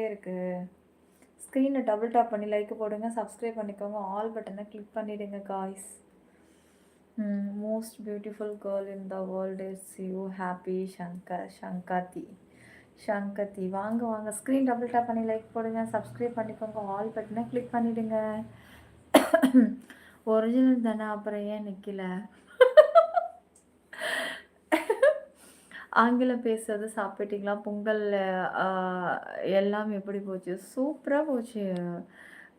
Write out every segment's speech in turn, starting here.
இருக்குது. ஸ்க்ரீனை double tap பண்ணி லைக் போடுங்க, சப்ஸ்கிரைப் பண்ணிக்கோங்க, ஆல் பட்டனை கிளிக் பண்ணிவிடுங்க guys. Most beautiful girl in the world is you. Happy சங்கதி வாங்க வாங்க. ஸ்க்ரீன் டபுள் டாப் பண்ணி லைக் போடுங்க, சப்ஸ்கிரைப் பண்ணிக்கோங்க, ஆல் பட்டனை கிளிக் பண்ணிவிடுங்க. ஒரிஜினல் தானே, அப்புறம் ஏன் நிற்கல? ஆங்கிலம் பேசுறது சாப்பிட்டீங்களா? பொங்கல் எல்லாம் எப்படி போச்சு? சூப்பராக போச்சு.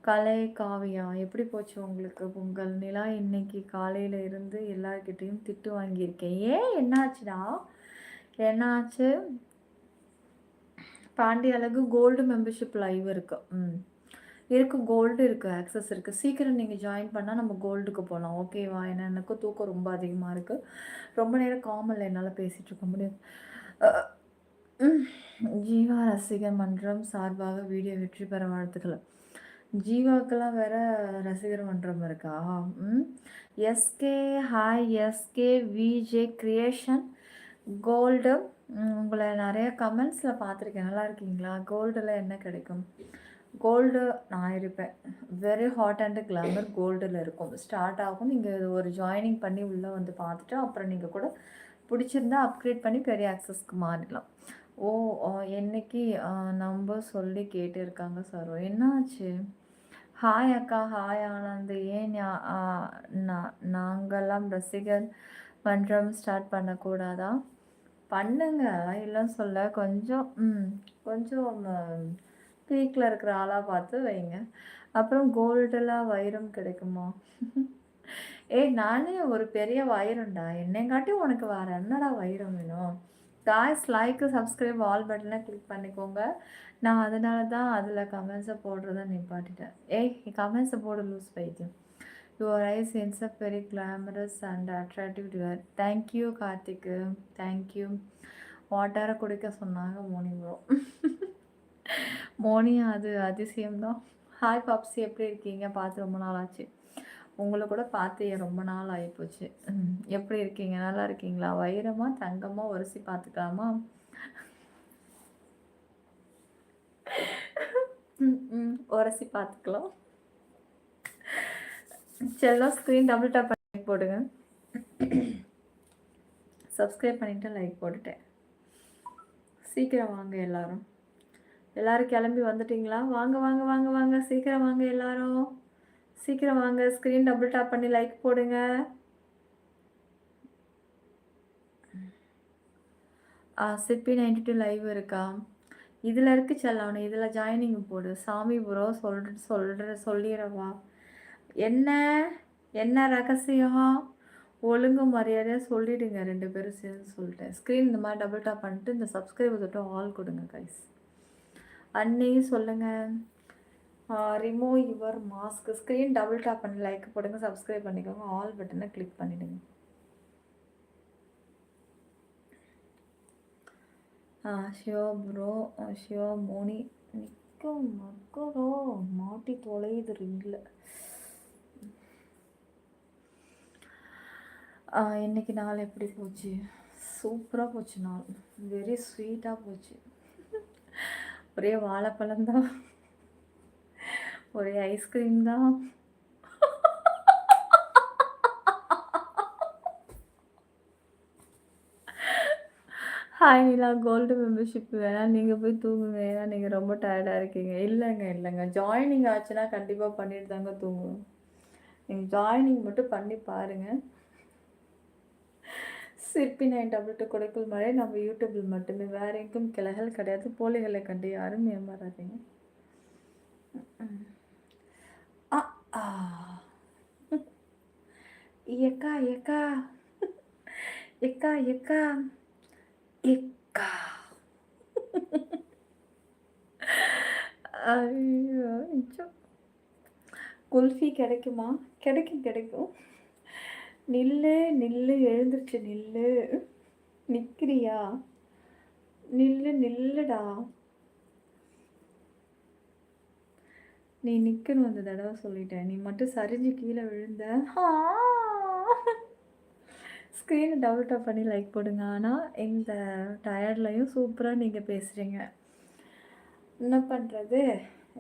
கலை காவியா, எப்படி போச்சு உங்களுக்கு பொங்கல்? நிலா, இன்னைக்கு காலையில் இருந்து எல்லார்கிட்டையும் திட்டு வாங்கியிருக்கேன். ஏன், என்னாச்சுடா? என்னாச்சு? பாண்டி அழகு கோல்டு மெம்பர்ஷிப் லைவ் இருக்குது. இருக்குது, கோல்டு இருக்குது, ஆக்சஸ் இருக்குது. சீக்கிரம் நீங்கள் ஜாயின் பண்ணால் நம்ம கோல்டுக்கு போகலாம், ஓகேவா? ஏன்னா எனக்கும் தூக்கம் ரொம்ப அதிகமாக இருக்குது. ரொம்ப நேரம் காமல் என்னால் பேசிகிட்டு இருக்க முடியாது. ஜீவா ரசிகர் மன்றம் சார்பாக வீடியோ வெற்றி பெற வாழ்த்துக்கள். ஜீவாக்கெல்லாம் வேற ரசிகர் மன்றம் இருக்கா? SK hi, SK VJ creation gold. உங்களை நிறைய கமெண்ட்ஸில் பார்த்துருக்கேன், நல்லா இருக்கீங்களா? கோல்டில் என்ன கிடைக்கும்? கோல்டு நான் இருப்பேன். வெரி ஹாட் அண்ட் கிளாமர் கோல்டில் இருக்கும். ஸ்டார்ட் ஆகும். நீங்கள் ஒரு ஜாயினிங் பண்ணி உள்ளே வந்து பார்த்துட்டு அப்புறம் நீங்கள் கூட பிடிச்சிருந்தா அப்கிரேட் பண்ணி பெரிய ஆக்சஸ்க்கு மாறிடலாம். ஓ, என்னைக்கு நம்பர் சொல்லி கேட்டு இருக்காங்க சார். என்னாச்சு? ஹாய் அக்கா, ஹாய் ஆனந்த். ஏன் நாங்கள்லாம் ரசிகர் மன்றம் ஸ்டார்ட் பண்ணக்கூடாதா? பண்ணுங்க, இல்லைன்னு சொல்ல. கொஞ்சம் கொஞ்சம் பீக்கில் இருக்கிற ஆளாக பார்த்து வைங்க. அப்புறம் கோல்டெல்லாம் வைரம் கிடைக்குமா? நானே ஒரு பெரிய வைரம்டா, என்னைங்காட்டி உனக்கு வேறு என்னடா வைரம் வேணும்? காய்ஸ், லைக்கு, சப்ஸ்கிரைப், ஆல் பட்டனை கிளிக் பண்ணிக்கோங்க. நான் அதனால தான் அதில் கமெண்ட்ஸை போடுறத நிப்பாட்டிட்டேன். கமெண்ட்ஸை போட லூஸ் பைத்தியம். Your eyes sense up very glamorous and attractive டுவர். Thank you Karthik, thank you. வாட்டரை குடிக்க சொன்னாங்க மோனி ப்ரோ. மோனி, அது அதிசயம்தான். ஹாய் பாப்ஸி, எப்படி இருக்கீங்க? பார்த்து ரொம்ப நாள் ஆச்சு. உங்களை கூட பார்த்து ரொம்ப நாள் ஆகிப்போச்சு. எப்படி இருக்கீங்க? நல்லா இருக்கீங்களா? வைரமா தங்கமா உரசி பார்த்துக்கலாமா? உரசி பார்த்துக்கலாம். செல்லம், ஸ்க்ரீன் டபுள் டாப் பண்ணி போடுங்க. சப்ஸ்கிரைப் பண்ணிவிட்டு லைக் போட்டுட்டேன். சீக்கிரம் வாங்க எல்லாரும். எல்லாரும் கிளம்பி வந்துட்டீங்களா? வாங்க வாங்க வாங்க வாங்க, சீக்கிரம் வாங்க எல்லாரும், சீக்கிரம் வாங்க. ஸ்க்ரீன் டபுள் டாப் பண்ணி லைக் போடுங்க. சிப்பி 92 லைவ் இருக்கா? இதில் இருக்கு செல்லவனு, இதில் ஜாயினிங் போடு. சாமி ப்ரோ சொல்லிடவா? என்ன என்ன ரகசியம்? ஒழுங்கு மரியாதையாக சொல்லிவிடுங்க, 2 பேரும் சேர்ந்து சொல்லிட்டேன். ஸ்க்ரீன் இந்த மாதிரி டபுள் டாப் பண்ணிட்டு இந்த சப்ஸ்கிரைபர் தொட்டு ஆல் கொடுங்க கைஸ். அன்னையும் சொல்லுங்கள். Remove your mask. Screen double tap பண்ணி லைக் போடுங்க, சப்ஸ்கிரைப் பண்ணிக்கோங்க, ஆல் பட்டனை கிளிக் பண்ணிவிடுங்க. சிவா ப்ரோ, சிவா மோனி நிற்க மக்களோ மாட்டி தொலையுது ரிங்கில். இன்னைக்கு நாள் எப்படி போச்சு? சூப்பராக போச்சு நாள், வெரி ஸ்வீட்டாக போச்சு. ஒரே வாழைப்பழம் தான், ஒரே ஐஸ்கிரீம் தான். ஹாய் நிலா, கோல்டு மெம்பர்ஷிப் வேணால் நீங்கள் போய் தூங்குங்க, ஏன்னா நீங்கள் ரொம்ப டயர்டாக இருக்கீங்க. இல்லைங்க, ஜாயினிங் ஆச்சுன்னா கண்டிப்பாக பண்ணிட்டு தாங்க தூங்குவோம். நீங்கள் ஜாயினிங் மட்டும் பண்ணி பாருங்கள். சிற்பி 922 கொடைக்குள் மழை நம்ம யூடியூப்பில் மட்டுமே, வேற எங்கும் கிளைகள் கிடையாது. போலிகளை கண்டு யாரும் ஏமாறாதீங்க. எக்கா எக்கா எக்கா எக்கா எக்கா. ஐயோ, குல்ஃபி கிடைக்குமா? கிடைக்கும். நில்லு நில்லு, எழுந்துருச்சு நில்லு. நிற்கிறியா? நில்லுடா. நீ நிற்கணும், அந்த தடவை சொல்லிட்டேன். நீ மட்டும் சரிஞ்சு கீழே விழுந்த. ஸ்க்ரீனை டபுள் டாப் பண்ணி லைக் போடுங்க. ஆனால் இந்த டயர்ட்லையும் சூப்பராக நீங்கள் பேசுகிறீங்க. என்ன பண்ணுறது?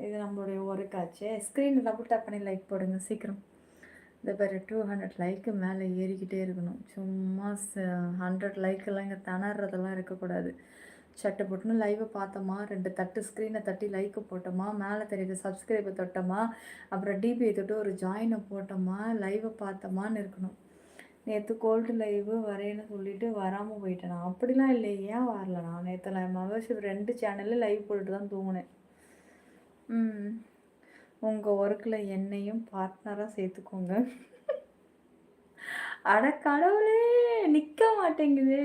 இது நம்மளுடைய ஒர்க்காச்சே. ஸ்க்ரீன் டபுள் டேப் பண்ணி லைக் போடுங்க சீக்கிரம். இந்த பாரு 200 லைக்கு மேலே ஏறிக்கிட்டே இருக்கணும். சும்மா 100 லைக்கெல்லாம் இங்கே திணறதெல்லாம் இருக்கக்கூடாது. சட்டு போட்டுன்னு லைவை பார்த்தோமா, 2 தட்டு ஸ்க்ரீனை தட்டி லைக்கு போட்டோமா, மேலே தெரியுது சப்ஸ்கிரைபை தொட்டோமா, அப்புறம் டிபியை தொட்டு ஒரு ஜாயினை போட்டோமா, லைவை பார்த்தோமான்னு இருக்கணும். நேற்று கோல்டு லைவு வரேன்னு சொல்லிட்டு வராமல் போயிட்டேன். நான் அப்படிலாம் இல்லை. ஏன் வரல? நான் நேற்று மெம்பர்ஷிப் 2 சேனலில் லைவ் போட்டுட்டு தான் தூங்கினேன். உங்கள் ஒர்க்கில் என்னையும் பார்ட்னராக சேர்த்துக்கோங்க. அட கடவுளே, நிற்க மாட்டேங்குதே.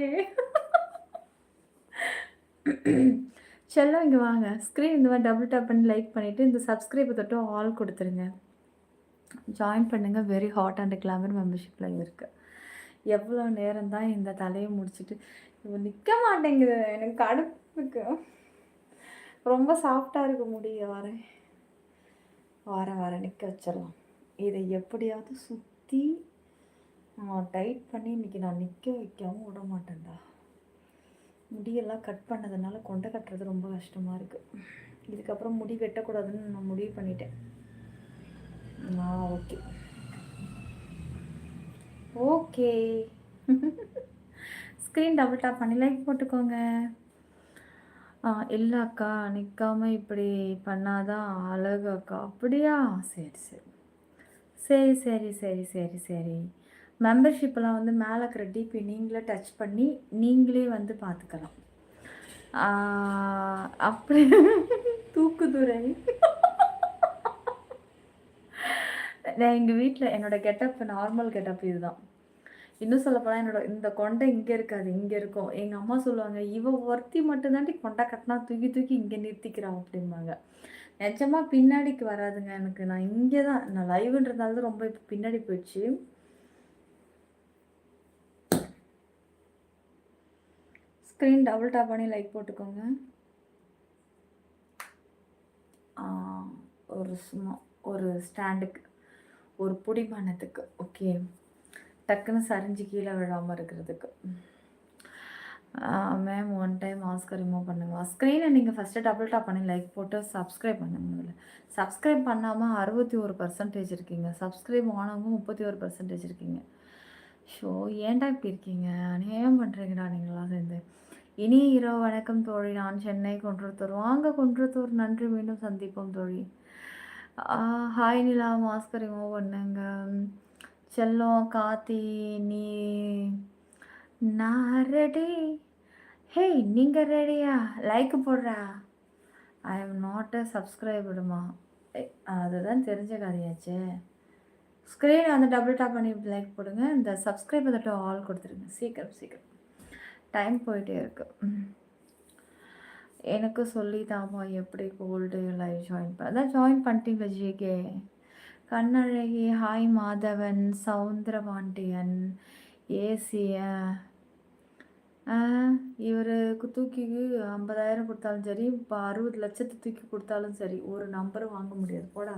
செல்லம் இங்கே வாங்க. ஸ்க்ரீன் இந்த மாதிரி டபுள் டேப் பண்ணி லைக் பண்ணிவிட்டு இந்த சப்ஸ்கிரைபை தொட்டு ஆல் கொடுத்துருங்க. ஜாயின் பண்ணுங்கள். வெரி ஹாட் அண்ட் கிளாமர் மெம்பர்ஷிப்பில் இருக்குது. எவ்வளோ நேரம் தான் இந்த தலையை முடிச்சுட்டு நிற்க மாட்டேங்குது. எனக்கு கடுப்புக்கு. ரொம்ப சாஃப்டாக இருக்க முடியும். வரேன் நிற்க வச்சிடலாம். இதை எப்படியாவது சுற்றி டைட் பண்ணி இன்றைக்கி நான் நிற்க வைக்கவும் விட மாட்டேன்டா. முடியெல்லாம் கட் பண்ணதுனால கொண்டை கட்டுறது ரொம்ப கஷ்டமாக இருக்குது. இதுக்கப்புறம் முடி வெட்டக்கூடாதுன்னு நான் முடிவு பண்ணிட்டேன். Okay okay. Screen double tape பண்ணி லைக் போட்டுக்கோங்க. இல்லை அக்கா, நிற்காமல் இப்படி பண்ணாதான் அழகு அக்கா. அப்படியா? சரி சரி சரி சரி சரி சரி சரி. மெம்பர்ஷிப்பெல்லாம் வந்து மேலே இருக்கிற டிபி நீங்களே டச் பண்ணி நீங்களே வந்து பார்த்துக்கலாம். அப்படி தூக்குதுறை. நான் எங்கள் வீட்டில் என்னோடய கெட்டப் நார்மல் கெட்டப் இதுதான். இன்னும் சொல்லப்போனால் என்னோட இந்த கொண்டை இங்கே இருக்காது, இங்கே இருக்கும். எங்கள் அம்மா சொல்லுவாங்க, இவ ஒருத்தி மட்டும்தாண்டி கொண்டை கட்டினா தூக்கி தூக்கி இங்கே நிறுத்திக்கிறான் அப்படிம்பாங்க. நிஜமாக பின்னாடிக்கு வராதுங்க எனக்கு. நான் இங்கே தான், நான் லைவ்ன்றதால தான் ரொம்ப இப்போ பின்னாடி போயிடுச்சு. ஸ்க்ரீன் டபுள் டேப் பண்ணி லைக் போட்டுக்கோங்க. ஒரு சும்மா ஒரு ஸ்டாண்டுக்கு, ஒரு புடிமானத்துக்கு. ஓகே, டக்குன்னு சரிஞ்சு கீழே விழாமல் இருக்கிறதுக்கு. மேம் ஒன் டைம் மாஸ்க்கை ரிமூவ் பண்ணுங்க. ஸ்க்ரீனை நீங்கள் ஃபஸ்ட்டு டபுள் டாப் பண்ணி லைக் போட்டு சப்ஸ்கிரைப் பண்ணுங்க. முதல்ல சப்ஸ்கிரைப் பண்ணாமல் 61% இருக்கீங்க. சப்ஸ்கிரைப் ஆனவங்க 31% இருக்கீங்க. ஷோ ஏன்டா இப்படி இருக்கீங்க? அநியாயம் பண்ணுறீங்கடா நீங்களாம் சேர்ந்து. இனி இரவு வணக்கம் தோழி. நான் சென்னை குன்றத்தூர். வாங்க குன்றத்தூர். நன்றி, மீண்டும் சந்திப்போம் தோழி. ஹாய் நிலா, மாஸ்க் ரிமூவ் பண்ணுங்க. செல்லம், கார்த்தி, நீ நான் ரெடி. ஹே, நீங்கள் ரெடியா? லைக் போடுறா. ஐ எம் நாட் அ சப்ஸ்கிரைபடுமா? அதுதான் தெரிஞ்ச கதையாச்சே. ஸ்க்ரீனை வந்து டபுள் டாப் பண்ணி லைக் போடுங்க. இந்த சப்ஸ்கிரைப் தட்டு ஆல் கொடுத்துருங்க. சீக்கிரம் சீக்கிரம், டைம் போயிட்டே இருக்கு. எனக்கு சொல்லி தாமா எப்படி கோல்டு லைவ் ஜாயின் அதான் ஜாயின் பண்ணிட்டீங்களா? ஜிகே கண்ணழகி, ஹாய் மாதவன், சவுந்தரபாண்டியன், ஏசிய இவருக்கு தூக்கி 50,000 கொடுத்தாலும் சரி, இப்போ 60 லட்சத்தை தூக்கி கொடுத்தாலும் சரி, ஒரு நம்பரும் வாங்க முடியாது. போடா.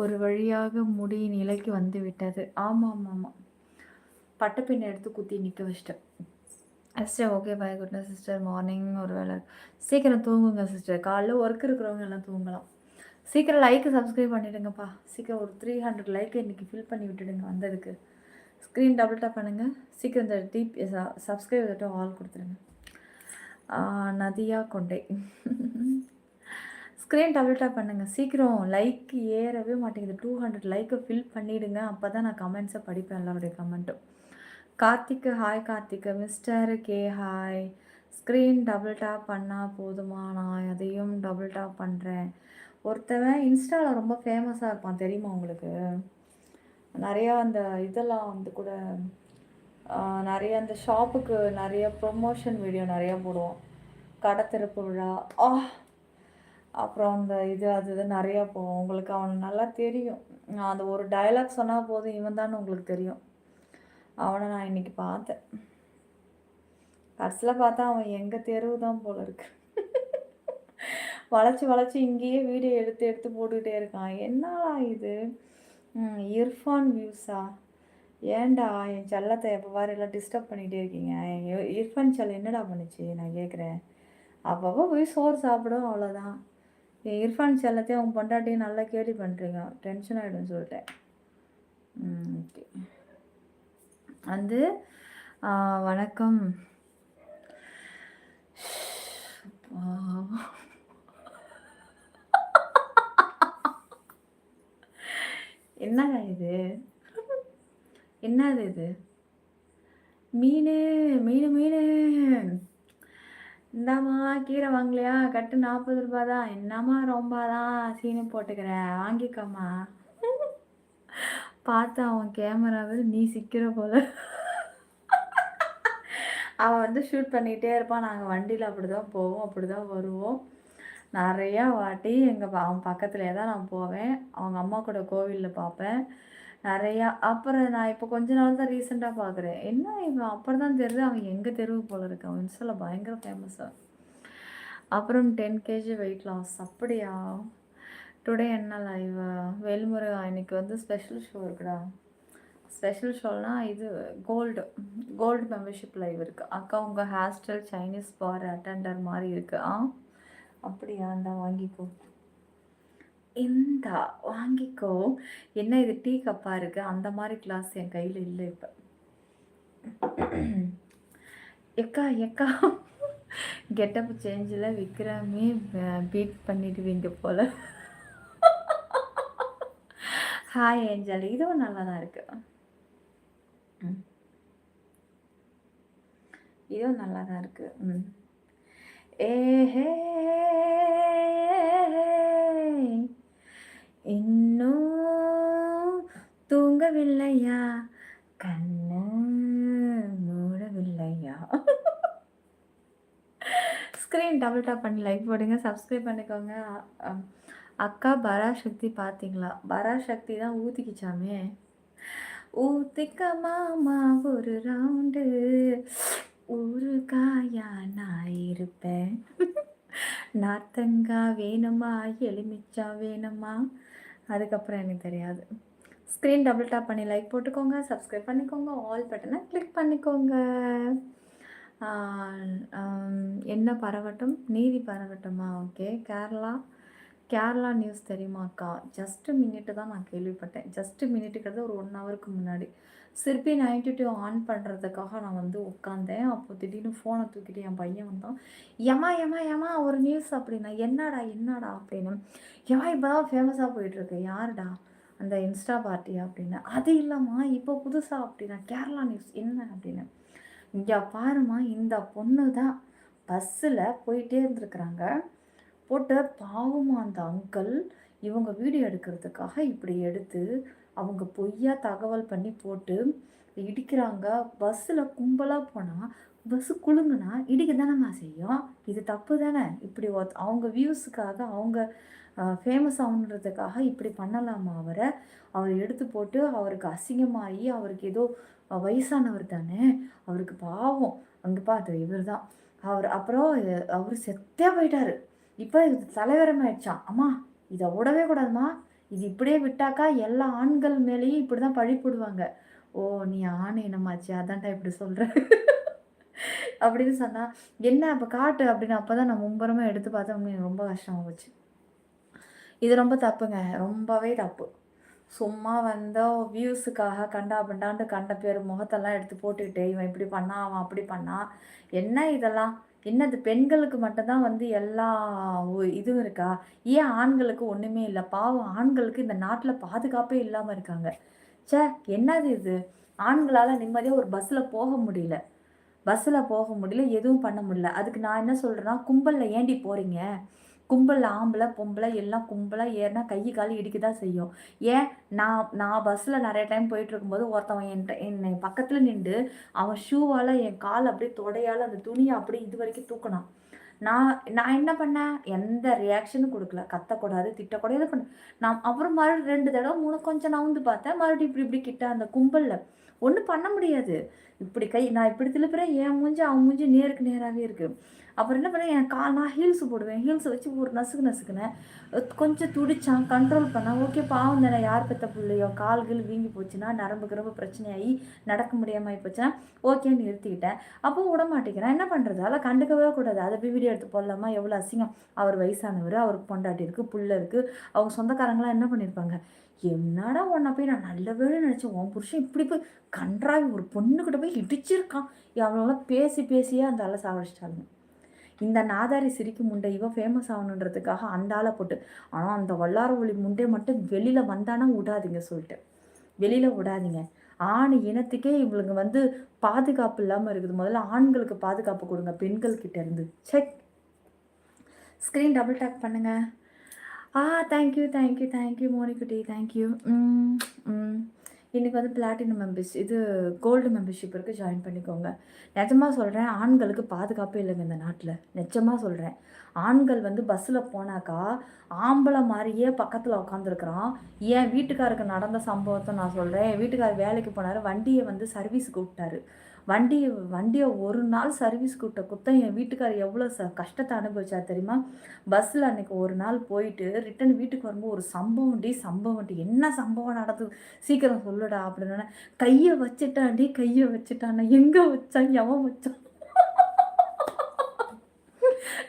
ஒரு வழியாக முடி நிலைக்கு வந்து விட்டது. ஆமாம் ஆமாம், பட்டப்பின்னை எடுத்து குத்தி நிற்க வச்சிட்டேன். Sister okay bye goodness sister. Morning ஒரு வேலை சீக்கிரம் தூங்குங்க சிஸ்டர். காலைல ஒர்க் இருக்கிறவங்க எல்லாம் தூங்கலாம். சீக்கிரம் லைக்கு சப்ஸ்கிரைப் பண்ணிவிடுங்கப்பா. சீக்கிரம் ஒரு 300 லைக்கை இன்றைக்கி ஃபில் பண்ணி விட்டுடுங்க வந்ததுக்கு. ஸ்க்ரீன் டபுள் டாப் பண்ணுங்கள். சீக்கிரம் இந்த சப்ஸ்கிரைப் தட்டு ஆல் கொடுத்துருங்க. நதியா கொண்டை. ஸ்க்ரீன் டபுள் டாப் பண்ணுங்கள் சீக்கிரம். லைக் ஏறவே மாட்டேங்குது. 200 லைக்கை ஃபில் பண்ணிவிடுங்க. அப்போ தான் நான் கமெண்ட்ஸை படிப்பேன், எல்லாருடைய கமெண்ட்டும். கார்த்திக்கு ஹாய். கார்த்திக்கு mister K hi. Screen double top பண்ணால் போதுமா? நான் அதையும் டபுள் டாப் பண்ணுறேன். ஒருத்தவன் இன்ஸ்டாவில் ரொம்ப ஃபேமஸாக இருப்பான், தெரியுமா உங்களுக்கு? நிறையா அந்த இதெல்லாம் வந்து கூட நிறைய அந்த ஷாப்புக்கு நிறைய ப்ரொமோஷன் வீடியோ நிறையா போடுவோம். கடை திறப்பு விழா, அப்புறம் அந்த அது நிறையா போவோம். உங்களுக்கு அவனுக்கு நல்லா தெரியும். நான் அந்த ஒரு டைலாக் சொன்னால் போதும், இவன் தான் உங்களுக்கு தெரியும். அவனை நான் இன்னைக்கு பார்த்தேன். கடைசியில் பார்த்தா அவன் எங்கள் தெருவு தான் போல இருக்கு. வளைச்சி இங்கேயே வீடியோ எடுத்து போட்டுக்கிட்டே இருக்கான். என்னடா இது? இர்ஃபான் வியூஸா? ஏன்டா என் செல்லத்தை எப்போ பாரு எல்லாம் டிஸ்டர்ப் பண்ணிகிட்டே இருக்கீங்க? இர்ஃபான் செல்லம் என்னடா பண்ணுச்சு நான் கேட்குறேன். அப்பப்போ போய் சோறு சாப்பிடும் அவ்வளோதான். இர்ஃபான் செல்லத்தையும் அவங்க பொண்டாட்டியும் நல்லா கேலி பண்ணுறீங்க. டென்ஷன் ஆகிடும்னு சொல்லிட்டேன். ஓகே. வந்து வணக்கம். என்னங்க இது? என்னது இது? மீன் மீன் மீன் இந்தாம்மா கீரை வாங்கலையா? கட்டு 40 ரூபா தான். என்னம்மா ரொம்பதான் சீனு போட்டுக்கிற, வாங்கிக்கம்மா. பார்த்தா அவன் கேமராவில் நீ சிக்கிற போல. அவன் வந்து ஷூட் பண்ணிகிட்டே இருப்பான். நாங்கள் வண்டியில் அப்படி தான் போவோம், அப்படி தான் வருவோம். நிறையா வாட்டி அவன் பக்கத்துலேயே தான் நான் போவேன். அவங்க அம்மா கூட கோவிலில் பார்ப்பேன் நிறையா. அப்புறம் நான் இப்போ கொஞ்ச நாள் தான் ரீசெண்டாக பார்க்குறேன். என்ன இவன் அப்புறம் தான் தெரியுது அவன் எங்கள் தெருவு போல் இருக்கு. அவன் இன்ஸ்டாவில் பயங்கர ஃபேமஸாக. அப்புறம் 10 kg வெயிட் லாஸ். அப்படியா? டுடே என்ன லைவ்? வேல்முருகா இன்னைக்கு வந்து ஸ்பெஷல் ஷோ இருக்குடா. ஸ்பெஷல் ஷோனா இது கோல்டு மெம்பர்ஷிப் லைவ் இருக்குது. அக்கா உங்கள் ஹேர் ஸ்டைல் சைனீஸ் பார் அட்டெண்டர் மாதிரி இருக்குது. அப்படியா? இந்தா வாங்கிக்கோ. இந்தா வாங்கிக்கோ. என்ன இது டீ கப்பாக இருக்குது? அந்த மாதிரி கிளாஸ் என் கையில் இல்லை இப்போ. எக்கா எக்கா கெட்டப் சேஞ்சில் விக்ரமே பீட் பண்ணிடுவீங்க போல். Hi angel. இதுவும் நல்லா தான் இருக்கு. இதுவும் நல்லா தான் இருக்கு. ஏஹே இன்னும் தூங்கவில்லையா, கண்ணு மூடவில்லையா. ஸ்க்ரீன் டபுள் டாப் பண்ணி லைக் போடுங்க, சப்ஸ்கிரைப் பண்ணிக்கோங்க. அக்கா பராசக்தி பார்த்தீங்களா? பராசக்தி தான் ஊற்றிக்கிச்சாமே. ஊத்திக்க மாமா ஒரு ரவுண்டு, ஒரு காயா நான் இருப்பேன். நார்த்தங்கா வேணுமா, எலுமிச்சா வேணுமா? அதுக்கப்புறம் எனக்கு தெரியாது. ஸ்க்ரீன் டபுள் டாப் பண்ணி லைக் போட்டுக்கோங்க, சப்ஸ்கிரைப் பண்ணிக்கோங்க, ஆல் பட்டனை கிளிக் பண்ணிக்கோங்க. என்ன பரவட்டும்? நீதி பரவட்டுமா? ஓகே. கேரளா நியூஸ் தெரியுமாக்கா? ஜஸ்ட்டு மினிட்டு தான் நான் கேள்விப்பட்டேன். ஜஸ்ட்டு மினிட்டுக்கிறது ஒரு 1 ஹவருக்கு முன்னாடி. சிற்பி 92 ஆன் பண்ணுறதுக்காக நான் வந்து உட்காந்தேன். அப்போ திடீர்னு ஃபோனை தூக்கிட்டு என் பையன் வந்தான். ஏமா ஏமா ஏமா ஒரு நியூஸ் அப்படின்னா. என்னடா அப்படின்னு. ஏமா இப்போ தான் ஃபேமஸாக போயிட்டுருக்கு. யாருடா? அந்த இன்ஸ்டா பார்ட்டியா அப்படின்னு. அது இல்லைம்மா இப்போ புதுசாக அப்படின்னா. கேரளா நியூஸ் என்ன அப்படின்னு. இங்கே பாருமா, இந்த பொண்ணு தான் பஸ்ஸில் போயிட்டே இருந்துருக்குறாங்க. போட்டு பாவமா அந்த அங்கிள் இவங்க வீடியோ எடுக்கிறதுக்காக இப்படி எடுத்து அவங்க பொய்யா தகவல் பண்ணி போட்டு இடிக்கிறாங்க. பஸ்ஸில் கும்பலாக போனால் பஸ்ஸு குலுங்குனா இடிக்க தானேம்மா செய்யும். இது தப்பு தானே. இப்படி அவங்க வியூஸுக்காக அவங்க ஃபேமஸ் ஆகுன்றதுக்காக இப்படி பண்ணலாமா அவரை? அவர் எடுத்து போட்டு அவருக்கு அசிங்கமாகி, அவருக்கு ஏதோ வயசானவர் தானே, அவருக்கு பாவம். அங்கே பார்த்து இவர் தான் அப்புறம் அவர் செத்தே போயிட்டாரு. இப்போ இது தலைவரமாயிடுச்சான். அம்மா இதை விடவே கூடாதுமா, இது இப்படியே விட்டாக்கா எல்லா ஆண்கள் மேலேயும் இப்படி தான் பழி போடுவாங்க. ஓ நீ ஆண் என்னமாச்சு, அதான்டா இப்படி சொல்கிற அப்படின்னு சொன்னால் என்ன அப்போ காட்டு அப்படின்னு. அப்போ தான் நான் மும்பரமாக எடுத்து பார்த்தோம். ரொம்ப கஷ்டமாக போச்சு. இது ரொம்ப தப்புங்க, ரொம்பவே தப்பு. சும்மா வந்தோ வியூஸுக்காக கண்டா கண்ட பேர் முகத்தெல்லாம் எடுத்து போட்டுக்கிட்டு இவன் இப்படி பண்ணா, அவன் அப்படி பண்ணா. என்ன இதெல்லாம்? என்னது பெண்களுக்கு மட்டும்தான் வந்து எல்லா இதுவும் இருக்கா? ஏன் ஆண்களுக்கு ஒன்றுமே இல்லை? பாவம் ஆண்களுக்கு இந்த நாட்டில் பாதுகாப்பே இல்லாமல் இருக்காங்க. சே என்னது இது? ஆண்களால் நிம்மதியாக ஒரு பஸ்ஸில் போக முடியல, எதுவும் பண்ண முடியல. அதுக்கு நான் என்ன சொல்கிறேன்னா, கும்பலில் ஏண்டி போகிறீங்க? கும்பலில் ஆம்பளை பொம்பளை எல்லாம் கும்பலாக ஏறினா கை கால் இடிக்க தான் செய்யும். ஏன் நான் பஸ்ஸில் நிறைய டைம் போயிட்டு இருக்கும்போது ஒருத்தவன் என்னை பக்கத்தில் நின்று அவன் ஷூவால் என் கால் அப்படியே தொடையால் அந்த துணியை அப்படியே இது வரைக்கும் தூக்கினான். நான் என்ன பண்ணேன்? எந்த ரியாக்ஷனும் கொடுக்கல. கத்தக்கூடாது, திட்டக்கூடாது, இது பண்ண. நான் அப்புறம் மறுபடியும் 2 தடவை 3 கொஞ்சம் நான் வந்து பார்த்தேன். மறுபடியும் இப்படி கிட்ட அந்த கும்பலில் ஒன்றும் பண்ண முடியாது. இப்படி நான் இப்படி திருப்புறேன், என் மூஞ்சி அவன் மூஞ்சி நேருக்கு நேராகவே இருக்குது. அப்புறம் என்ன பண்ணேன், என் நான் ஹீல்ஸ் போடுவேன், ஹீல்ஸை வச்சு ஒரு நசுக்குனேன். கொஞ்சம் துடிச்சான், கண்ட்ரோல் பண்ணான். ஓகே பாவம் தானே, யார் பெற்ற பிள்ளையோ, கால்கள் வீங்கி போச்சுன்னா, நரம்பு கிரம்பு பிரச்சனையாகி நடக்க முடியாமல் ஆகி போச்சுன்னா ஓகேன்னு நிறுத்திக்கிட்டேன். அப்போ விட மாட்டேங்கிறேன், என்ன பண்ணுறது? அதெல்லாம் கண்டுக்கவே கூடாது. அதை போய் வீடியோ எடுத்து போடலாமா? எவ்வளோ அசிங்கம். அவர் வயசானவர், அவருக்கு பொண்டாட்டி இருக்குது, புள்ள இருக்குது, அவங்க சொந்தக்காரங்களாம் என்ன பண்ணியிருப்பாங்க? என்னடா உன்னை போய் நான் நல்ல வேலை நினச்சேன், உன் புருஷன் இப்படி போய் கன்றாவி ஒரு பொண்ணுக்கிட்ட போய் இடிச்சிருக்கான். அவங்களெல்லாம் பேசியே அந்த ஆளை சாவடிச்சிட்டாங்க. இந்த நாதாரி சிரிக்கு முண்டை இவன் ஃபேமஸ் ஆகணுன்றதுக்காக அந்த ஆளை போட்டு, ஆனால் அந்த வல்லார ஒளி முண்டை மட்டும் வெளியில் வந்தானா விடாதீங்க சொல்லிட்டு, வெளியில் விடாதீங்க. ஆண் இனத்துக்கே இவளுங்க பாதுகாப்பு இல்லாமல் இருக்குது. முதல்ல ஆண்களுக்கு பாதுகாப்பு கொடுங்க பெண்கள்கிட்ட இருந்து. செக் ஸ்க்ரீன் டபுள் டேக் பண்ணுங்க. Thank you Monikutty, thank you. இன்றைக்கி பிளாட்டினம் மெம்பர்ஷிப், கோல்டு மெம்பர்ஷிப் இருக்குது, ஜாயின் பண்ணிக்கோங்க. நிஜமாக சொல்கிறேன், ஆண்களுக்கு பாதுகாப்பே இல்லைங்க இந்த நாட்டில். நிஜமாக சொல்கிறேன், ஆண்கள் பஸ்ஸில் போனாக்கா ஆம்பளை மாதிரியே பக்கத்தில் உட்காந்துருக்குறான். என் வீட்டுக்காருக்கு நடந்த சம்பவத்தை நான் சொல்கிறேன். என் வீட்டுக்காரர் வேலைக்கு போனார், வண்டியை சர்வீஸுக்கு விட்டார். வண்டியை ஒரு நாள் சர்வீஸ் கூட்ட குத்தம் என் வீட்டுக்காரர் எவ்வளோ கஷ்டத்தை அனுபவிச்சா தெரியுமா? பஸ்ஸில் அன்றைக்கி ஒரு நாள் போயிட்டு ரிட்டன் வீட்டுக்கு வரும்போது ஒரு சம்பவம் என்ன சம்பவம் நடந்தது சீக்கிரம் சொல்லுடா அப்படின்னு. கையை வச்சுட்டான். எங்கே வச்சான், எவன் வச்சான்?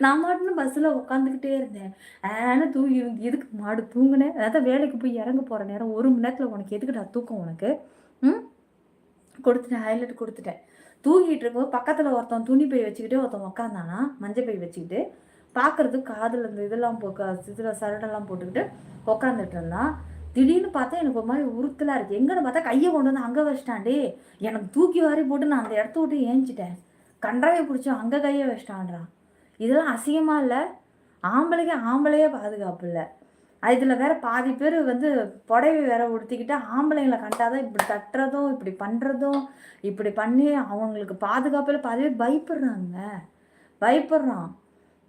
நான் மாட்டுன்னு பஸ்ஸில் உட்காந்துக்கிட்டே இருந்தேன். தூங்கி எதுக்கு மாடு தூங்குனேன்? அதாவது வேலைக்கு போய் இறங்க போகிற நேரம் 1 மணி நேரத்தில் உனக்கு எதுக்குடா தூக்கம் உனக்கு? கொடுத்துட்டேன், ஹைலைட் கொடுத்துட்டேன். தூங்கிட்டு இருக்கும்போது பக்கத்தில் ஒருத்தன் துணி பை வச்சுக்கிட்டு ஒருத்தன் உக்காந்தானா, மஞ்சள் பை வச்சுக்கிட்டு, பார்க்குறதுக்கு காதில் இந்த இதெல்லாம் இதில் சரடெல்லாம் போட்டுக்கிட்டு உக்காந்துட்டு இருந்தான். திடீர்னு பார்த்தா எனக்கு ஒரு மாதிரி உறுத்தலாக இருக்குது. எங்கன்னு பார்த்தா கையை கொண்டு வந்து அங்கே வச்சிட்டான்டே. எனக்கு தூக்கி வாரி போட்டு நான் அந்த இடத்த விட்டு ஏஞ்சிட்டேன். கன்றாவை பிடிச்சோம், அங்கே கையை வச்சிட்டான்றான். இதெல்லாம் அசிங்கமாக இல்லை? ஆம்பளையே பாதுகாப்பு இல்லை. இதில் வேற பாதி பேர் புடவை வேற உடுத்திக்கிட்டு ஆம்பளைங்களை கண்டாதான் இப்படி தட்டுறதும் இப்படி பண்ணுறதும் இப்படி பண்ணி அவங்களுக்கு பாதுகாப்பில் பாதி பேர் பயப்படுறான்.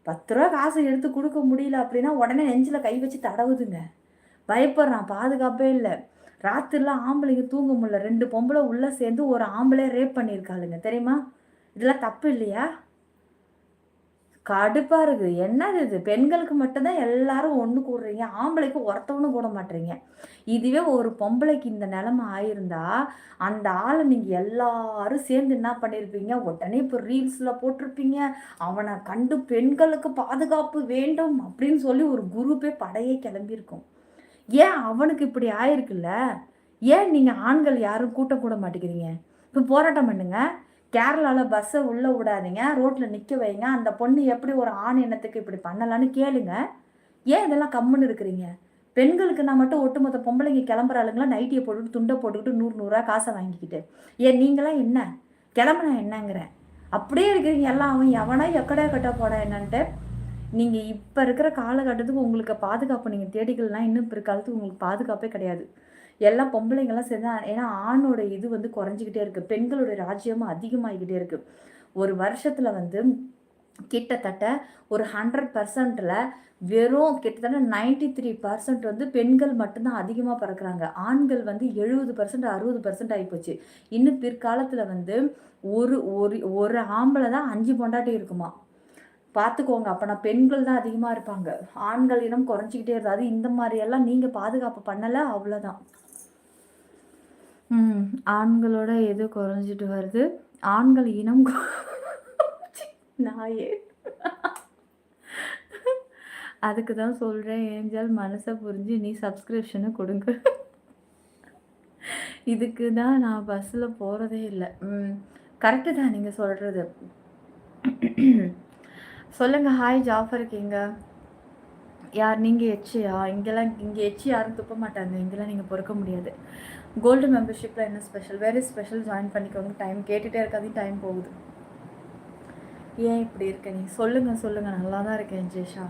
10 ரூபா காசு எடுத்து கொடுக்க முடியல அப்படின்னா உடனே நெஞ்சில் கை வச்சு தடவுதுங்க. பயப்படுறான், பாதுகாப்பே இல்லை. ராத்திரிலாம் ஆம்பளைங்க தூங்க முடியல. 2 பொம்பளை உள்ளே சேர்ந்து ஒரு ஆம்பளை ரேப் பண்ணியிருக்காளுங்க தெரியுமா? இதெல்லாம் தப்பு இல்லையா? கடுப்பாக இருக்குது. என்னது இது? பெண்களுக்கு மட்டும்தான் எல்லாரும் ஒன்று கூடுறீங்க, ஆம்பளைக்கு ஒருத்தவனும் கூட மாட்டுறீங்க. இதுவே ஒரு பொம்பளைக்கு இந்த நிலைமை ஆயிருந்தா அந்த ஆளை நீங்கள் எல்லாரும் சேர்ந்து என்ன பண்ணியிருப்பீங்க? உடனே இப்போ ரீல்ஸில் போட்டிருப்பீங்க, அவனை கண்டு பெண்களுக்கு பாதுகாப்பு வேண்டும் அப்படின்னு சொல்லி ஒரு குரூப்பே படையே கிளம்பியிருக்கும். ஏன் அவனுக்கு இப்படி ஆயிருக்குல்ல? ஏன் நீங்கள் ஆண்கள் யாரும் கூட்டம் கூட மாட்டேங்கிறீங்க? இப்போ போராட்டம் பண்ணுங்க. கேரளாவில் பஸ்ஸை உள்ளே விடாதீங்க, ரோட்டில் நிற்க வைங்க. அந்த பொண்ணு எப்படி ஒரு ஆண் இனத்துக்கு இப்படி பண்ணலான்னு கேளுங்க. ஏன் இதெல்லாம் கம்முன்னு இருக்கிறீங்க? பெண்களுக்கு நான் மட்டும் ஒட்டுமொத்த பொம்பளைங்க கிளம்புறாளுங்களா நைட்டியை போட்டுக்கிட்டு துண்டை போட்டுக்கிட்டு 100 காசை வாங்கிக்கிட்டு. ஏன் நீங்களாம் என்ன கிளம்புனா என்னங்கிறேன்? அப்படியே இருக்கிறீங்க எல்லாம். அவன் எவனா எக்கடா கட்ட போட என்னன்ட்டு. நீங்கள் இப்போ இருக்கிற காலகட்டத்துக்கு உங்களுக்கு பாதுகாப்பு நீங்கள் தேடிக்கலாம். இன்னும் பிற்காலத்துக்கு உங்களுக்கு பாதுகாப்பே கிடையாது. எல்லாம் பொம்பளைங்கெல்லாம் சேர்ந்து. ஏன்னா ஆணோட இது குறைஞ்சிக்கிட்டே இருக்குது, பெண்களுடைய ராஜ்யமும் அதிகமாகிக்கிட்டே இருக்குது. ஒரு வருஷத்தில் கிட்டத்தட்ட ஒரு 100%ல் வெறும் கிட்டத்தட்ட 93% பெண்கள் மட்டும்தான் அதிகமாக பிறக்கிறாங்க. ஆண்கள் 70% 60% ஆகிப்போச்சு. இன்னும் பிற்காலத்தில் ஒரு ஆம்பளை தான் 5 பொண்டாட்டி இருக்குமா பார்த்துக்கோங்க. அப்போனா பெண்கள் தான் அதிகமாக இருப்பாங்க, ஆண்கள் இனம் குறைஞ்சிக்கிட்டே இருக்குது. அது இந்த மாதிரியெல்லாம் நீங்கள் பாதுகாப்பு பண்ணலை, அவ்வளோதான். ஆண்களோட எது குறைஞ்சிட்டு வருது? ஆண்கள் இனம் நாயே. அதுக்கு தான் சொல்கிறேன், ஏஞ்சல் மனசை புரிஞ்சு நீ சப்ஸ்கிரிப்ஷனை கொடுங்க. இதுக்கு தான் நான் பஸ்ஸில் போகிறதே இல்லை. கரெக்டு தான் நீங்கள் சொல்கிறது. சொல்லுங்கள். ஹாய் ஜாஃபர் இருக்கீங்க. யார் நீங்கள்? எச்சியா? இங்கே எச்சி யாரும் துப்ப மாட்டாங்க. இங்கெல்லாம் நீங்கள் பொறுக்க முடியாது. கோல்டு மெம்பர்ஷிப்பில் என்ன ஸ்பெஷல்? Very special. ஜாயின் பண்ணிக்கோங்க. டைம் கேட்டுகிட்டே இருக்காதையும் டைம் போகுது. ஏன் இப்படி இருக்க நீ? சொல்லுங்கள். நல்லா தான் இருக்கேன் ஜெஷா.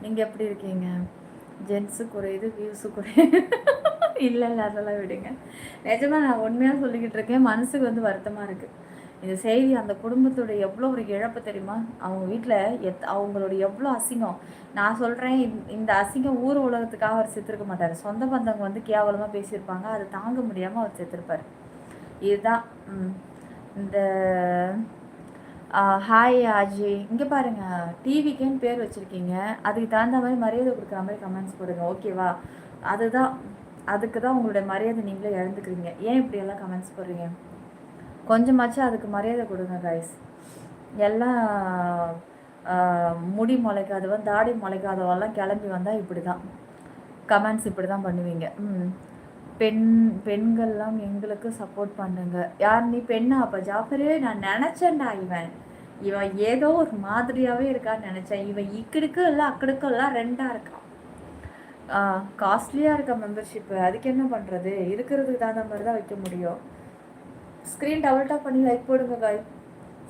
நீங்கள் எப்படி இருக்கீங்க? ஜென்ஸு குறையுது, வியூஸு குறையுது. இல்லை அதெல்லாம் விடுங்க. நிஜமாக நான் உண்மையாக சொல்லிக்கிட்டு இருக்கேன். மனசுக்கு வருத்தமாக இருக்குது இந்த செய்தி. அந்த குடும்பத்தோட எவ்வளோ ஒரு இழப்பு தெரியுமா? அவங்க வீட்டில் அவங்களோட எவ்வளோ அசிங்கம். நான் சொல்கிறேன், இந்த அசிங்கம் ஊர் உலகத்துக்காக அவர் செத்துருக்க மாட்டார். சொந்த பந்தவங்க கேவலமாக பேசியிருப்பாங்க, அதை தாங்க முடியாமல் அவர் செத்துருப்பார். இதுதான் இந்த ஹாய் அஜய். இங்கே பாருங்கள், டிவிக்குன்னு பேர் வச்சுருக்கீங்க, அதுக்கு தகுந்த மாதிரி மரியாதை கொடுக்குற மாதிரி கமெண்ட்ஸ் போடுங்க, ஓகேவா? அதுதான், அதுக்கு தான் உங்களுடைய மரியாதை நீங்களே இழந்துக்கிறீங்க. ஏன் இப்படியெல்லாம் கமெண்ட்ஸ் போடுறீங்க? கொஞ்சமாச்சும் அதுக்கு மரியாதை கொடுங்க கைஸ். எல்லாம் முடி முளைக்காதவன் தாடி முளைக்காதவெல்லாம் கிளம்பி வந்தால் இப்படி தான் கமெண்ட்ஸ், இப்படி தான் பண்ணுவீங்க. பெண்கள்லாம் எங்களுக்கு சப்போர்ட் பண்ணுங்க. யார் நீ பெண்ணா? அப்போ ஜாஃபரு, நான் நினச்சேன்டா இவன் ஏதோ ஒரு மாதிரியாகவே இருக்கான்னு நினச்சேன். இவன் இக்கடுக்கும் இல்லை அக்கடுக்கும் இல்லை, ரெண்டாக இருக்கான். காஸ்ட்லியாக இருக்க மெம்பர்ஷிப்பு, அதுக்கு என்ன பண்ணுறது? இருக்கிறதுக்கு தகுந்த மாதிரி தான் வைக்க முடியும். ஸ்க்ரீன் டபுள் டாப் பண்ணி லைக் போடுங்க காய்.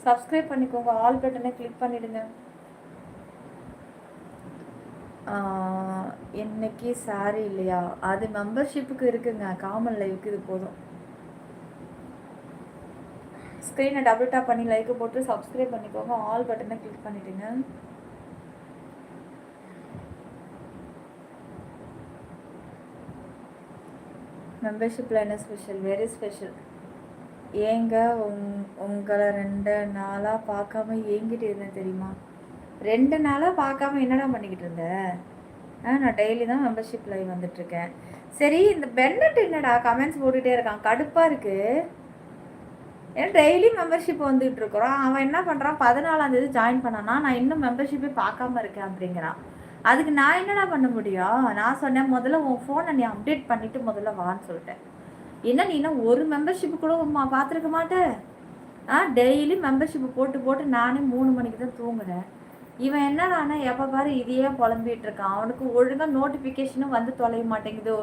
சப்ஸ்கிரைப் பண்ணிக்கோங்க, ஆல் பட்டனை கிளிக் பண்ணிவிடுங்க. இன்னைக்கு சாரி இல்லையா? அது மெம்பர்ஷிப்புக்கு இருக்குங்க, காமன் லைவுக்கு இது போதும். ஸ்க்ரீனை டபுள் டாப் பண்ணி லைக் போட்டு சப்ஸ்கிரைப் பண்ணிக்கோங்க, ஆல் பட்டனை கிளிக் பண்ணிவிடுங்க. மெம்பர்ஷிப்பில் என்ன ஸ்பெஷல்? Very special. ஏங்க உங்களை 2 நாளாக பார்க்காம ஏங்கிட்டு இருந்தேன் தெரியுமா? 2 நாளாக பார்க்காம என்னடா பண்ணிக்கிட்டு இருந்தேன்? நான் டெய்லி தான் மெம்பர்ஷிப் லைவ் வந்துட்டுருக்கேன். சரி, இந்த பென்னட் என்னடா கமெண்ட்ஸ் போட்டுகிட்டே இருக்கான், கடுப்பாக இருக்குது. ஏன்னா டெய்லி மெம்பர்ஷிப் வந்துட்டு இருக்கிறோம். அவன் என்ன பண்ணுறான், 14ஆம் தேதி ஜாயின் பண்ணானா, நான் இன்னும் மெம்பர்ஷிப்பே பார்க்காம இருக்கேன் அப்படிங்கிறான். அதுக்கு நான் என்னடா பண்ண முடியும்? நான் சொன்னேன், முதல்ல உன் ஃபோனை நீ அப்டேட் பண்ணிவிட்டு முதல்ல வான்னு சொல்லிட்டேன். என்ன நீ இன்னும் ஒரு மெம்பர்ஷிப்பு கூட பார்த்துருக்க மாட்டேன். டெய்லி மெம்பர்ஷிப்பு போட்டு போட்டு நானே 3 மணிக்கு தான் தூங்குறேன். இவன் என்னடானா எப்போ பாரு இதையே புலம்பிகிட்டு இருக்கான். அவனுக்கு ஒழுங்காக நோட்டிஃபிகேஷனும் வந்து தொலைய மாட்டேங்குதோ.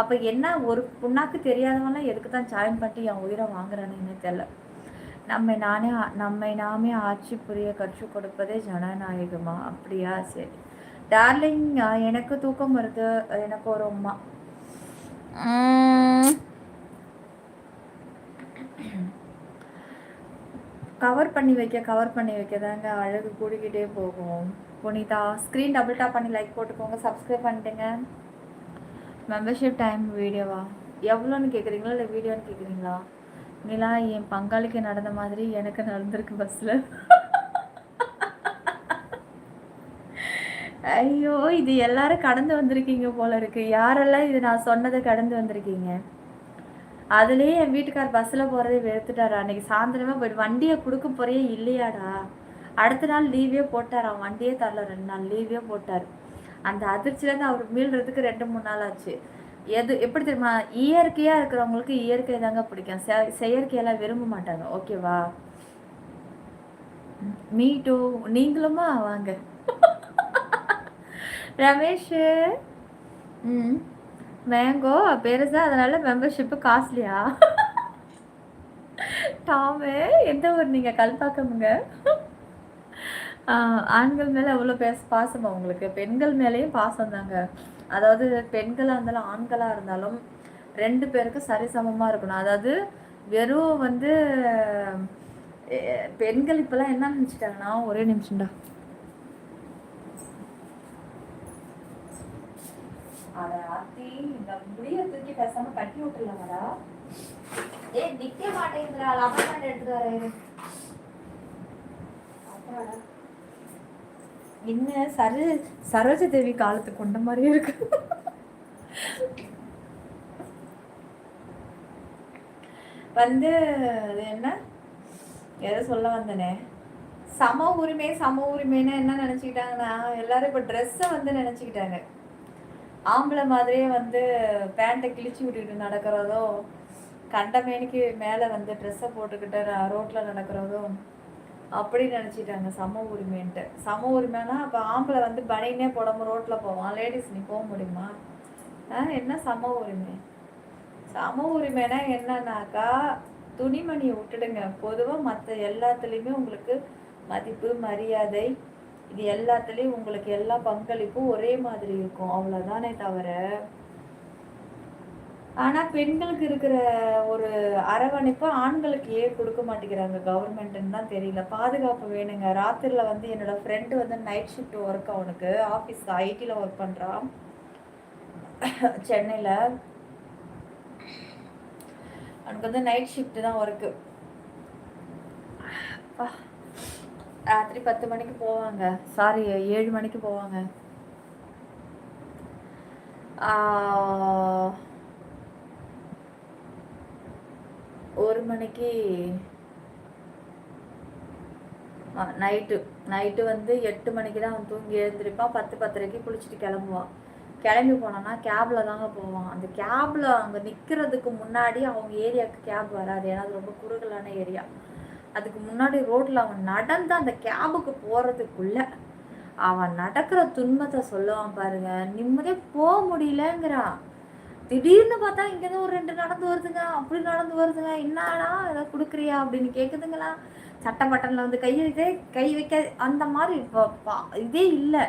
அப்போ என்ன, ஒரு புண்ணாக்கு தெரியாதவங்களாம் எதுக்கு தான் ஜாயின் பண்ணிட்டு என் உயிரை வாங்குறானுன்னு தெரியல. நம்மை நாமே ஆட்சி புரிய கற்றுக் கொடுப்பதே ஜனநாயகமா? அப்படியா? சரி டார்லிங், எனக்கு தூக்கம் வருது. எனக்கு ஒரு அம்மா கவர் பண்ணி வைக்க தாங்க அழகு கூடிக்கிட்டே போகும். புனிதா, ஸ்க்ரீன் டபுள் டாப் பண்ணி லைக் போட்டுக்கோங்க, சப்ஸ்கிரைப் பண்ணிட்டுங்க. மெம்பர்ஷிப் டைம் வீடியோவா எவ்வளோன்னு கேட்குறீங்களா இல்லை வீடியோன்னு கேட்குறீங்களா? நிலா, என் பங்காளிக்கு நடந்த மாதிரி எனக்கு நடந்திருக்கு பஸ்ஸில். ஐயோ, இது எல்லாரும் கடந்து வந்திருக்கீங்க போல இருக்கு. யாரெல்லாம் இது நான் சொன்னதை கடந்து வந்திருக்கீங்க? அதுலேயே என் வீட்டுக்கார் பஸ்ஸில் போகிறதே வெறுத்துட்டாரா. அன்றைக்கி சாயந்தரமே போய்ட்டு வண்டியை கொடுக்க போறியே இல்லையாடா. அடுத்த நாள் லீவே போட்டாராம், வண்டியே தரல, 2 நாள் லீவே போட்டார். அந்த அதிர்ச்சியிலேருந்து அவர் மீள்றதுக்கு 2-3 நாள் ஆச்சு. எப்படி தெரியுமா, இயற்கையாக இருக்கிறவங்களுக்கு இயற்கை தாங்க பிடிக்கும், செயற்கையெல்லாம் விரும்ப மாட்டாங்க, ஓகேவா? Me too. நீங்களுமா? வாங்க ரமேஷ். மேங்கோ பெருசா, அதனால மெம்பர்ஷிப்பு காஸ்ட்லியா? டாமு, எந்த ஊர் நீங்கள்? கல்பாக்கமுங்க. ஆண்கள் மேலே அவ்வளோ பாசமா உங்களுக்கு? பெண்கள் மேலேயும் பாசம் தாங்க. அதாவது பெண்களாக இருந்தாலும் ஆண்களாக இருந்தாலும் 2 பேருக்கும் சரிசமமாக இருக்கணும். அதாவது வெறும் பெண்கள் இப்போலாம் என்ன நினச்சிட்டாங்கன்னா, ஒரே நிமிஷம்டா, அதை ஆத்தி இந்த முடிய தூக்கி பேசாம கட்டி விட்டுலாமடா. நிக்க மாட்டேங்குதுடா, லெமன் எடுத்துட்டு வரேன். இன்னும் சரோஜ தேவி காலத்துக்கு கொண்ட மாதிரியே இருக்கு. என்ன எதை சொல்ல வந்தனே, சம உரிமைன்னு என்ன நினைச்சுக்கிட்டாங்கன்னா, எல்லாரும் இப்போ ட்ரெஸ்ஸை நினைச்சுக்கிட்டாங்க. ஆம்பளை மாதிரியே பேண்ட்டை கிழிச்சு விட்டுக்கிட்டு நடக்கிறதோ, கண்டமேனிக்கு மேலே ட்ரெஸ்ஸை போட்டுக்கிட்டு ரோட்டில் நடக்கிறதோ அப்படி நினச்சிட்டாங்க சம உரிமைன்ட்டு. சம உரிமைனா அப்போ ஆம்பளை பனியனே போடாமல் ரோட்டில் போவான், லேடிஸ் நீ போக முடியுமா? என்ன சம உரிமை? சம உரிமைனா என்னன்னாக்கா, துணிமணியை விட்டுடுங்க, பொதுவாக மற்ற எல்லாத்துலேயுமே உங்களுக்கு மதிப்பு மரியாதை இது எல்லாத்துலேயும் உங்களுக்கு எல்லா பங்களிப்பும் ஒரே மாதிரி இருக்கும், அவ்வளோதானே தவிர. ஆனால் பெண்களுக்கு இருக்கிற ஒரு அரவணைப்பு ஆண்களுக்கு ஏன் கொடுக்க மாட்டேங்கிறாங்க கவர்மெண்ட்டுன்னு தான் தெரியல. பாதுகாப்பு வேணுங்க. ராத்திரியில் என்னோட ஃப்ரெண்டு நைட் ஷிஃப்ட் ஒர்க், அவனுக்கு ஆஃபீஸ் ஐடியில் ஒர்க் பண்ணுறான் சென்னையில். அவனுக்கு நைட் ஷிஃப்ட் தான் ஒர்க்கு. ராத்திரி 10 மணிக்கு போவாங்க. சாரி 7 மணிக்கு போவாங்க. 1 மணிக்கு நைட்டு வந்து 8 மணிக்கு தான் அவன் தூங்கி எழுந்திருப்பான். 10:30க்கு குளிச்சுட்டு கிளம்புவான். கிளம்பி போனான்னா கேப்ல தாங்க போவான். அந்த கேப்ல அங்கே நிற்கிறதுக்கு முன்னாடி அவங்க ஏரியாவுக்கு கேப் வராது. ஏன்னா அது ரொம்ப குறுகலான ஏரியா. அதுக்கு முன்னாடி ரோட்டில் அவன் நடந்து அந்த கேபுக்கு போகிறதுக்குள்ள அவன் நடக்கிற துன்பத்தை சொல்லுவான் பாருங்க. நிம்மதியாக போக முடியலங்கிறான். திடீர்னு பார்த்தா இங்கேருந்து ஒரு 2 நடந்து வருதுங்க, அப்படி நடந்து வருதுங்க. என்னடா ஏதாவது கொடுக்குறியா அப்படின்னு கேட்குதுங்களா. சட்டை பட்டனில் வந்து கை வைக்க அந்த மாதிரி இதே இல்லை.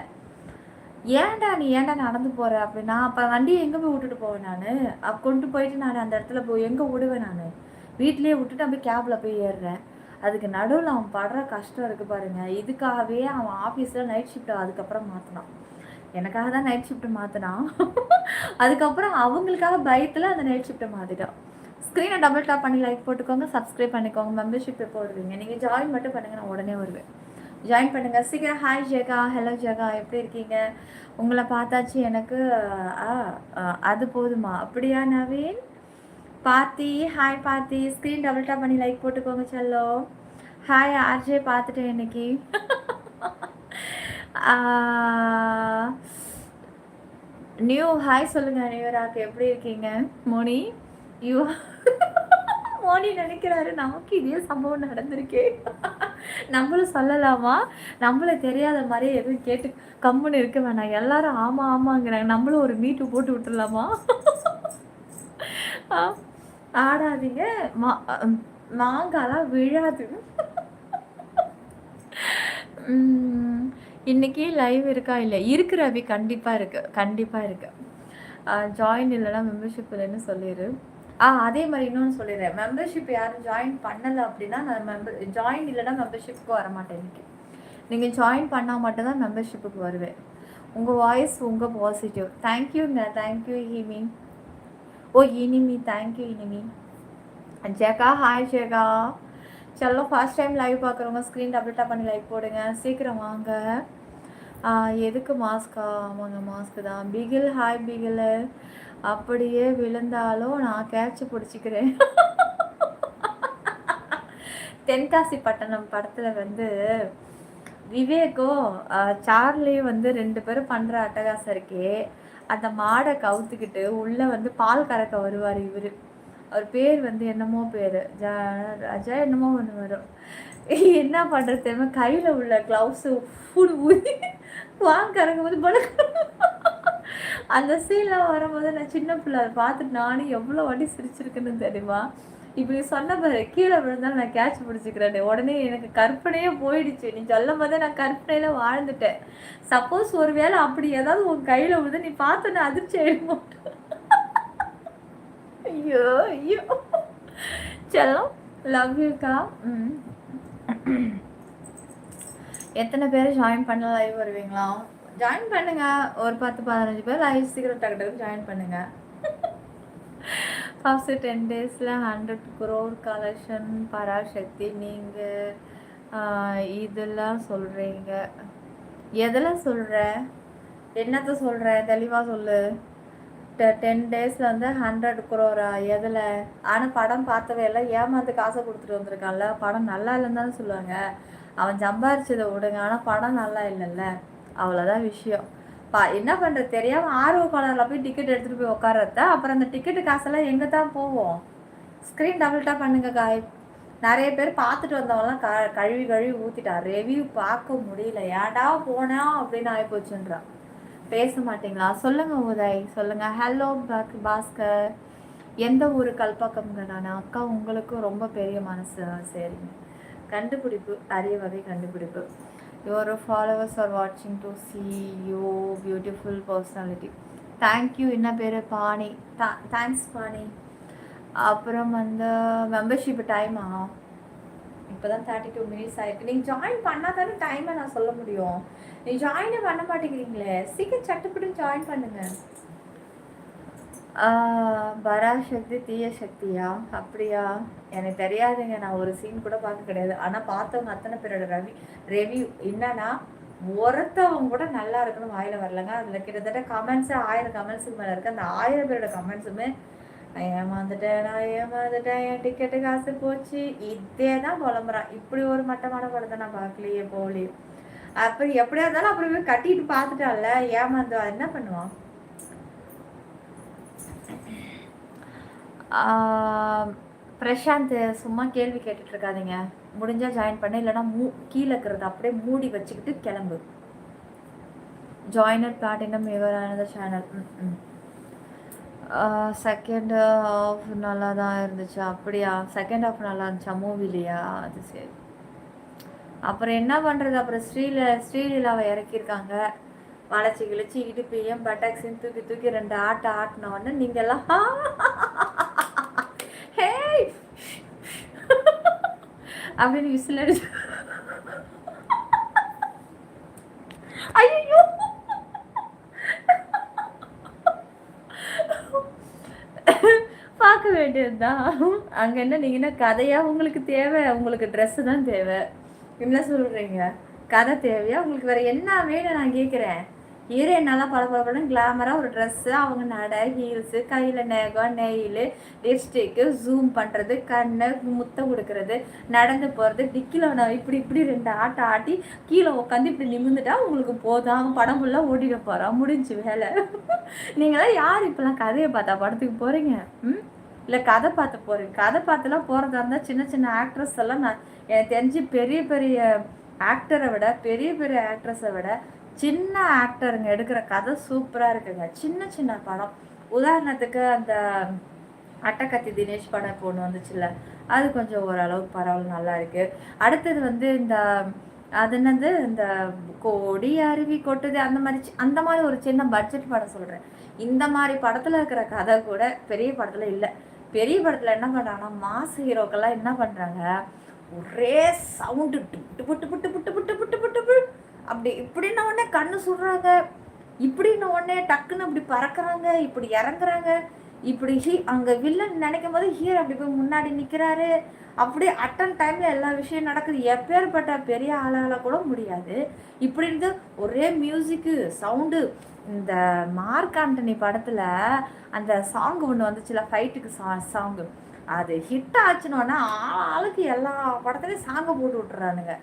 ஏன்டா நடந்து போற அப்படின்னா, அப்போ வண்டியை எங்கே போய் விட்டுட்டு போவேன் நான்? கொண்டு போயிட்டு நான் அந்த இடத்துல போய் எங்கே விடுவேன் நான்? வீட்லேயே விட்டுட்டு அப்படியே கேபில் போய் ஏறுறேன். அதுக்கு நடுவில் அவன் படுற கஷ்டம் இருக்குது பாருங்க. இதுக்காகவே அவன் ஆஃபீஸில் நைட் ஷிஃப்ட் அதுக்கப்புறம் மாற்றினான். எனக்காக தான் நைட் ஷிஃப்ட் மாற்றினான். அதுக்கப்புறம் அவங்களுக்காக பயத்தில் அந்த நைட் ஷிஃப்ட்டை மாற்றிட்டான். ஸ்க்ரீனை டபுள் டாப் பண்ணி லைக் போட்டுக்கோங்க, சப்ஸ்கிரைப் பண்ணிக்கோங்க. மெம்பர்ஷிப் எப்போ வருவீங்க? நீங்கள் ஜாயின் மட்டும் பண்ணுங்கள், நான் உடனே வருவேன். ஜாயின் பண்ணுங்கள் சீக்கிரம். ஹாய் ஜெகா, ஹலோ ஜெகா, எப்படி இருக்கீங்க? உங்களை பார்த்தாச்சு எனக்கு அது போதுமா? அப்படியா நவீன்? பாத்தி, ஹாய் பாத்தி. ஸ்க்ரீன் டபுள் டாப் பண்ணி லைக் போட்டுக்கோங்க செல்லோ. ஹாய் ஆர்ஜே, பார்த்துட்டேன் இன்னைக்கு. நியூ ஹாய் சொல்லுங்க. நியூராக்கு எப்படி இருக்கீங்க? மோனி யூ மோனி நினைக்கிறாரு நமக்கு இதே சம்பவம் நடந்திருக்கே, நம்மளும் சொல்லலாமா? நம்மள தெரியாத மாதிரியே எதுவும் கேட்டு கம்முன்னு இருக்க வேணாம். எல்லாரும் ஆமா ஆமாங்கிறாங்க, நம்மளும் ஒரு மீட்டு போட்டு விட்டுடலாமா? ஆடாதீங்க, மாங்காலாம் விழாது. இன்னைக்கு லைவ் இருக்கா? இல்லை இருக்கு ரவி, கண்டிப்பாக இருக்கு. ஜாயின் இல்லைன்னா மெம்பர்ஷிப் இல்லைன்னு சொல்லிடு. அதே மாதிரி இன்னொன்று சொல்லிடுறேன். மெம்பர்ஷிப் யாரும் ஜாயின் பண்ணலை அப்படின்னா நான் ஜாயின் இல்லைன்னா மெம்பர்ஷிப்புக்கு வரமாட்டேன். இன்னைக்கு நீங்கள் ஜாயின் பண்ணால் மட்டும்தான் மெம்பர்ஷிப்புக்கு வருவேன். உங்கள் வாய்ஸ் உங்கள் பாசிட்டிவ். தேங்க்யூங்க, thank you Himi. Inimi, thank you Inimi. Jega, hi Jega. செல்லம் ஃபர்ஸ்ட் டைம் லைவ் பார்க்குறவங்க ஸ்க்ரீன் டபுள் டாப் பண்ணி லைக் போடுங்க, சீக்கிரம் வாங்க. எதுக்கு மாஸ்கா? ஆமாங்க மாஸ்க்கு தான். பிகில், ஹாய் பிகில். அப்படியே விழுந்தாலும் நான் கேட்ச் பிடிச்சிக்கிறேன். தென்காசி பட்டணம் படத்தில் வந்து விவேக்கும் சார்லியும் வந்து 2 பேரும் பண்ணுற அட்டகாசம் இருக்கே, அந்த மாடை கவுத்துக்கிட்டு உள்ளே வந்து பால் கறக்க வருவார் இவர். அவர் பேர் வந்து என்னமோ பேர் ராஜா என்னமோ ஒன்று வரும். என்ன பண்ணுறது தெரியுமா, கையில் உள்ள க்ளவுஸு ஃபுல் ஊதி பால் கறக்கும் போது பழக்க. அந்த சீன்லாம் வரும்போது நான் சின்ன பிள்ளை அதை பார்த்துட்டு நானும் எவ்வளோ வாட்டி சிரிச்சிருக்குன்னு தெரியுமா. இப்படி சொன்ன பாரு, கீழே விழுந்தாலும் நான் கேட்ச் பிடிச்சிக்கிறேன். உடனே எனக்கு கற்பனையே போயிடுச்சு. நீ சொல்லும் போதே நான் கற்பனையில வாழ்ந்துட்டேன். சப்போஸ் ஒரு வேளை அப்படி ஏதாவது உன் கையில விழுந்து நீ பார்த்தோன்னு அதிர்ச்சி ஆயிடுமோ. ஐயோ ஐயோ செல்லம், லவ் யூக்கா. எத்தனை பேர் ஜாயின் பண்ண லைவ் வருவீங்களா? ஜாயின் பண்ணுங்க, ஒரு 10-15 பேர் லைவ் சீக்கிரம் டக்கு ஜாயின் பண்ணுங்க. First 10 days 100 crore collection Parasakthi. நீங்கள் இதெல்லாம் சொல்கிறீங்க, எதெல்லாம் சொல்கிற, என்னத்தை சொல்கிற, தெளிவாக சொல்லு. 10 days வந்து 100 crore எதில்? ஆனால் படம் பார்த்தவே இல்லை, ஏமாந்து காசை கொடுத்துட்டு வந்திருக்கான்ல. படம் நல்லா இல்லைன்னு தானே சொல்லுவாங்க. அவன் சம்பாரிச்சதை விடுங்க, ஆனால் படம் நல்லா இல்லைல்ல, அவ்வளோதான் விஷயம். என்ன பண்ணுறது தெரியாமல் ஆர்வ காலரில் போய் டிக்கெட் எடுத்துகிட்டு போய் உட்காரத. அப்புறம் அந்த டிக்கெட்டு காசெல்லாம் எங்கே தான் போவோம்? ஸ்க்ரீன் டபுள் டாப் பண்ணுங்க காய். நிறைய பேர் பார்த்துட்டு வந்தவங்களாம் கழுவி ஊற்றிட்டா. ரிவ்யூ பார்க்க முடியல, ஏன்டா போனா அப்படின்னு ஆகிப்போச்சுன்றான். பேச மாட்டீங்களா? சொல்லுங்கள் உதய், சொல்லுங்கள். ஹலோ பாஸ்கர், எந்த ஊர்? கல்பாக்கம்ங்க. நான் அக்கா உங்களுக்கும் ரொம்ப பெரிய மனசு. சரிங்க, கண்டுபிடிப்பு, அரிய வகை கண்டுபிடிப்பு. Your followers are watching to see your beautiful personality. Thank you. என்ன பேர்? பாணி. தேங்க்ஸ் பாணி. அப்புறம் வந்து மெம்பர்ஷிப் டைமா? இப்போ தான் 32 minutes ஆயிருக்கு. நீங்கள் ஜாயின் பண்ணால் தானே டைமை நான் சொல்ல முடியும். நீ ஜாயினே பண்ண மாட்டேங்கிறீங்களே, சீக்கிரம் சட்டுப்பட்டு ஜாயின் பண்ணுங்க. பராசக்தி தீய சக்தியா? அப்படியா? எனக்கு தெரியாதுங்க. நான் ஒரு சீன் கூட பார்க்க கிடையாது. ஆனால் பார்த்தவங்க அத்தனை பேரோட ரிவ்யூ என்னன்னா, ஒருத்தவங்க கூட நல்லா இருக்குன்னு வாயில வரலங்க. அதில் கிட்டத்தட்ட கமெண்ட்ஸு 1000 கமெண்ட்ஸுக்கு மேலே இருக்குது. அந்த 1000 பேரோட கமெண்ட்ஸுமே நான் ஏமாந்துட்டேன், என் டிக்கெட்டு காசு போச்சு, இதே தான் புலம்புறான். இப்படி ஒரு மட்டமான படத்தை நான் பார்க்கலையே போலி. அப்புறம் எப்படியா இருந்தாலும் அப்படி போய் கட்டிட்டு பார்த்துட்டான்ல, ஏமாந்து என்ன பண்ணுவான்? பிரசாந்த் சும்மா கேள்வி கேட்டுட்டு இருக்காதீங்க. முடிஞ்சா ஜாயின் பண்ண, இல்லைன்னா கீழே இருக்கிறத அப்படியே மூடி வச்சுக்கிட்டு கிளம்பு. ஜாயினர் பிளாட்டினம் எவர் ஆனதர் சேனல். செகண்ட் ஹாஃப் நல்லா தான் இருந்துச்சு. அப்படியா? செகண்ட் ஹாஃப் நல்லா இருந்துச்சா மூவிலையா? அது சரி. அப்புறம் என்ன பண்ணுறது? அப்புறம் ஸ்ரீலீலாவை இறக்கியிருக்காங்க. வளைச்சி கிழிச்சி இடுப்பையும் பட்டாக்ஸையும் தூக்கி தூக்கி 2 ஆட்டினோன்னு நீங்கள்லாம் அப்படின்னு விசில் அடிச்சு ஐயோ பார்க்க வேண்டியதுதான். அங்கே என்ன நீங்கள் என்ன கதையாக உங்களுக்கு தேவை? உங்களுக்கு ட்ரெஸ்ஸு தான் தேவை. என்ன சொல்கிறீங்க? கதை தேவையா உங்களுக்கு? வேறு என்ன வேணும் நான் கேட்குறேன்? ஹீரோயின் நல்லா பளபளன்னு கிளாமராக ஒரு ட்ரெஸ்ஸு, அவங்க நடை, ஹீல்ஸு, கையில் நெகம், நெயில், லிப்ஸ்டிக்கு, ஜூம் பண்ணுறது, கண்ணை முத்தம் கொடுக்கறது, நடந்து போகிறது, டிக்கில் நான் இப்படி இப்படி 2 ஆட்டை ஆட்டி கீழே உட்காந்து இப்படி நிமிந்துட்டா உங்களுக்கு போதும். படம் ஃபுல்லாக ஓட்டிட போகிறோம், முடிஞ்சு வேலை. நீங்களாம் யார் இப்போலாம் கதையை பார்த்தா படத்துக்கு போகிறீங்க? இல்லை கதை பார்த்து போகிறீங்க? கதை பார்த்துலாம் போகிறதா இருந்தால் சின்ன சின்ன ஆக்ட்ரஸ் எல்லாம் நான் எனக்கு தெரிஞ்சு பெரிய பெரிய ஆக்டரை விட, பெரிய பெரிய ஆக்ட்ரஸை விட சின்ன ஆக்டருங்க எடுக்கிற கதை சூப்பராக இருக்குங்க. சின்ன சின்ன படம், உதாரணத்துக்கு அந்த அட்டகத்தி தினேஷ் படம் இப்போ ஒன்று வந்துச்சுல்ல, அது கொஞ்சம் ஓரளவுக்கு பரவாயில்ல, நல்லா இருக்கு. அடுத்தது வந்து இந்த அது என்னது, இந்த கோடி அருவி கொட்டுது, அந்த மாதிரி ஒரு சின்ன பட்ஜெட் படம் சொல்கிறேன். இந்த மாதிரி படத்தில் இருக்கிற கதை கூட பெரிய படத்தில் இல்லை. பெரிய படத்தில் என்ன பண்ணுறாங்கன்னா, மாஸ் ஹீரோக்கெல்லாம் என்ன பண்ணுறாங்க, ஒரே சவுண்டு புட்டு புட்டு புட்டு புட்டு புட்டு புட்டு புட்டு அப்படி இப்படின்ன உடனே கண்ணு சுடுறாங்க, இப்படின்ன உடனே டக்குன்னு அப்படி பறக்குறாங்க, இப்படி இறங்குறாங்க, இப்படி அங்கே வில்லன் நினைக்கும் போது ஹீரோ அப்படி போய் முன்னாடி நிற்கிறாரு. அப்படியே அட்டன் டைமில் எல்லா விஷயம் நடக்குது. எப்பேற்பட்ட பெரிய ஆளால கூட முடியாது. இப்படின்ட்டு ஒரே மியூசிக்கு சவுண்டு. இந்த மார்க் ஆண்டனி படத்தில் அந்த சாங் ஒன்று வந்துச்சுல, ஃபைட்டுக்கு சாங்கு, அது ஹிட் ஆச்சுன்னொன்னா ஆளுக்கு எல்லா படத்துலையும் சாங்கை போட்டு விட்டுறானுங்க.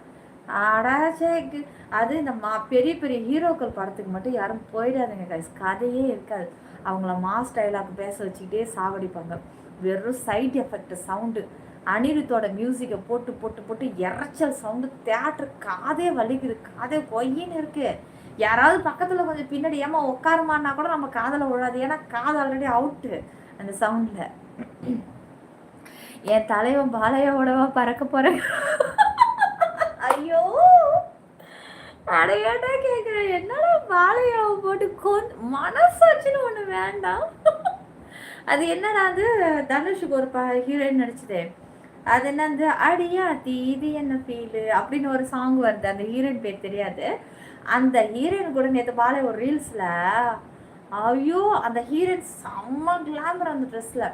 ஆடாச்சேக்கு அது இந்த பெரிய பெரிய ஹீரோக்கள் படத்துக்கு மட்டும் யாரும் போயிடாதுங்க கைஸ். கதையே இருக்காது. அவங்கள மாஸ் டைலாக் பேச வச்சுக்கிட்டே சாவடிப்பாங்க. வெறும் சைட் எஃபெக்ட் சவுண்டு, அனிருத்தோட மியூசிக்கை போட்டு போட்டு போட்டு இறைச்சல் சவுண்டு, தேட்டர் காதே வலிக்குது, காதே பொய்யின்னு இருக்கு. யாராவது பக்கத்தில் கொஞ்சம் பின்னாடி ஏமா உட்காருமான்னா கூட நம்ம காதில் விழாது. ஏன்னா காது ஆல்ரெடி அவுட்டு அந்த சவுண்டில். என் தலைவன் பாலையோடவா பறக்க போகிறேன். ஐயோ அடையாட்டா கேட்குறேன். என்னடா பாலையாவை போட்டு மனசாட்சின்னு ஒன்று வேண்டாம். அது என்னடா, அது தனுஷுக்கு ஒரு ஹீரோயின் நடிச்சது, அது என்னது, அடியா இது என்ன ஃபீலு அப்படின்னு ஒரு சாங் வருது. அந்த ஹீரோயின் பேர் தெரியாது. அந்த ஹீரோயின் கூட நேற்று பாலை ஒரு ரீல்ஸில், ஐயோ அந்த ஹீரோயின் செம்ம கிளாமர் அந்த ட்ரெஸ்ஸில்.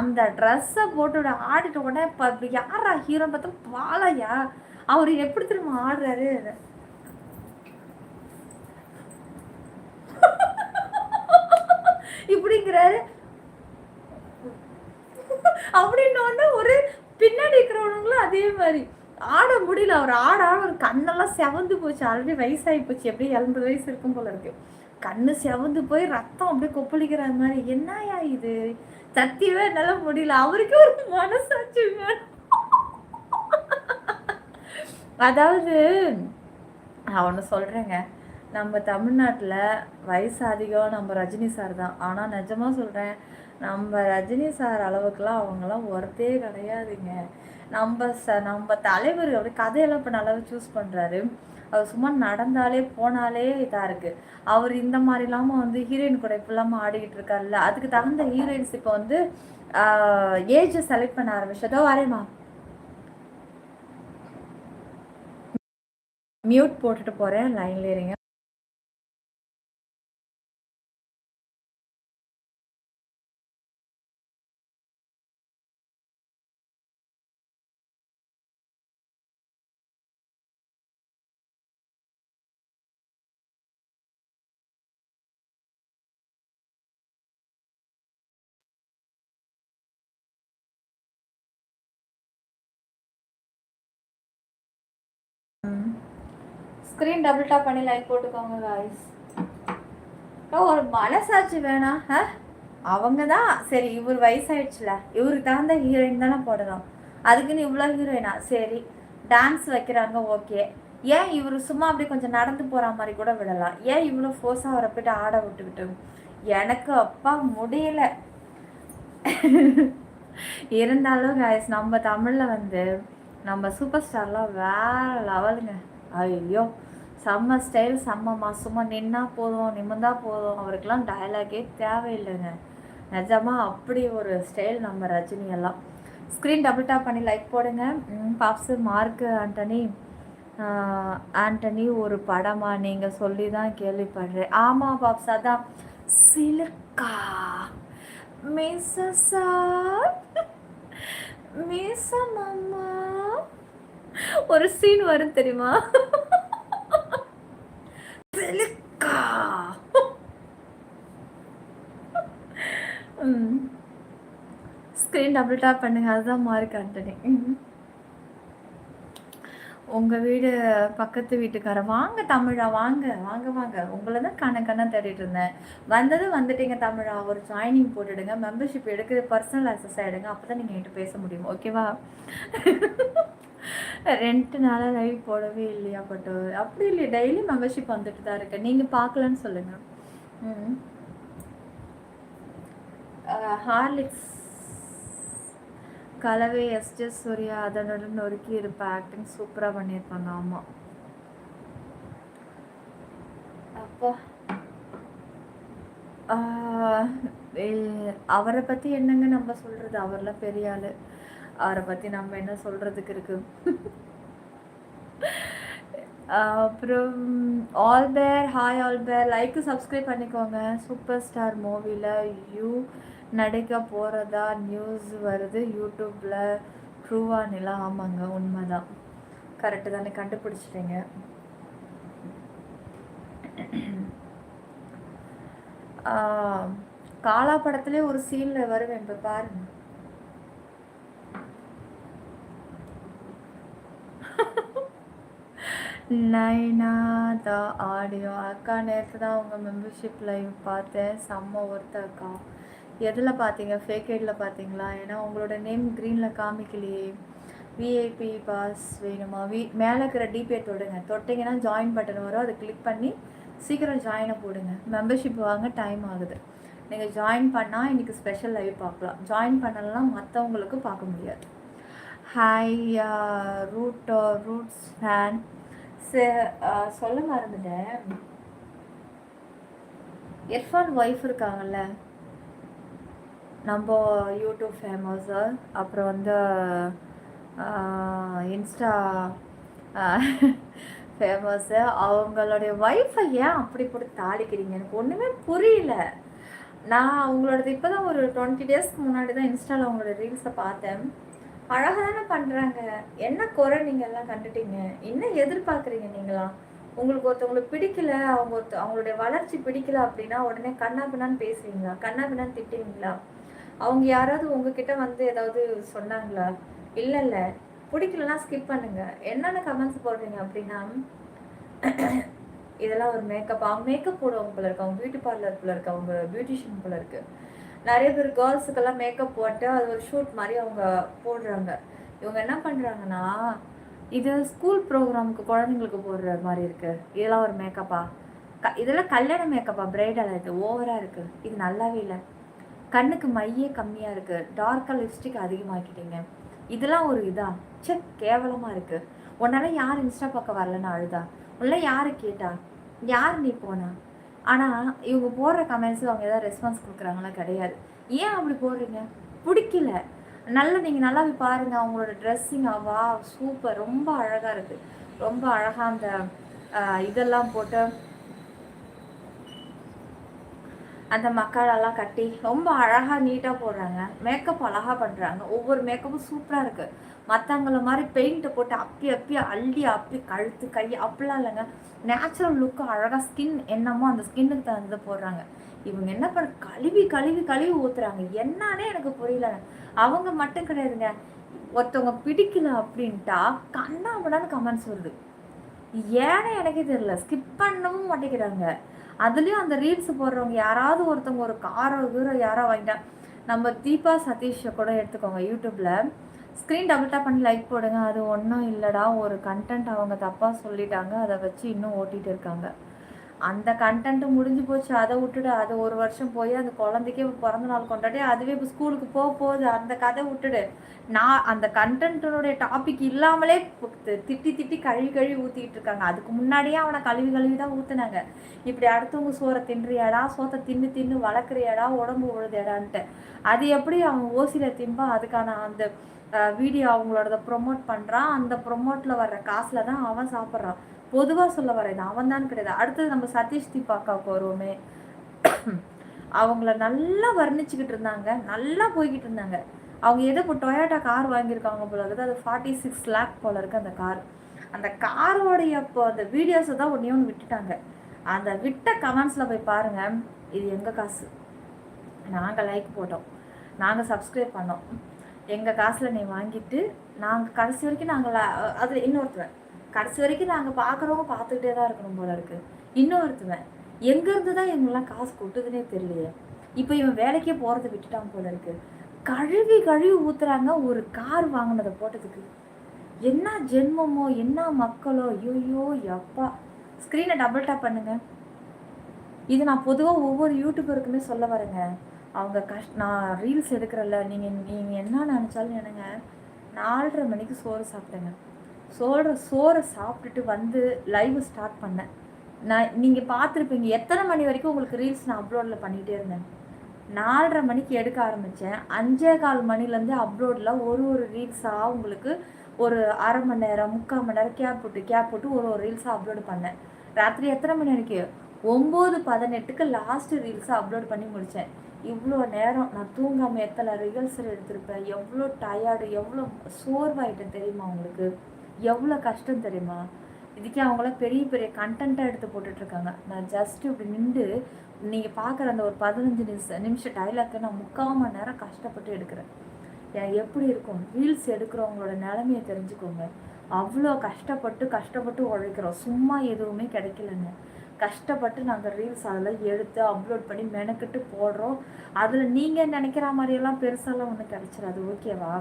அந்த ட்ரெஸ்ஸை போட்டு ஆடிட்ட உடனே இப்போ யாரா ஹீரோ பார்த்தா பாலையா, அவர் எப்படி திரும்ப ஆடுறாரு இப்படிங்கிறாரு. அப்படின்னு ஒரு பின்னாடி இருக்கிறவனுங்களும் அதே மாதிரி ஆட முடியல. அவர் ஆட ஒரு கண்ணெல்லாம் செவந்து போச்சு. ஆல்ரெடி வயசாகி போச்சு, எப்படியும் 80 வயசு இருக்கும் போல இருக்கு. கண்ணு செவந்து போய் ரத்தம் அப்படியே கொப்பளிக்கிற மாதிரி. என்னயா இது, சத்தியவே என்னால முடியல. அவருக்கு ஒரு மனசாட்சி வேணும். அதாவது நான் ஒன்று சொல்கிறேங்க, நம்ம தமிழ்நாட்டில் வயசு அதிகம் நம்ம ரஜினி சார் தான். ஆனால் நிஜமாக சொல்கிறேன், நம்ம ரஜினி சார் அளவுக்குலாம் அவங்களாம் ஒர்த்தே கிடையாதுங்க. நம்ம தலைவர் அப்படி கதையெல்லாம் இப்போ நல்லாவே சூஸ் பண்ணுறாரு. அவர் சும்மா நடந்தாலே போனாலே இதாக இருக்குது. அவர் இந்த மாதிரி இல்லாமல் வந்து ஹீரோயின் கூட இப்போ இல்லாமல் ஆடிக்கிட்டு இருக்காருல்ல, அதுக்கு தகுந்த ஹீரோயின்ஸ் இப்போ வந்து ஏஜ் செலக்ட் பண்ண ஆரம்பிச்சதோ. வரேம்மா, மியூட் போட்டுட்டு போகிறேன், லைன்ல இருங்க. ஸ்க்ரீன் டபுள் டாப் பண்ணி லைக் போட்டுக்கோங்க காய்ஸ். ஒரு மனசாட்சி வேணாம். அவங்க தான் சரி, இவர் வயசாயிடுச்சுல, இவருக்கு தகுந்த ஹீரோயின் தானே போடணும். அதுக்குன்னு இவ்வளோ ஹீரோயினா? சரி, டான்ஸ் வைக்கிறாங்க, ஓகே. ஏன் இவர் சும்மா அப்படி கொஞ்சம் நடந்து போகிற மாதிரி கூட விடலாம். ஏன் இவ்வளோ ஃபோர்ஸாக அவரை போய்ட்டு ஆட விட்டுக்கிட்டு? எனக்கு அப்பா முடியல. இருந்தாலும் காய்ஸ், நம்ம தமிழில் வந்து நம்ம சூப்பர் ஸ்டார்லாம் வேற லெவலுங்க. ஐயோ, செம்ம ஸ்டைல், செம்ம மாசமாக நின்னா போதும், நிமிந்தா போதும். அவருக்கெல்லாம் டயலாகே தேவையில்லைங்க. நிஜமாக அப்படி ஒரு ஸ்டைல் நம்ம ரஜினி எல்லாம். ஸ்க்ரீன் டபுள் டாப் பண்ணி லைக் போடுங்க. பாப்ஸு மார்க் ஆண்டனி ஒரு படமா? நீங்கள் சொல்லி தான் கேள்விப்படுறேன். ஆமாம் பாப்ஸ், அதான் சிலுக்கா மிஸ்ஸா மாமா ஒரு சீன் வரும் தெரியுமா? சிலுக்கா. ஸ்க்ரீன் டபுள் டாப் பண்ணுங்க. அதுதான் மார்க் ஆண்டனி. உங்கள் வீடு பக்கத்து வீட்டுக்கார வாங்க தமிழா, வாங்க வாங்க வாங்க. உங்களை தான் கண்ண தேடிட்டு இருந்தேன். வந்துட்டீங்க தமிழா. ஒரு ஜாயினிங் போட்டுடுங்க, மெம்பர்ஷிப் எடுக்குது, பர்சனல் ஆக்சஸ் ஆகிடுங்க. அப்போ தான் நீங்கள் என்கிட்ட பேச முடியும், ஓகேவா? 2 நாளாக லைவ் போடவே இல்லையா? பட் அப்படி இல்லையா, டெய்லி மெம்பர்ஷிப் வந்துட்டு தான் இருக்கேன். நீங்கள் பார்க்கலன்னு சொல்லுங்கள். ஹார்லிக்ஸ் கலவை எஸ்ஜஸ் சூர்யா அதனுடன் நொறுக்கி இருப்பேன். ஆக்டிங் சூப்பராக பண்ணியிருப்பாங்க. ஆமாம், அப்போ அவரை பற்றி என்னங்க நம்ம சொல்கிறது? அவரெல்லாம் பெரிய ஆள். அவரை பற்றி நம்ம என்ன சொல்கிறதுக்கு இருக்கு? அப்புறம் ஆல்பேர், ஹாய் ஆல்பேர், லைக்கு சப்ஸ்கிரைப் பண்ணிக்கோங்க. சூப்பர் ஸ்டார் மூவியில் நடிக்க போகிறதா நியூஸ் வருது யூடியூப்பில், ட்ரூவா நிலா? ஆமாங்க, உண்மைதான், கரெக்டு தானே, கண்டுபிடிச்சிட்டீங்க. காலா படத்துலேயே ஒரு சீனில் வருவேன், இப்போ பாருங்க. நைனா த ஆடியோ அக்கா, நேற்று தான் உங்கள் மெம்பர்ஷிப் லைவ் பார்த்தேன், செம்ம ஒருத்த அக்கா. எதில் பார்த்தீங்க? ஃபேக் ஐடியில் பார்த்தீங்களா? ஏன்னா உங்களோட நேம் க்ரீனில் காமிக்கலையே. விஐபி பாஸ் வேணுமா? மேலே இருக்கிற டிபே தொட்டிங்கன்னா ஜாயின் பட்டன் வரும், அதை கிளிக் பண்ணி சீக்கிரம் ஜாயினை போடுங்க. மெம்பர்ஷிப் வாங்க டைம் ஆகுது. நீங்கள் ஜாயின் பண்ணால் இன்றைக்கி ஸ்பெஷல் லைவ் பார்க்கலாம். ஜாயின் பண்ணலாம் மற்றவங்களுக்கு பார்க்க முடியாது. Hi roots fan. சொல்ல மறந்துட்டேன், இர்ஃபான் ஒய்ஃப் இருக்காங்கல்ல, நம்ம யூடியூப் ஃபேமஸு, அப்புறம் வந்து இன்ஸ்டா ஃபேமஸ்ஸு. அவங்களுடைய ஒய்ஃபை ஏன் அப்படி போட்டு தாளிக்கிறீங்க? எனக்கு ஒன்றுமே புரியல. நான் அவங்களோடது இப்போ தான் ஒரு 20 டேஸ்க்கு முன்னாடி தான் இன்ஸ்டாவில் அவங்களோட ரீல்ஸை பார்த்தேன். அழகாக தானே பண்ணுறாங்க. என்ன குறை நீங்கள் எல்லாம் கண்டுட்டீங்க? என்ன எதிர்பார்க்குறீங்க நீங்களாம்? உங்களுக்கு ஒருத்தவங்களுக்கு பிடிக்கல, அவங்களுடைய வளர்ச்சி பிடிக்கல அப்படின்னா உடனே கண்ணா பின்னான்னு பேசுவீங்களா? கண்ணா பின்னான்னு திட்டுவீங்களா? அவங்க யாராவது உங்ககிட்ட வந்து ஏதாவது சொன்னாங்களா? இல்லை பிடிக்கலன்னா ஸ்கிப் பண்ணுங்க. என்னென்ன கமெண்ட்ஸ் போடுறீங்க அப்படின்னா, இதெல்லாம் ஒரு மேக்கப், அவங்க மேக்கப் போடுவாங்க போல இருக்கு, அவங்க பியூட்டி பார்லர் போல இருக்கு, அவங்க பியூட்டிஷியன் போல இருக்கு. நிறைய பேர் கேர்ள்ஸுக்கெல்லாம் மேக்கப் போட்டு அது ஒரு ஷூட் மாதிரி அவங்க போடுறாங்க. இவங்க என்ன பண்ணுறாங்கன்னா, இது ஸ்கூல் ப்ரோக்ராமுக்கு குழந்தைங்களுக்கு போடுற மாதிரி இருக்குது. இதெல்லாம் ஒரு மேக்கப்பா? இதெல்லாம் கல்யாண மேக்கப்பா? பிரைடல்? இது ஓவராக இருக்குது. இது நல்லாவே இல்லை. கண்ணுக்கு மையே கம்மியாக இருக்குது, டார்க்காக லிப்ஸ்டிக் அதிகமாக்கிட்டீங்க. இதெல்லாம் ஒரு இதா? சே, கேவலமாக இருக்குது. உன்னால யார் இன்ஸ்டா பக்கம் வரலன்னு அழுதா? உள்ள யார் கேட்டா? யார் நீ போனா? ஆனால் இவங்க போடுற கமெண்ட்ஸில் அவங்க ஏதாவது ரெஸ்பான்ஸ் கொடுக்குறாங்களா? கிடையாது. ஏன் அப்படி போடுறீங்க? பிடிக்கல. நீங்கள் நல்லா போய் பாருங்கள். அவங்களோட ட்ரெஸ்ஸிங் வா சூப்பர், ரொம்ப அழகாக இருக்குது. ரொம்ப அழகாக அந்த இதெல்லாம் போட்டு அந்த மக்காலெல்லாம் கட்டி ரொம்ப அழகாக நீட்டாக போடுறாங்க. மேக்கப் அழகாக பண்ணுறாங்க. ஒவ்வொரு மேக்கப்பும் சூப்பராக இருக்குது. மற்றவங்கள மாதிரி பெயிண்ட்டை போட்டு அப்பி கழுத்து கை அப்படிலாம் இல்லைங்க. நேச்சுரல் லுக்கு அழகாக ஸ்கின் என்னமோ அந்த ஸ்கின்னுக்கு தகுந்ததை போடுறாங்க. இவங்க என்ன பண்ண கழுவி ஊற்றுறாங்க. என்னன்னே எனக்கு புரியல. அவங்க மட்டும் கிடையாதுங்க, ஒருத்தவங்க பிடிக்கல அப்படின்ட்டா கண்ணாமடான்னு கமெண்ட்ஸ் வருது. ஏன்னு எனக்கே தெரியல. ஸ்கிப் பண்ணவும் மாட்டேங்கிறாங்க. அதுலேயும் அந்த ரீல்ஸ் போடுறவங்க யாராவது ஒருத்தவங்க ஒரு காரோ கீரோ யாரோ வாங்கிட்டா, நம்ம தீபா சதீஷை கூட எடுத்துக்கோங்க. யூடியூப்பில் ஸ்க்ரீன் டபுள் டேப் பண்ணி லைக் போடுங்க. அது ஒன்றும் இல்லைடா, ஒரு கண்டென்ட் அவங்க தப்பாக சொல்லிட்டாங்க, அதை வச்சு இன்னும் ஓட்டிகிட்டு இருக்காங்க. அந்த கண்டென்ட்டு முடிஞ்சு போச்சு. அதை விட்டுட்டு அது ஒரு வருஷம் போய் அந்த குழந்தைக்கே பிறந்த நாள் கொண்டாடி அதுவே இப்போ ஸ்கூலுக்கு போகுது. அந்த கதை விட்டுடு. நான் அந்த கண்டென்ட்டினுடைய டாபிக் இல்லாமலே திட்டி திட்டி கழுவி கழுவி ஊற்றிக்கிட்டு இருக்காங்க. அதுக்கு முன்னாடியே அவனை கழுவி கழுவி தான் ஊற்றுனாங்க. இப்படி அடுத்தவங்க சோறை தின்றியாடா, சோத்தை தின்னு தின்னு வளர்க்குறியாடா, உடம்பு உழுதியாடான்ட்டு. அது எப்படி அவன் ஓசியில் தின்பா, அதுக்கான அந்த வீடியோ அவங்களோட ப்ரொமோட் பண்ணுறான். அந்த ப்ரொமோட்டில் வர்ற காசில் தான் அவன் சாப்பிட்றான். பொதுவாக சொல்ல வரேன், அவன் தான் கிடையாது. அடுத்தது நம்ம சதீஷ் தீபாக்காவுக்கு வருவோமே, அவங்கள நல்லா வர்ணிச்சுக்கிட்டு இருந்தாங்க, நல்லா போய்கிட்டு இருந்தாங்க. அவங்க எதை இப்போ டொயோட்டா கார் வாங்கியிருக்காங்க போல இருக்குது. அது 46 lakh போல இருக்குது அந்த கார். அந்த காரோடைய இப்போ அந்த வீடியோஸை தான் ஒன்று விட்டுட்டாங்க. அந்த விட்ட கமெண்ட்ஸில் போய் பாருங்கள். இது எங்கள் காசு, நாங்கள் லைக் போட்டோம், நாங்கள் சப்ஸ்கிரைப் பண்ணோம், எங்கள் காசில் நீ வாங்கிட்டு நாங்கள் கடைசி வரைக்கும் நாங்கள் அதில் இன்னொருத்தர் கடைசி வரைக்கும் நாங்கள் பார்க்குறவங்க பார்த்துக்கிட்டே தான் இருக்கணும் போல இருக்குது. இன்னொருத்துவன் எங்கேருந்து தான் எங்கெல்லாம் காசு கொட்டுதுன்னே தெரியலையே. இப்போ இவன் வேலைக்கே போகிறத விட்டுட்டான் போல இருக்குது. கழுவி கழுவி ஊற்றுறாங்க ஒரு கார் வாங்கினதை போட்டதுக்கு. என்ன ஜென்மமோ, என்ன மக்களோ, ஐயோயோ எப்பா. ஸ்க்ரீனை டபுள் டேப் பண்ணுங்க. இது நான் பொதுவாக ஒவ்வொரு யூடியூபருக்குமே சொல்ல வரேங்க. அவங்க நான் ரீல்ஸ் எடுக்கிறல்ல, நீங்கள் என்ன நினச்சாலும் என்னங்க, 4:30 மணிக்கு சோறு சாப்பிட்டேங்க. சோறை சாப்பிட்டுட்டு வந்து லைவ் ஸ்டார்ட் பண்ணேன். நீங்கள் பார்த்துருப்பீங்க எத்தனை மணி வரைக்கும் உங்களுக்கு ரீல்ஸ் நான் அப்லோடில் பண்ணிகிட்டே இருந்தேன். 4:30 மணிக்கு எடுக்க ஆரம்பித்தேன். 5:15 மணிலேருந்து அப்லோடில் ஒரு ரீல்ஸாக உங்களுக்கு ஒரு அரை மணி நேரம் 3/4 மணி நேரம் கேப் போட்டு ஒரு ரீல்ஸாக அப்லோடு பண்ணேன். ராத்திரி எத்தனை மணி வரைக்கும்? 9:18க்கு லாஸ்ட்டு ரீல்ஸாக அப்லோட் பண்ணி முடித்தேன். இவ்வளோ நேரம் நான் தூங்காமல் எத்தனை ரிஹர்சல் எடுத்திருப்பேன். எவ்வளோ டயர்டு, எவ்வளோ சோர்வாயிட்டேன் தெரியுமா உங்களுக்கு? எவ்வளோ கஷ்டம் தெரியுமா? இதுக்கே அவங்களாம் பெரிய பெரிய கண்டென்ட்டாக எடுத்து போட்டுட்ருக்காங்க. நான் ஜஸ்ட்டு இப்படி நின்று நீங்கள் பார்க்குற அந்த ஒரு 15 நிமிஷம் டைலாக்கு நான் 3/4 மணி நேரம் கஷ்டப்பட்டு எடுக்கிறேன். எப்படி இருக்கும்? ரீல்ஸ் எடுக்கிறவங்களோட நிலைமையை தெரிஞ்சுக்கோங்க. அவ்வளோ கஷ்டப்பட்டு உழைக்கிறோம். சும்மா எதுவுமே கிடைக்கலங்க. கஷ்டப்பட்டு நாங்கள் ரீல்ஸ் அதெல்லாம் எடுத்து அப்லோட் பண்ணி மெனக்கிட்டு போடுறோம். அதில் நீங்கள் நினைக்கிற மாதிரியெல்லாம் பெருசாலாம் ஒன்றும் கிடைச்சிடாது, ஓகேவா?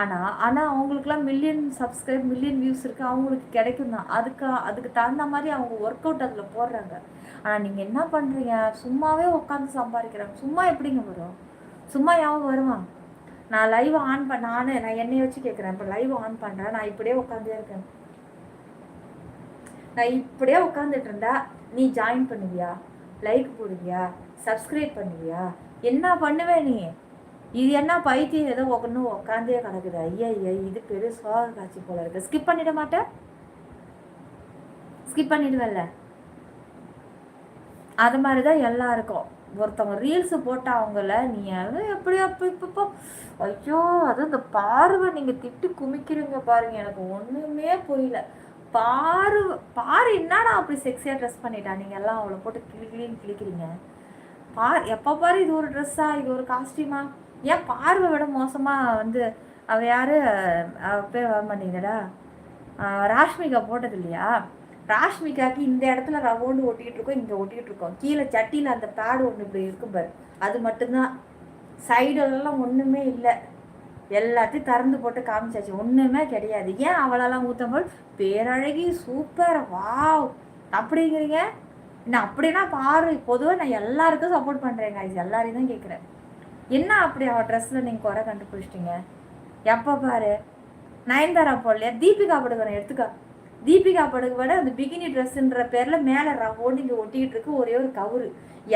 ஆனால் அவங்களுக்குலாம் மில்லியன் சப்ஸ்கிரைப், மில்லியன் வியூஸ் இருக்குது, அவங்களுக்கு கிடைக்கும் தான். அதுக்கு தகுந்த மாதிரி அவங்க ஒர்க் அவுட் அதில் போடுறாங்க. ஆனால் நீங்கள் என்ன பண்ணுறீங்க? சும்மாவே உட்காந்து சம்பாதிக்கிறாங்க. சும்மா எப்படிங்க வரும்? சும்மா யாவும் வருவான்? நான் லைவ் ஆன் நான் என்னைய வச்சு கேட்குறேன். இப்போ லைவ் ஆன் பண்ணுறேன், நான் இப்படியே உட்காந்தே இருக்கேன். நான் இப்படியே உட்காந்துட்டு இருந்தா நீ ஜாயின் பண்ணுவியா? லைக் போடுவியா? சப்ஸ்கிரைப் பண்ணுவியா? என்ன பண்ணுவேன் நீ? இது என்ன பைத்தியம் ஏதோ ஒன்றும் உட்காந்தே கிடக்குது. ஐயா இது பெரிய சோக காட்சி போல இருக்கு. ஸ்கிப் பண்ணிட மாட்டேன்? ஸ்கிப் பண்ணிடுவேன்ல. அது மாதிரி தான் எல்லாருக்கும். ஒருத்தவங்க ரீல்ஸ் போட்டால் அவங்கள நீ எப்படியா இப்போ ஐயோ அதுவும் இந்த பார்வை நீங்கள் திட்டு குமிக்கிறீங்க பாருங்க. எனக்கு ஒன்றுமே புரியல. பாரு என்னடா அப்படி செக்ஸியாக ட்ரெஸ் பண்ணிட்டா. நீங்கள் எல்லாம் அவளை போட்டு கிளிக்கிறீங்க. எப்போ பாரு இது ஒரு ட்ரெஸ்ஸா, இது ஒரு காஸ்டியூமா? ஏன் பார்வை விட மோசமாக வந்து அவள் யார் பேர் வர மாட்டேங்கிறடா, ராஷ்மிகா போட்டது இல்லையா? ராஷ்மிகாக்கு இந்த இடத்துல ரவுண்டு ஒட்டிக்கிட்டு இருக்கோம், இங்கே ஒட்டிக்கிட்டு இருக்கோம். கீழே சட்டியில் அந்த பேடு ஒன்று இப்படி இருக்கும் பாரு, அது மட்டும்தான். சைடெல்லாம் ஒன்றுமே இல்லை. எல்லாத்தையும் திறந்து போட்டு காமிச்சாச்சு, ஒன்றுமே கிடையாது. ஏன் அவளெல்லாம் ஊற்றும்போது பேரழகி சூப்பர் வாவ் அப்படிங்கிறீங்க? நான் அப்படின்னா பாரு. பொதுவாக நான் எல்லாருக்கும் சப்போர்ட் பண்ணுறேங்க, இது எல்லாரையும் தான் கேட்குறேன். என்ன அப்படி அவள் ட்ரெஸ்ஸில் நீங்கள் குறை கண்டுபிடிச்சிட்டிங்க? எப்போ பாரு நயன்தாரா போடலையா? தீபிகா படுகோனை எடுத்துக்கா. தீபிகா படுகோட அந்த பிகினி ட்ரெஸ்ஸுன்ற பேரில் மேலே ரவோடு இங்கே ஒட்டிக்கிட்டு இருக்கு ஒரே ஒரு கவுரு.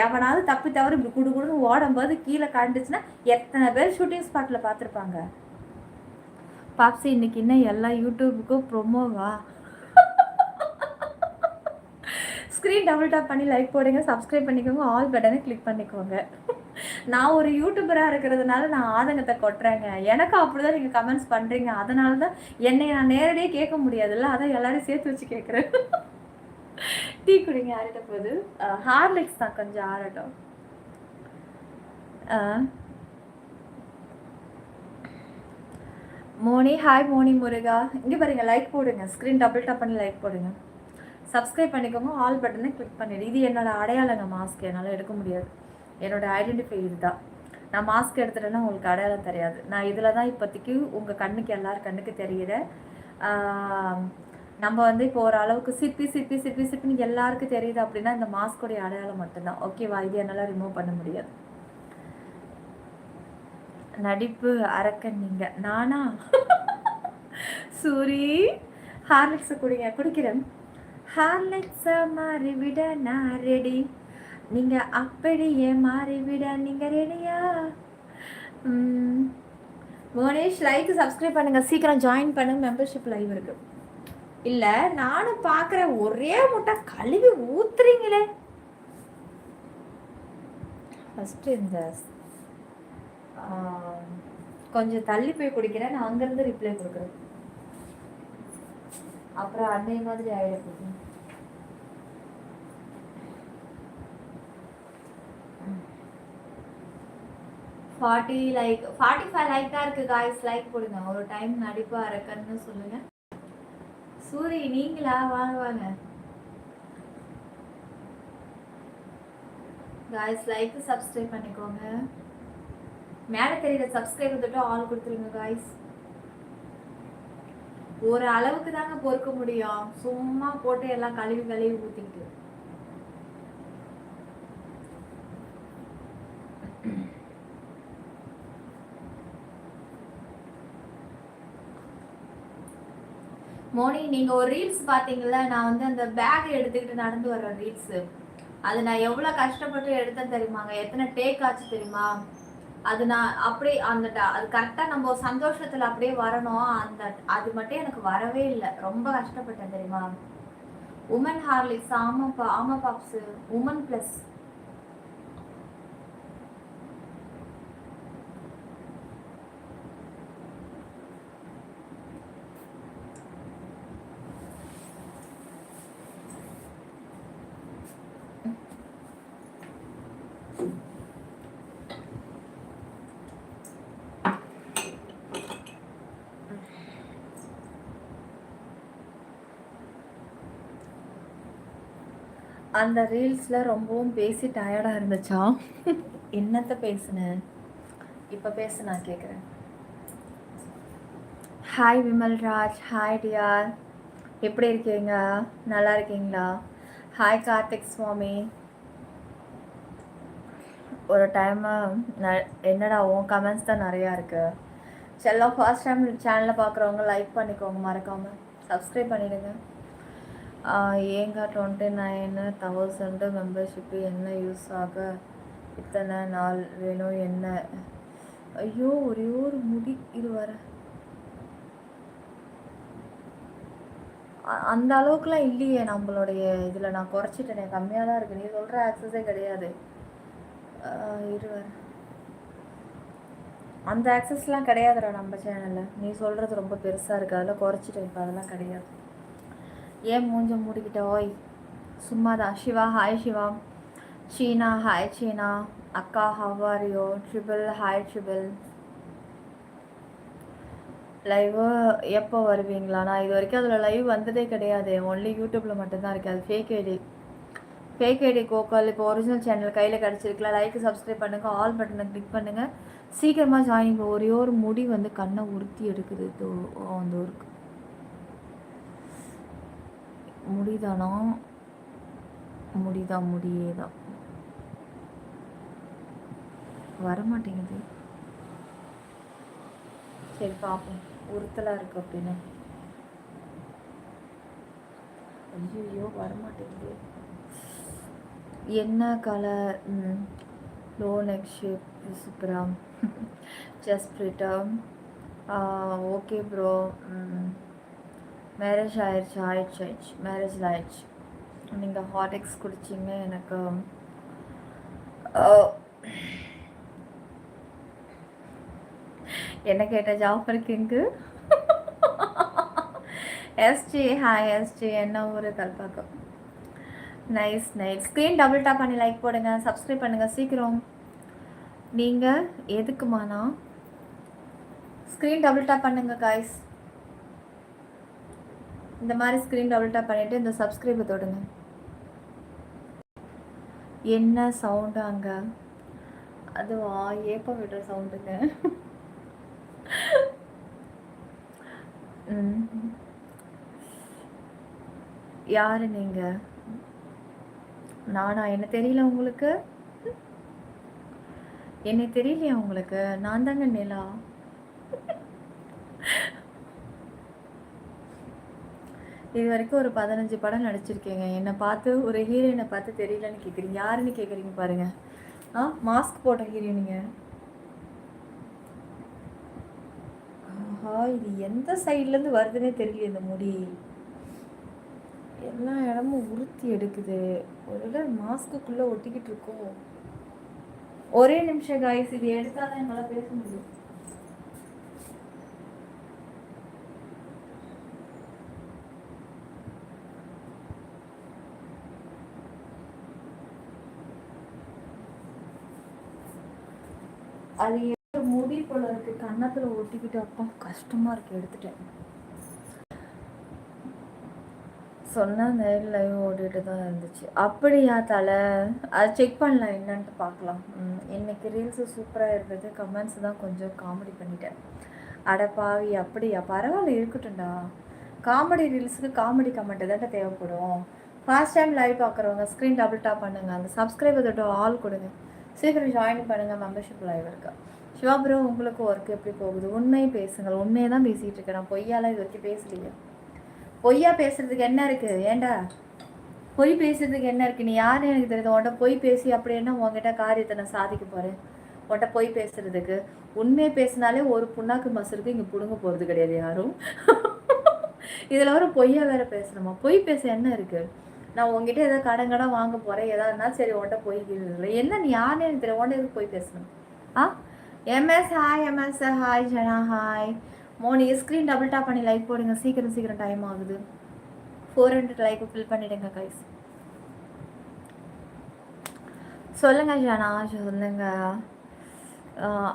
எவனாவது தப்பி தவறு இப்படி குடுன்னு ஓடும்போது கீழே காண்டுச்சுன்னா எத்தனை பேர் ஷூட்டிங் ஸ்பாட்டில் பார்த்துருப்பாங்க. பாப்ஸி இன்னைக்கு இன்னும் எல்லா யூடியூபுக்கும் ப்ரொமோவா? ஸ்க்ரீன் டபுள் டேப் பண்ணி லைக் போடுங்க, சப்ஸ்கிரைப் பண்ணிக்கோங்க, ஆல் பட்டனை கிளிக் பண்ணிக்கோங்க. நான் ஒரு யூடியூபராக இருக்கிறதுனால நான் ஆதங்கத்தை கொட்டுறேங்க. எனக்கும் அப்படிதான் நீங்கள் கமெண்ட்ஸ் பண்ணுறீங்க. அதனால தான் என்னை நான் நேரடியாக கேட்க முடியாதுல்ல, அதான் எல்லாரையும் சேர்த்து வச்சு கேட்குறேன். டீ குடிங்க, ஆறிட்ட போகுது. ஹார்லிக்ஸ் தான் கொஞ்சம் ஆறட்டும். மோனி ஹாய். மோனி முருகா இங்கே பாருங்க, லைக் போடுங்க, ஸ்க்ரீன் டபுள் டேப் பண்ணி லைக் போடுங்க. சப்ஸ்கிரைப் பண்ணிக்கோங்க, ஆல் பட்டனை கிளிக் பண்ணிடு. இது என்னோடய அடையாளங்க மாஸ்க், என்னால் எடுக்க முடியாது. என்னோடய ஐடென்டிஃபை இது தான். நான் மாஸ்க் எடுத்துட்டேன்னா உங்களுக்கு அடையாளம் தெரியாது. நான் இதில் தான் இப்போதைக்கு உங்கள் கண்ணுக்கு எல்லார் கண்ணுக்கு தெரிகிற நம்ம வந்து இப்போ ஒரு அளவுக்கு சிப்பின்னு எல்லாருக்கும் தெரியுது அப்படின்னா இந்த மாஸ்கோடைய அடையாளம் மட்டும்தான். ஓகேவா? இது என்னால் ரிமூவ் பண்ண முடியாது. நடிப்பு அரக்கன் நீங்கள். நானா? சூரி ஹார்லிக்ஸ் குடிக்கிறேன். ஹார்லிக்ஸை மாறிவிட நான் ரெடி, நீங்கள் அப்படியே மாறிவிட நீங்கள் ரெடியா? மோனேஷ் லைக் சப்ஸ்கிரைப் பண்ணுங்கள், சீக்கிரம் ஜாயின் பண்ணுங்க. மெம்பர்ஷிப் லைவ் இருக்கு. இல்லை நானும் பார்க்குறேன், ஒரே முட்டை கழுவி ஊத்துறீங்களே. ஃபஸ்ட்டு இந்த கொஞ்சம் தள்ளி போய் குடிக்கிறேன், நான் அங்கேருந்து ரிப்ளை கொடுக்குறேன். அப்புறம் அன்னை மாதிரி ஆகிடும். லைக் 45 லைக் தான் இருக்குது காய்ஸ். லைக் போடுங்க. ஒரு டைம் நடிப்பா இருக்கன்னு சொல்லுங்க. சூரி நீங்களா? வாங்க வாங்க காய்ஸ். லைக் சப்ஸ்கிரைப் பண்ணிக்கோங்க. மேலே தெரியுற சப்ஸ்கிரைப் தொட்டு ஆல் கொடுத்துருங்க காய்ஸ். ஒரு அளவுக்கு தாங்க பொறுக்க முடியும், சும்மா போட்டு எல்லாம் கழுவி ஊத்திக்கிட்டு. மோனி நீங்க ஒரு ரீல்ஸ் பாத்தீங்கல்ல, நான் வந்து அந்த பேக் எடுத்துக்கிட்டு நடந்து வர்ற ரீல்ஸ், அது நான் எவ்வளவு கஷ்டப்பட்டு எடுத்தேன் தெரியுமாங்க? எத்தனை டேக் ஆச்சு தெரியுமா? அது நான் அப்படியே அந்த அது கரெக்டாக நம்ம சந்தோஷத்தில் அப்படியே வரணும், அது மட்டும் எனக்கு வரவே இல்லை. ரொம்ப கஷ்டப்பட்டேன் தெரியுமா? Woman Horlicks. ஆமாப்பா, ஆமா பாப்ஸு. Women plus. அந்த ரீல்ஸில் ரொம்பவும் பேசி டயர்டாக இருந்துச்சா? என்னத்தை பேசுனேன்? இப்போ பேச நான் கேட்குறேன். ஹாய் விமல்ராஜ். ஹாய் டியார், எப்படி இருக்கீங்க? நல்லா இருக்கீங்களா? ஹாய் கார்த்திக் சுவாமி. ஒரு டைமு என்னடா உன் கமெண்ட்ஸ் தான் நிறையா இருக்குது. செல்லம் ஃபர்ஸ்ட் டைம் சேனலில் பார்க்குறவங்க லைக் பண்ணிக்கோங்க, மறக்காமல் சப்ஸ்கிரைப் பண்ணிவிடுங்க. ஏங்க 29,000 மெம்பர்ஷிப்பு என்ன யூஸ் ஆக இத்தனை நாள் வேணும் என்ன? ஐயோ ஒரே ஒரு முடி இது வர அந்த அளவுக்குலாம் இல்லையே நம்மளுடைய இதில். நான் குறைச்சிட்டேனே, கம்மியாக தான் இருக்குது. நீ சொல்கிற ஆக்சஸே கிடையாது. இரு வர அந்த ஆக்சஸ்லாம் கிடையாதுடா நம்ம சேனலில். நீ சொல்கிறது ரொம்ப பெருசாக இருக்குது, அதெல்லாம் குறைச்சிட்டேன் இப்போ, அதெல்லாம் கிடையாது. ஏன் மூஞ்ச மூடிக்கிட்ட? ஓய் சும்மாதான். சிவா ஹாய் சிவா. சீனா ஹாய் சீனா. அக்கா how are you? Triple hi triple. Live எப்போ வருவீங்களா? நான் இது வரைக்கும் அதில் லைவ் வந்ததே கிடையாது, ஒன்லி யூடியூப்பில் மட்டும்தான் இருக்குது. அது ஃபேக் ஐடி கோகால். இப்போ ஒரிஜினல் சேனல் கையில் கிடச்சிருக்கலாம். லைக் சப்ஸ்கிரைப் பண்ணுங்கள், ஆல் பட்டனை கிளிக் பண்ணுங்கள், சீக்கிரமாக ஜாயின். ஒரே ஒரு முடி வந்து கண்ணை உறுத்தி எடுக்குது. அந்த ஊருக்கு முடிதானா? முடியேதான் வரமாட்டேங்குது. சரி பார்ப்போம், உறுத்தலாக இருக்குது அப்படின்னு. ஐயோ வரமாட்டேங்குது. என்ன கலர்? லோ நெக் ஷேப் சூப்பராக. ஜஸ்பிரிட்டா ஓகே ப்ரோ. மேரேஜ் ஆயிடுச்சு. மேரேஜில் ஆயிடுச்சு. நீங்கள் ஹார்லிக்ஸ் குடிச்சிங்க. எனக்கு என்ன கேட்ட? Jafar king. SG hi SG. என்ன ஊர்? Kalpakkam. Nice. Screen double tap பண்ணி லைக் போடுங்க, சப்ஸ்கிரைப் பண்ணுங்கள் சீக்கிரம். நீங்கள் எதுக்குமாண்ணா? ஸ்க்ரீன் டபுள் டாப் பண்ணுங்க காய்ஸ். இந்த மாதிரி ஸ்க்ரீன் டபுள் டேப் பண்ணிவிட்டு இந்த சப்ஸ்கிரைபை தொடுங்க. என்ன சவுண்டு அங்கே? அதுவா ஏப்பம் விடுற சவுண்டுங்க. யாரு நீங்க? நானா? என்ன தெரியல உங்களுக்கு? என்னை தெரியலையா உங்களுக்கு? நான் தாங்க நிலா. இது வரைக்கும் ஒரு 15 படம் நடிச்சிருக்கேங்க. என்னை பார்த்து ஒரு ஹீரோயினை பார்த்து தெரியலன்னு கேட்குறீங்க. யாருன்னு கேட்குறீங்க பாருங்க. மாஸ்க் போட்ட ஹீரோயினிங்க. ஆஹா, இது எந்த சைட்லேருந்து வருதுன்னே தெரியல. இந்த முடி எல்லா இடமும் உறுத்தி எடுக்குது. ஒரு மாஸ்க்குள்ளே ஒட்டிக்கிட்டு இருக்கோம். ஒரே நிமிஷம் காய்ஸ், இது எடுத்தாதான் என்னால் பேச முடியும். அது முடி போல இருக்கு, கன்னத்துல ஒட்டிக்கிட்டு. அப்பா கஷ்டமா இருக்கு. எடுத்துட்டேன். சொன்ன நேரில் லைவ் ஓடிட்டு தான் இருந்துச்சு. அப்படியா தலை? அது செக் பண்ணலாம், என்னன்ட்டு பார்க்கலாம். இன்னைக்கு ரீல்ஸு சூப்பராக இருந்தது. கமெண்ட்ஸ் தான் கொஞ்சம் காமெடி பண்ணிட்டேன். அடப்பாவி, அப்படியா? பரவாயில்ல, இருக்கட்டும்டா. காமெடி ரீல்ஸுக்கு காமெடி கமெண்ட்டு தானே தேவைப்படும். ஃபர்ஸ்ட் டைம் லைவ் பார்க்குறவங்க ஸ்க்ரீன் டபுள் டாப் பண்ணுங்கள். அந்த சப்ஸ்கிரைபர் தொட்டு ஆல் கொடுங்க. சீக்கிரம் ஜாயின் பண்ணுங்கள். மெம்பர்ஷிப் லைவ் இருக்கா. சிவா ப்ரோ, உங்களுக்கு ஒர்க் எப்படி போகுது? உண்மையை பேசுங்கள். உண்மையை தான் பேசிகிட்டு இருக்கேன். நான் பொய்யாலாம் இது வரைக்கும் பேசலையே. பொய்யா பேசுறதுக்கு என்ன இருக்கு? ஏண்டா பொய் பேசுறதுக்கு என்ன இருக்கு? நீ யாருன்னு எனக்கு தெரியுது. உன்கிட்ட பொய் பேசி அப்படி என்ன உங்ககிட்ட காரியத்தை நான் சாதிக்க போறேன்? உன்கிட்ட பொய் பேசுறதுக்கு. உண்மையை பேசினாலே ஒரு புண்ணாக்கு மசருக்கு இங்கே பிடுங்க போகிறது கிடையாது யாரும். இதில் வர பொய்யா வேற பேசணுமா? பொய் பேச என்ன இருக்கு? நான் உங்ககிட்ட ஏதாவது கடன் வாங்க போறேன், ஏதாவதுனா சரி உன்கிட்ட பொய் இல்லை. என்ன நீ யாருன்னு எனக்கு தெரியும். உன்கிட்ட எதுக்கு பொய் பேசணும்? MS hi. MS hi. Jana hi. Moni screen double tap பண்ணி லைக் போடுங்க. சீக்கிரம் டைம் ஆகுது. 400 லைக் ஃபில் பண்ணிடுங்க கைஸ். சொல்லுங்க ஜனா, சொல்லுங்க.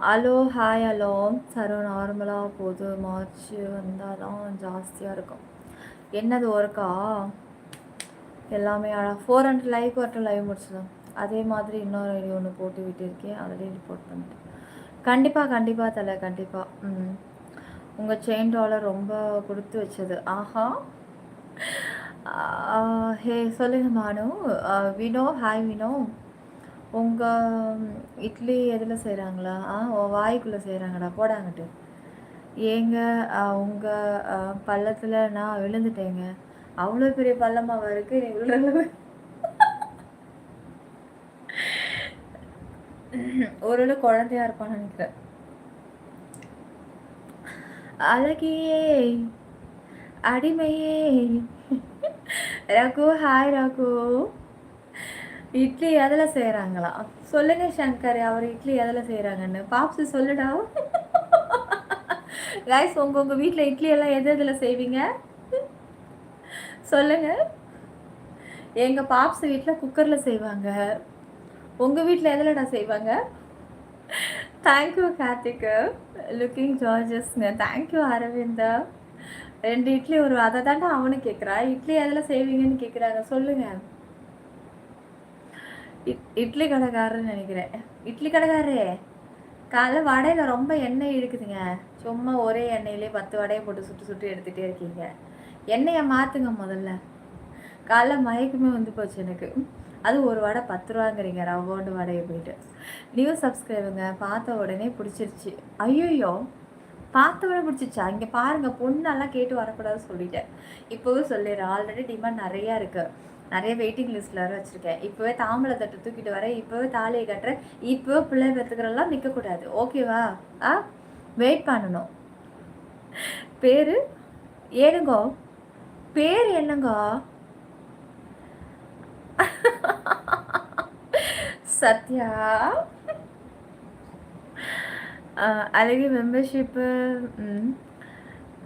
Hello hi. ஹலோ சரோ. நார்மலாக போகுது. மார்ச் வந்தால் தான் ஜாஸ்தியாக இருக்கும். என்னது ஒர்க்கா? எல்லாமே 400 லைக் வரட்டும், லைவ் முடிச்சுதான். அதே மாதிரி இன்னொரு ஐடி ஒன்று போட்டு விட்டுருக்கேன், அதிலே ரிப்போர்ட் பண்ணிட்டேன். கண்டிப்பாக தலை, கண்டிப்பாக. உங்கள் செயின் டாலர் ரொம்ப கொடுத்து வச்சது. ஆஹா. ஹே சொல்லுங்க மானு. வினோ ஹாய் வினோ. உங்கள் இட்லி எதில் செய்கிறாங்களா? வாய்க்குள்ளே செய்கிறாங்கடா, போடாங்கட்டு. ஏங்க உங்கள் பள்ளத்தில் நான் விழுந்துட்டேங்க. அவ்வளோ பெரிய பள்ளமாக இருக்குது. நீ விழுறது ஒரு குழந்தையா இருப்பான்னு நினைக்கிறேன். அழகியே அடிமையே. ரகு ஹாய் ரகு. இட்லி எதில் செய்கிறாங்களா? சொல்லுங்க சங்கர், அவர் இட்லி எதில் செய்கிறாங்கன்னு. பாப்ஸு சொல்லுடா. கைஸ், உங்கள் வீட்டில் இட்லி எல்லாம் எதில் செய்வீங்க சொல்லுங்க. எங்கள் பாப்ஸ் வீட்டில் குக்கரில் செய்வாங்க. உங்கள் வீட்டில் எதில்டா செய்வாங்க? தேங்க்யூ கார்த்திக்கு. லுக்கிங் ஜார்ஜஸ்ங்க. தேங்க்யூ அரவிந்தா. 2 இட்லி ஒரு அதை தாண்டா அவனு கேட்குறா. இட்லி எதில் செய்வீங்கன்னு கேட்குறாங்க. சொல்லுங்க. இட்லி கடைக்காரன்னு நினைக்கிறேன். இட்லி கடைக்காரரே, காலைல வடையில் ரொம்ப எண்ணெய் இருக்குதுங்க. சும்மா ஒரே எண்ணெயிலே 10 வடையை போட்டு சுட்டு எடுத்துகிட்டே இருக்கீங்க. எண்ணெயை மாற்றுங்க முதல்ல. காலைல மயக்கமே வந்து போச்சு எனக்கு. அது ஒரு வடை 10 ரூபாங்கிறீங்க, ரவோண்டு வடையை போயிட்டு. நியூ சப்ஸ்கிரைபுங்க. பார்த்த உடனே பிடிச்சிருச்சு. ஐயோ, பார்த்த உடனே பிடிச்சிச்சா? இங்கே பாருங்கள், பொண்ணெல்லாம் கேட்டு வரக்கூடாதுன்னு சொல்லிட்டேன். இப்போவே சொல்லிடுறேன். ஆல்ரெடி டிமாண்ட் நிறையா இருக்குது. நிறைய வெயிட்டிங் லிஸ்ட்டில் வர வச்சுருக்கேன். இப்போவே தாம்பளை தட்டு தூக்கிட்டு வரேன். இப்போவே தாலியை கட்டுறேன். இப்போவே பிள்ளை பெற்றுக்கிறெல்லாம் நிற்கக்கூடாது. ஓகேவா? வெயிட் பண்ணணும். பேர் ஏனுங்கோ? பேர் என்னங்கோ? சத்யா. அழகி மெம்பர்ஷிப்பு.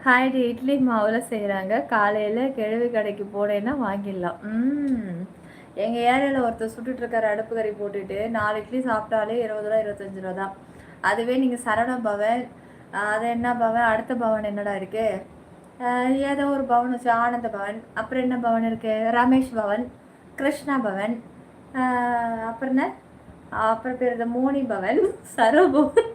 ஹாய்டி. இட்லி மாவில் செய்கிறாங்க. காலையில் கிழவி கடைக்கு போனேன்னா வாங்கிடலாம். எங்கள் ஏரியாவில் ஒருத்தர் சுட்டுட்ருக்காரு, அடுப்பு கறி போட்டுட்டு. 4 இட்லி சாப்பிட்டாலே 20 ரூபா 25 ரூபா தான். அதுவே நீங்கள் சரவண பவன், அது என்ன பவன், அடுத்த பவன் என்னடா இருக்குது, ஏதோ ஒரு பவன் வச்சு ஆனந்த பவன், அப்புறம் என்ன பவன் இருக்குது, ரமேஷ் பவன், கிருஷ்ணா பவன், அப்புறம் என்ன, அப்புறம் பேர் மோனி பவன், சரோபவன்.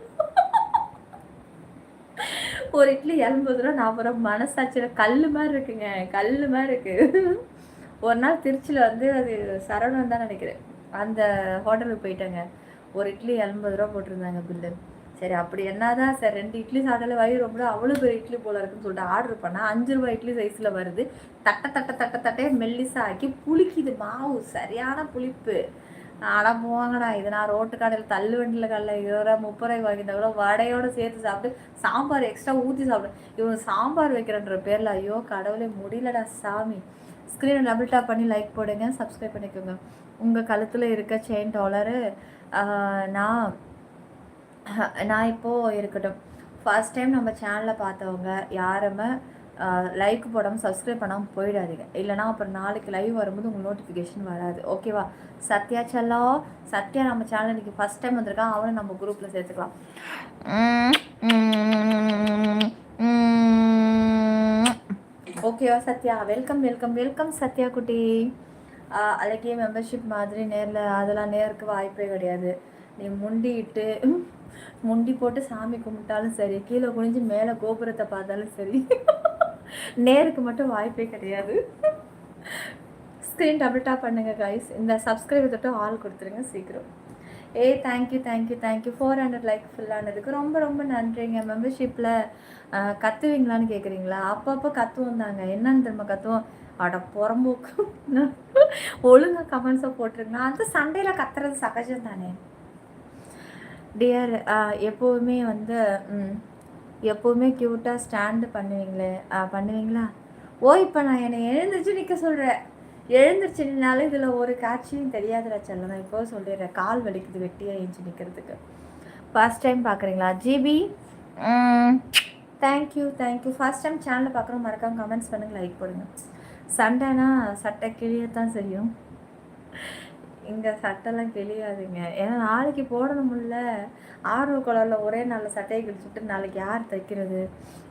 ஒரு இட்லி 80 ரூபா 40 ரூபா. மனசாட்சியில் கல் மாதிரி இருக்குங்க, கல் மாதிரி இருக்குது. ஒரு நாள் திருச்சியில் வந்து அது சரவணன் தான் நினைக்கிறேன், அந்த ஹோட்டலுக்கு போயிட்டேங்க. ஒரு இட்லி 80 ரூபா போட்டிருந்தாங்க பில்லு. சரி அப்படி என்னதான் சார் 2 இட்லி சாப்பிட்டாலே வயிறு ரொம்ப அவ்வளோ பெரிய இட்லி போல இருக்குன்னு சொல்லிட்டு ஆர்டர் பண்ணால் 5 ரூபாய் இட்லி சைஸில் வருது. தட்டையே மெல்லிசா ஆக்கி புளிக்குது மாவு, சரியான புளிப்பு. ஆனால் போவாங்கடா, இது நான் ரோட்டு கடையில் தள்ளு வண்டியில் கடல 20 ரூபா 30 ரூபாய்க்கு வாங்கியிருந்தா கூட வடையோடு சேர்த்து சாப்பிட்டு சாம்பார் எக்ஸ்ட்ரா ஊற்றி சாப்பிடு. இவங்க சாம்பார் வைக்கிறன்ற பேரில் ஐயோ கடவுளே முடியலடா சாமி. ஸ்க்ரீனை டபுள் டாப் பண்ணி லைக் போடுங்க, சப்ஸ்கிரைப் பண்ணிக்கோங்க. உங்கள் கழுத்தில் இருக்க செயின் டாலரு நான் இப்போது இருக்கட்டும். ஃபர்ஸ்ட் டைம் நம்ம சேனலில் பார்த்தவங்க யாருமே லைக் போடாமல் சப்ஸ்கிரைப் பண்ணாமல் போயிடாதீங்க, இல்லைனா அப்புறம் நாளைக்கு லைவ் வரும்போது உங்களுக்கு நோட்டிஃபிகேஷன் வராது. ஓகேவா? சத்யா செல்லம், சத்யா நம்ம சேனல் இன்றைக்கி ஃபஸ்ட் டைம் வந்திருக்கான், அவனை நம்ம குரூப்பில் சேர்த்துக்கலாம். ஓகேவா Sathya? Welcome welcome welcome Sathya குட்டி. அழகிய மெம்பர்ஷிப் மாதிரி நேரில் அதெல்லாம் நேருக்கு வாய்ப்பே கிடையாது. நீ முண்டி போட்டு சாமி கும்பிட்டாலும் சரி, கீழே குனிஞ்சு மேலே கோபுரத்தை பார்த்தாலும் சரி, நேருக்கு மட்டும் வாய்ப்பே கிடையாது. ஸ்க்ரீன் டபுள் டாப் பண்ணுங்க கைஸ். இந்த சப்ஸ்கிரைபர் தொட்டு ஆல் கொடுத்துருங்க சீக்கிரம். தேங்க்யூ 400 லைக் ஃபில் ஆனதுக்கு ரொம்ப ரொம்ப நன்றிங்க. மெம்பர்ஷிப்பில் கத்துவீங்களான்னு கேட்குறீங்களா? அப்பப்போ கத்துவோம் தாங்க. என்னன்னு திரும்ப கத்துவோம், அட புறம்போக்கு ஒழுங்காக கமெண்ட்ஸை போட்டுருங்க. அந்த சண்டையில் கத்துறது சகஜம் தானே டியர். எப்போவுமே வந்து எப்போவுமே க்யூட்டாக ஸ்டாண்டு பண்ணுவீங்களா? இப்போ நான் என்னை எழுந்திரிச்சு நிற்க சொல்கிறேன். எழுந்திரிச்சு நின்னாலும் இதில் ஒரு காட்சியும் தெரியாதுடா செல்லம். நான் இப்போ சொல்லிடுறேன், கால் வலிக்குது வெட்டியாக எழுந்துச்சு நிற்கிறதுக்கு. ஃபர்ஸ்ட் டைம் பார்க்குறீங்களா ஜிபி? தேங்க்யூ. ஃபர்ஸ்ட் டைம் சேனலில் பார்க்குறோம், மறக்காமல் கமெண்ட்ஸ் பண்ணுங்கள், லைக் போடுங்க. சண்டைனா சட்டை கிளியத்தான் செய்யும். இங்கே சட்டைலாம் கிளியாதுங்க, ஏன்னா நாளைக்கு போடணும்ல. ஆர்வ கலரில் ஒரே நல்ல சட்டையை கிழிச்சுட்டு நாளைக்கு யார் தைக்கிறது?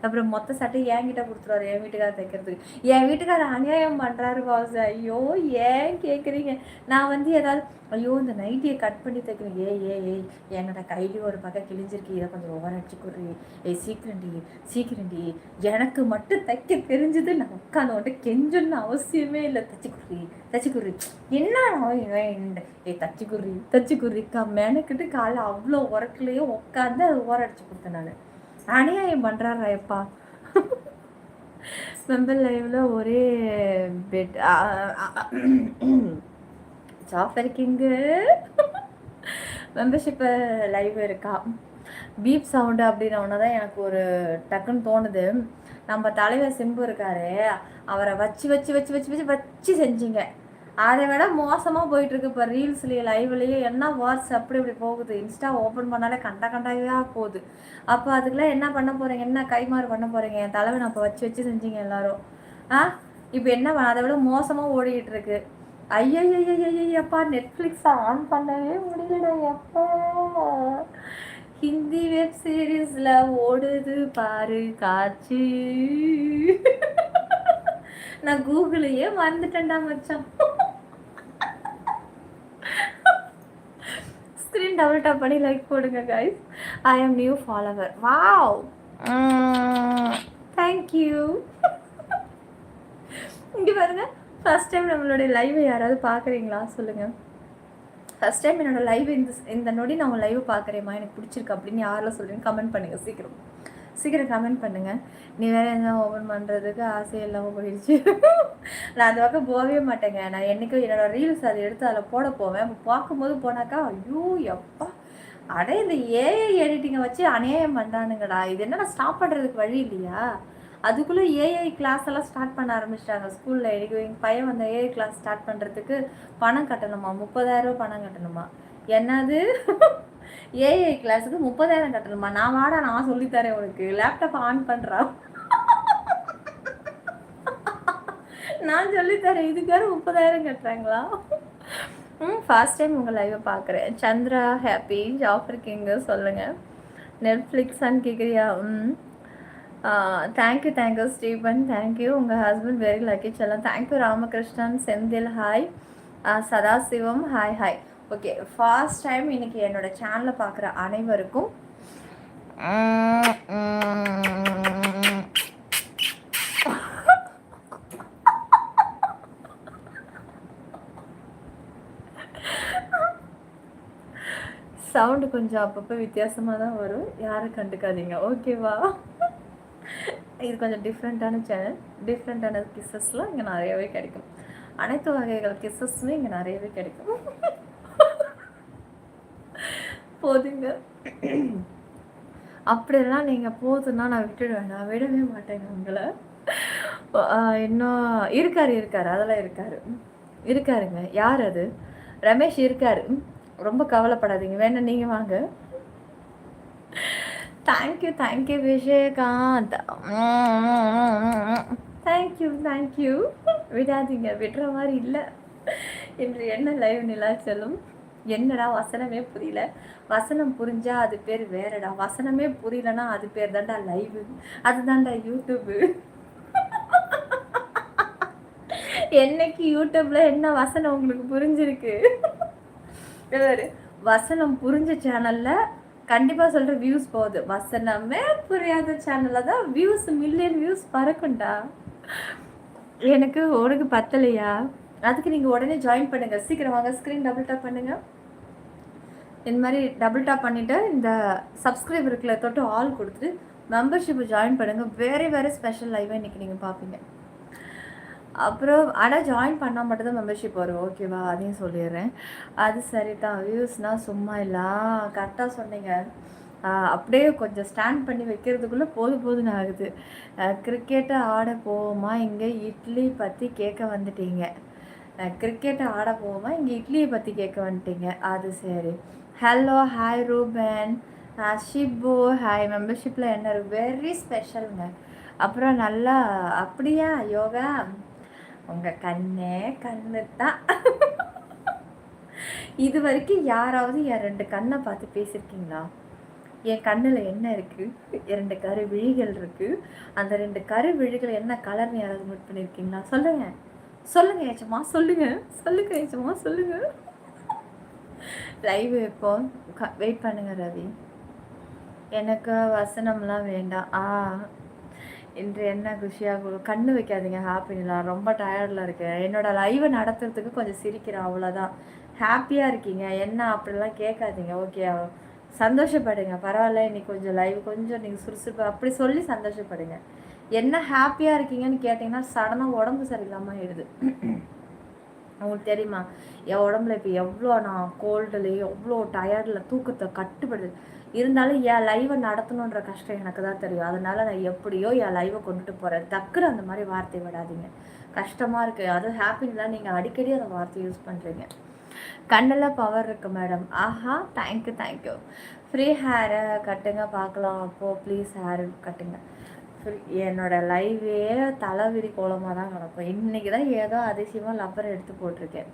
அப்புறம் மொத்த சட்டையை என்கிட்ட கொடுத்துருவாரு, என் வீட்டுக்கார தைக்கிறதுக்கு. என் வீட்டுக்காரர் அநியாயம் பண்ணுறாரு பாஸ். ஐயோ ஏன் கேட்குறீங்க? நான் வந்து ஏதாவது ஐயோ இந்த நைட்டியை கட் பண்ணி தைக்கிறேன். ஏய் என்னோட கையிலேயே ஒரு பக்கம் கிழிஞ்சிருக்கு, இதை கொஞ்சம் ஓவர் அடிச்சு கொடுறி. சீக்கிரண்டி எனக்கு மட்டும் தைக்க தெரிஞ்சது. நான் உட்காந்து மட்டும் கெஞ்சன்னு அவசியமே இல்லை. தச்சு குர்ரி என்ன தச்சு குர்ரிக்கா மெனக்கிட்டு காலை அவ்வளோ உரக்குலையே உட்காந்து அது ஓர அடிச்சு கொடுத்தேன். நான் அநியாயம் பண்ணுறாரா எப்பா? மெம்பர் லைவ்ல ஒரே bet Jafar king membership live இருக்கா? பீப் சவுண்டு அப்படின்னோன்னா தான் எனக்கு ஒரு டக்குன்னு தோணுது. நம்ம தலைவர் சிம்பு இருக்காரு, அவரை வச்சு செஞ்சிங்க. அதை விட மோசமாக போயிட்டுருக்கு இப்போ ரீல்ஸ்லேயே லைவ்லேயே. என்ன வாட்ஸ் இப்படி போகுது, இன்ஸ்டா ஓப்பன் பண்ணாலே கண்டாக போகுது. அப்போ அதுக்கெல்லாம் என்ன பண்ண போகிறீங்க? என்ன கைமாறு பண்ண போகிறீங்க? என் தலைவன் அப்போ வச்சு செஞ்சீங்க எல்லாரும். இப்போ என்ன அதை விட மோசமாக ஓடிக்கிட்டு இருக்கு. ஐயப்பா நெட்ஃப்ளிக்ஸை ஆன் பண்ணவே முடியலடா எப்பா. ஹிந்தி வெப் சீரீஸில் ஓடுது பாரு காட்சி. நான் கூகுளையே மறந்துட்டேன்டா மச்சான். ஸ்க்ரீன் டபுள் டாப் பண்ணி லைக் போடுங்க கைஸ். ஐ ஆம் நியூ ஃபாலோவர். Wow, thank you. இங்கே பாருங்க, ஃபர்ஸ்ட் டைம் நம்மளுடைய லைவை யாராவது பார்க்குறீங்களா சொல்லுங்கள். ஃபர்ஸ்ட் டைம் என்னோட லைவ் இந்த நொடி நான் உங்கள் லைவை பார்க்குறேம்மா, எனக்கு பிடிச்சிருக்கு அப்படின்னு யாரெல்லாம் சொல்கிறீங்க கமெண்ட் பண்ணுங்கள். சீக்கிரம் கமெண்ட் பண்ணுங்கள். நீ வேறு என்ன ஓப்பன் பண்ணுறதுக்கு ஆசை இல்லாமல் போயிடுச்சு. நான் அந்த பக்கம் போகவே மாட்டேங்க. நான் என்றைக்கும் என்னோடய ரீல்ஸ் அதை எடுத்து அதில் போவேன். அப்போ பார்க்கும்போது போனாக்கா ஐயோ எப்பா இந்த ஏஐ எடிட்டிங்கை வச்சு அநியாயம் பண்ணுறானுங்கடா. இது என்னடா ஸ்டாப் பண்ணுறதுக்கு வழி இல்லையா? அதுக்குள்ளே ஏஐ கிளாஸ் எல்லாம் ஸ்டார்ட் பண்ண ஆரம்பிச்சிட்டாங்க ஸ்கூலில். எங்கள் பையன் வந்த ஏஐ கிளாஸ் ஸ்டார்ட் பண்ணுறதுக்கு பணம் கட்டணுமா, 30,000 ரூபா பணம் கட்டணுமா? என்னது ஏஐ கிளாஸுக்கு 30,000 கட்டணுமா? நான் வாடா, நான் சொல்லித்தரேன் உனக்கு, லேப்டாப் ஆன் பண்ணுறா, நான் சொல்லித்தரேன். இதுக்காக 30,000 கட்டுறாங்களா? ஃபர்ஸ்ட் டைம் உங்கள் லைவை பார்க்குறேன். சந்திரா ஹாப்பி. ஜாஃபர் கிங்கு சொல்லுங்கள். நெட்ஃப்ளிக்ஸான்னு கேட்குறியா? Thank you Stephen, thank you. உங்கள் ஹஸ்பண்ட் வெரி லக்கி செல்லம். Thank you Ramakrishnan, Senthil hi. Sadasivam hi hi. Okay, first time இன்னைக்கு என்னோட சேனலை பார்க்குற அனைவருக்கும் சவுண்டு கொஞ்சம் அப்பப்போ வித்தியாசமாக தான் வரும், யாரும் கண்டுக்காதீங்க, ஓகேவா? இது கொஞ்சம் டிஃப்ரெண்ட்டான சேனல், டிஃப்ரெண்ட்டான கிஸ்ஸஸ்லாம் இங்கே நிறையவே கிடைக்கும். அனைத்து வகைகள் கிஸ்ஸஸுமே இங்கே நிறையவே கிடைக்கும். போதுங்க, அப்படியெல்லாம் நீங்கள் போதுன்னா நான் விட்டுடுவேன், நான் விடவே மாட்டேங்க உங்களை. இன்னும் இருக்காரு அதெல்லாம் இருக்காருங்க. யார் அது? ரமேஷ் இருக்காரு, ரொம்ப கவலைப்படாதீங்க, வேணா நீங்கள் வாங்க. Thank you Vijayakanth, thank you. விடாதீங்க, விடுற மாதிரி இல்லை. இன்று என்ன லைவ் நிலாச்சலும், என்னடா வசனமே புரியல, வசனம் புரிஞ்சா அது பேர் வேறடா, வசனமே புரியலன்னா அது பேர் தான்டா லைவ், அதுதான்டா யூடியூபு. என்னைக்கு யூடியூப்ல என்ன வசனம் உங்களுக்கு புரிஞ்சிருக்கு? வசனம் புரிஞ்ச சேனல்ல கண்டிப்பா சொல்ற வியூஸ் போகுது, வசனமே புரியாத சேனல்ல தான் வியூஸ், மில்லியன் வியூஸ் பறக்கும்டா. எனக்கு உனக்கு பத்தலையா? அதுக்கு நீங்க உடனே ஜாயின் பண்ணுங்க, சீக்கிரம் வாங்க. ஸ்கிரீன் டபுள் டாப் பண்ணுங்க, இந்த மாதிரி டபுள் டாப் பண்ணிட்டு இந்த சப்ஸ்கிரைப் இருக்குல்ல தொட்டு ஆல் கொடுத்துட்டு மெம்பர்ஷிப் ஜாயின் பண்ணுங்க. வேறு ஸ்பெஷல் லைவ் இன்னைக்கு நீங்க பார்ப்பீங்க. அப்புறம் ஆனால் ஜாயின் பண்ணால் மட்டும்தான் மெம்பர்ஷிப் வரும், ஓகேவா? அதையும் சொல்லிடுறேன். அது சரி தான், வியூஸ்னால் சும்மா இல்லை, கரெக்டாக சொன்னீங்க. அப்படியே கொஞ்சம் ஸ்டாண்ட் பண்ணி வைக்கிறதுக்குள்ளே போதுன்னு ஆகுது. கிரிக்கெட்டை ஆட போவோமா, இங்கே இட்லி பற்றி கேட்க வந்துட்டீங்க. கிரிக்கெட்டை ஆட போவோமா, இங்கே இட்லியை பற்றி கேட்க வந்துட்டீங்க. அது சரி. Hello, hi Ruban, Shippu hi. மெம்பர்ஷிப்பில் என்ன இருக்குது? வெரி ஸ்பெஷலுங்க. அப்புறம் நல்லா அப்படியா யோகா, உங்கள் கண்ணு தான். இது வரைக்கும் யாராவது என் 2 கண்ணை பார்த்து பேசியிருக்கீங்களா? என் கண்ணில் என்ன இருக்குது? 2 கரு விழிகள் இருக்குது. அந்த 2 கரு விழிகள் என்ன கலர்னு யாராவது நோட் பண்ணியிருக்கீங்களா? சொல்லுங்க ஏச்சம்மா, சொல்லுங்க. லைவ் இப்போ வெயிட் பண்ணுங்க ரவி, எனக்கு வசனம்லாம் வேண்டாம். இன்று என்ன குஷியாக கண்ணு வைக்காதீங்க, ஹாப்பிங்களா? ரொம்ப டயர்டில் இருக்கேன், என்னோடய லைவை நடத்துறதுக்கு கொஞ்சம் சிரிக்கிறேன், அவ்வளோதான். ஹாப்பியாக இருக்கீங்க என்ன அப்படிலாம் கேட்காதீங்க, ஓகே? சந்தோஷப்படுங்க, பரவாயில்ல. இன்னைக்கு கொஞ்சம் லைவ் கொஞ்சம் நீங்கள் சுறுசுறுப்பு அப்படி சொல்லி சந்தோஷப்படுங்க. என்ன ஹாப்பியாக இருக்கீங்கன்னு கேட்டிங்கன்னா சடனாக உடம்பு சரியில்லாமல் ஆயிடுது. உங்களுக்கு தெரியுமா, என் உடம்புல இப்போ எவ்வளோ நான் கோல்டுலேயே எவ்வளோ டயர்டில் தூக்கத்தை கட்டுப்படுது. இருந்தாலும் என் லைவை நடத்தணுன்ற கஷ்டம் எனக்கு தான் தெரியும். அதனால் நான் எப்படியோ என் லைவை கொண்டுட்டு போகிறேன். டக்குன்னு அந்த மாதிரி வார்த்தை விடாதீங்க, கஷ்டமாக இருக்குது. அதுவும் ஹாப்பிங்கெலாம் நீங்கள் அடிக்கடி அந்த வார்த்தை யூஸ் பண்ணுறீங்க. கண்ணில் பவர் இருக்குது மேடம். ஆஹா, தேங்க்யூ. ஃப்ரீ ஹேரை கட்டுங்க பார்க்கலாம். அப்போது ப்ளீஸ் ஹேர் கட்டுங்க. என்னோடய லைவே தலைவிரி கோலமாக தான் கிடக்கும். இன்றைக்கி தான் ஏதோ அதிசயமாக லப்பர் எடுத்து போட்டிருக்கேன்.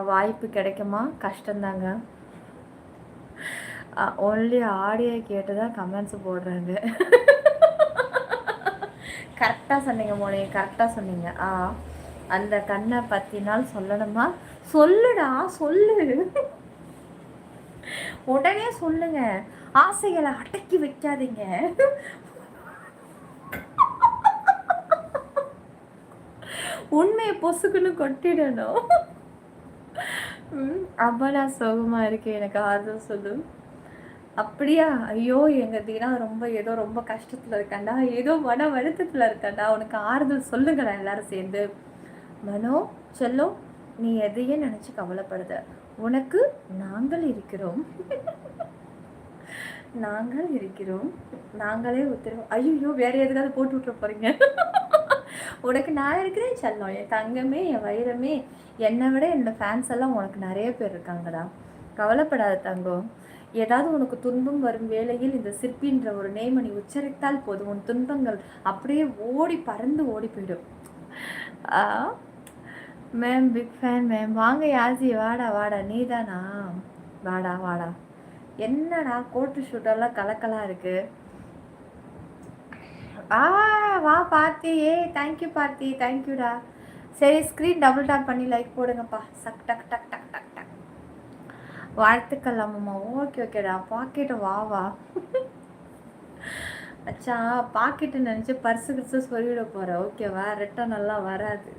வாய்ப்பு கிடைக்குமா? கஷ்டந்தாங்க. ஒன்லி ஆடியோ கேட்டு தான் கமெண்ட்ஸ் போடுறாங்க. கரெக்டாக சொன்னீங்க மோனே, கரெக்டாக சொன்னீங்க. அந்த கண்ணை பற்றினால் சொல்லணுமா? சொல்லுடா, சொல்லு, உடனே சொல்லுங்க. ஆசைகளை அடக்கி வைக்காதீங்க. உண்மையை பொசுக்குன்னு கொட்டிடணும். அப்போ நான் சோகமா இருக்கேன், எனக்கு ஆறுதல் சொல்லு. அப்படியா? ஐயோ, எங்க தீனா ரொம்ப கஷ்டத்துல இருக்காண்டா, ஏதோ மன வருத்தத்துல இருக்காண்டா, உனக்கு ஆறுதல் சொல்லுங்கடா எல்லாரும் சேர்ந்து. மனோ செல்லோ, நீ எதையே நினைச்சு கவலைப்படுத, உனக்கு நாங்கள் இருக்கிறோம். நாங்களே உத்தரவு. ஐயோ, வேற எதுக்காவது போட்டு விட்டுற போறீங்க? உனக்கு நான் இருக்கிறேன் செல்லம், என் தங்கமே, என் வைரமே. என்னை விட என்னோட ஃபேன்ஸ் எல்லாம் உனக்கு நிறைய பேர் இருக்காங்கடா, கவலைப்படாத தங்கம். ஏதாவது உனக்கு துன்பம் வரும் வேளையில் இந்த சிற்பின்ற ஒரு நேமை நீ உச்சரித்தால் போதும், உன் துன்பங்கள் அப்படியே பறந்து ஓடி போயிடும். Ma'am big fan ma'am. வாங்க யாசி, வாடா நீ தானா? வாடா. என்னடா கோட்டு ஷூட்டெல்லாம் கலக்கலாக இருக்குது. ஆ வா பார்த்தி. தேங்க்யூ பார்த்தி, தேங்க்யூடா. சரி, ஸ்க்ரீன் டபுள் டாப் பண்ணி லைக் போடுங்கப்பா. சக் டக் டக் டக் டக் டக். வாழ்த்துக்கள் அம்மா. ஓகே ஓகேடா. பாக்கெட்டு வா. அச்சா, பாக்கெட்டு நினச்சி பர்ஸு கிர்ஸு சொல்லிவிட போகிறேன். ஓகேவா? ரிட்டன் எல்லாம் வராது.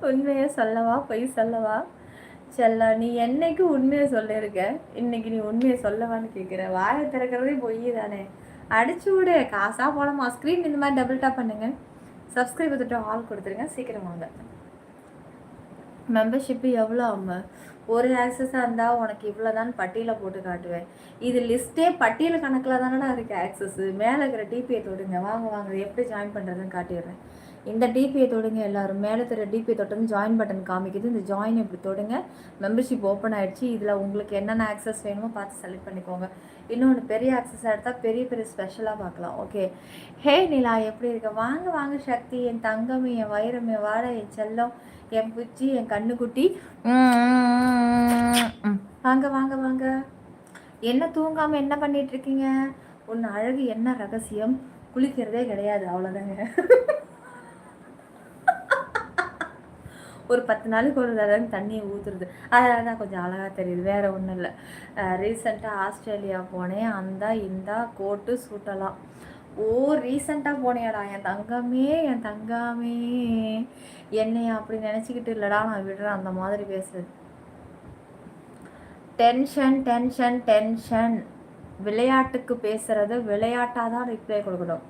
உண்மையை சொல்லவா பொய் சொல்லவா? செல்ல, நீ என்னைக்கு உண்மையை சொல்லியிருக்க, இன்னைக்கு நீ உண்மையை சொல்லவான்னு கேட்குற. வாயை திறக்கிறதே பொய் தானே. அடிச்சு விடு, காசாக போனோமா. ஸ்க்ரீன் இந்த மாதிரி டபுள் டாப் பண்ணுங்க. சப்ஸ்கிரைப் வந்துட்டு ஆல் கொடுத்துருங்க. சீக்கிரம் வாங்க. மெம்பர்ஷிப்பு எவ்வளோ அம்மா? ஒரு ஆக்சஸாக இருந்தால் உனக்கு இவ்வளோதான் பட்டியலில் போட்டு காட்டுவேன். இது லிஸ்ட்டே பட்டியல் கணக்கில் தானடா இருக்குது ஆக்சஸ்ஸு. மேலே இருக்கிற டிபியை தொடுங்க. வாங்க எப்படி ஜாயின் பண்ணுறதுன்னு காட்டிடுறேன். இந்த டிபியை தொடுங்க எல்லோரும். மேலே இருக்கிற டிபியை தொட்டோன்னு ஜாயின் பட்டன் காமிக்குது. இந்த ஜாயின் இப்படி தொடுங்க. மெம்பர்ஷிப் ஓப்பன் ஆகிடுச்சு. இதில் உங்களுக்கு என்னென்ன ஆக்சஸ் வேணுமோ பார்த்து செலக்ட் பண்ணிக்கோங்க. இன்னொன்று பெரிய ஆக்சஸாக எடுத்தால் பெரிய ஸ்பெஷலாக பார்க்கலாம். ஓகே. ஹே நிலா, எப்படி இருக்க? வாங்க சக்தி, என் தங்கமே, என் வைரமே, வாட, என் செல்லம், என் புச்சி, என் கண்ணுக்குட்டி. வாங்க. என்ன தூங்காமல் என்ன பண்ணிட்டு இருக்கீங்க? ஒன்று அழகு என்ன ரகசியம்? குளிக்கிறதே கிடையாது, அவ்வளோதாங்க. ஒரு 10 நாளைக்கு ஒரு தடவை தண்ணியை ஊற்றுறது. அதனால தான் கொஞ்சம் அழகாக தெரியுது, வேறு ஒன்றும் இல்லை. ரீசெண்டாக ஆஸ்திரேலியா போனேன். இந்த கோட்டு சூட்டெல்லாம். ஓ, ரீசெண்டாக போனேடா என் தங்கமே. என்னைய அப்படி நினச்சிக்கிட்டு இல்லைடா, நான் விடுறேன் அந்த மாதிரி பேசுறது. டென்ஷன். விளையாட்டுக்கு பேசுறது விளையாட்டாக தான் ரிப்ளை கொடுக்கணும்.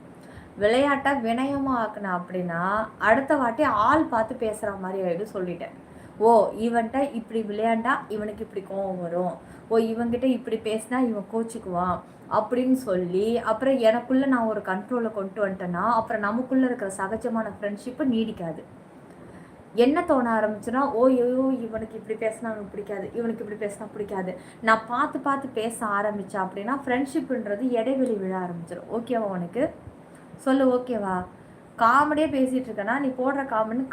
விளையாட்டை வினயமாக ஆக்கணும் அப்படின்னா அடுத்த வாட்டி ஆள் பார்த்து பேசுகிற மாதிரி ஆகிடும். சொல்லிட்டேன். ஓ, இவன்கிட்ட இப்படி விளையாண்டா இவனுக்கு இப்படி கோவம் வரும். ஓ, இவன்கிட்ட இப்படி பேசினா இவன் கோச்சிக்குவான் அப்படின்னு சொல்லி அப்புறம் எனக்குள்ளே நான் ஒரு கண்ட்ரோலை கொண்டு வந்துட்டேன்னா அப்புறம் நமக்குள்ளே இருக்கிற சகஜமான ஃப்ரெண்ட்ஷிப்பு நீடிக்காது. என்ன தோண ஆரம்பிச்சுன்னா, இவனுக்கு இப்படி பேசினா அவனுக்கு பிடிக்காது, இவனுக்கு இப்படி பேசினா பிடிக்காது. நான் பார்த்து பேச ஆரம்பித்தேன் அப்படின்னா ஃப்ரெண்ட்ஷிப்புன்றது இடைவெளி விழ ஆரம்பிச்சிடும். ஓகேவா உனக்கு? சொல்லு, ஓகேவா? காமெடியாக பேசிகிட்டு இருக்கேன்னா நீ போடுற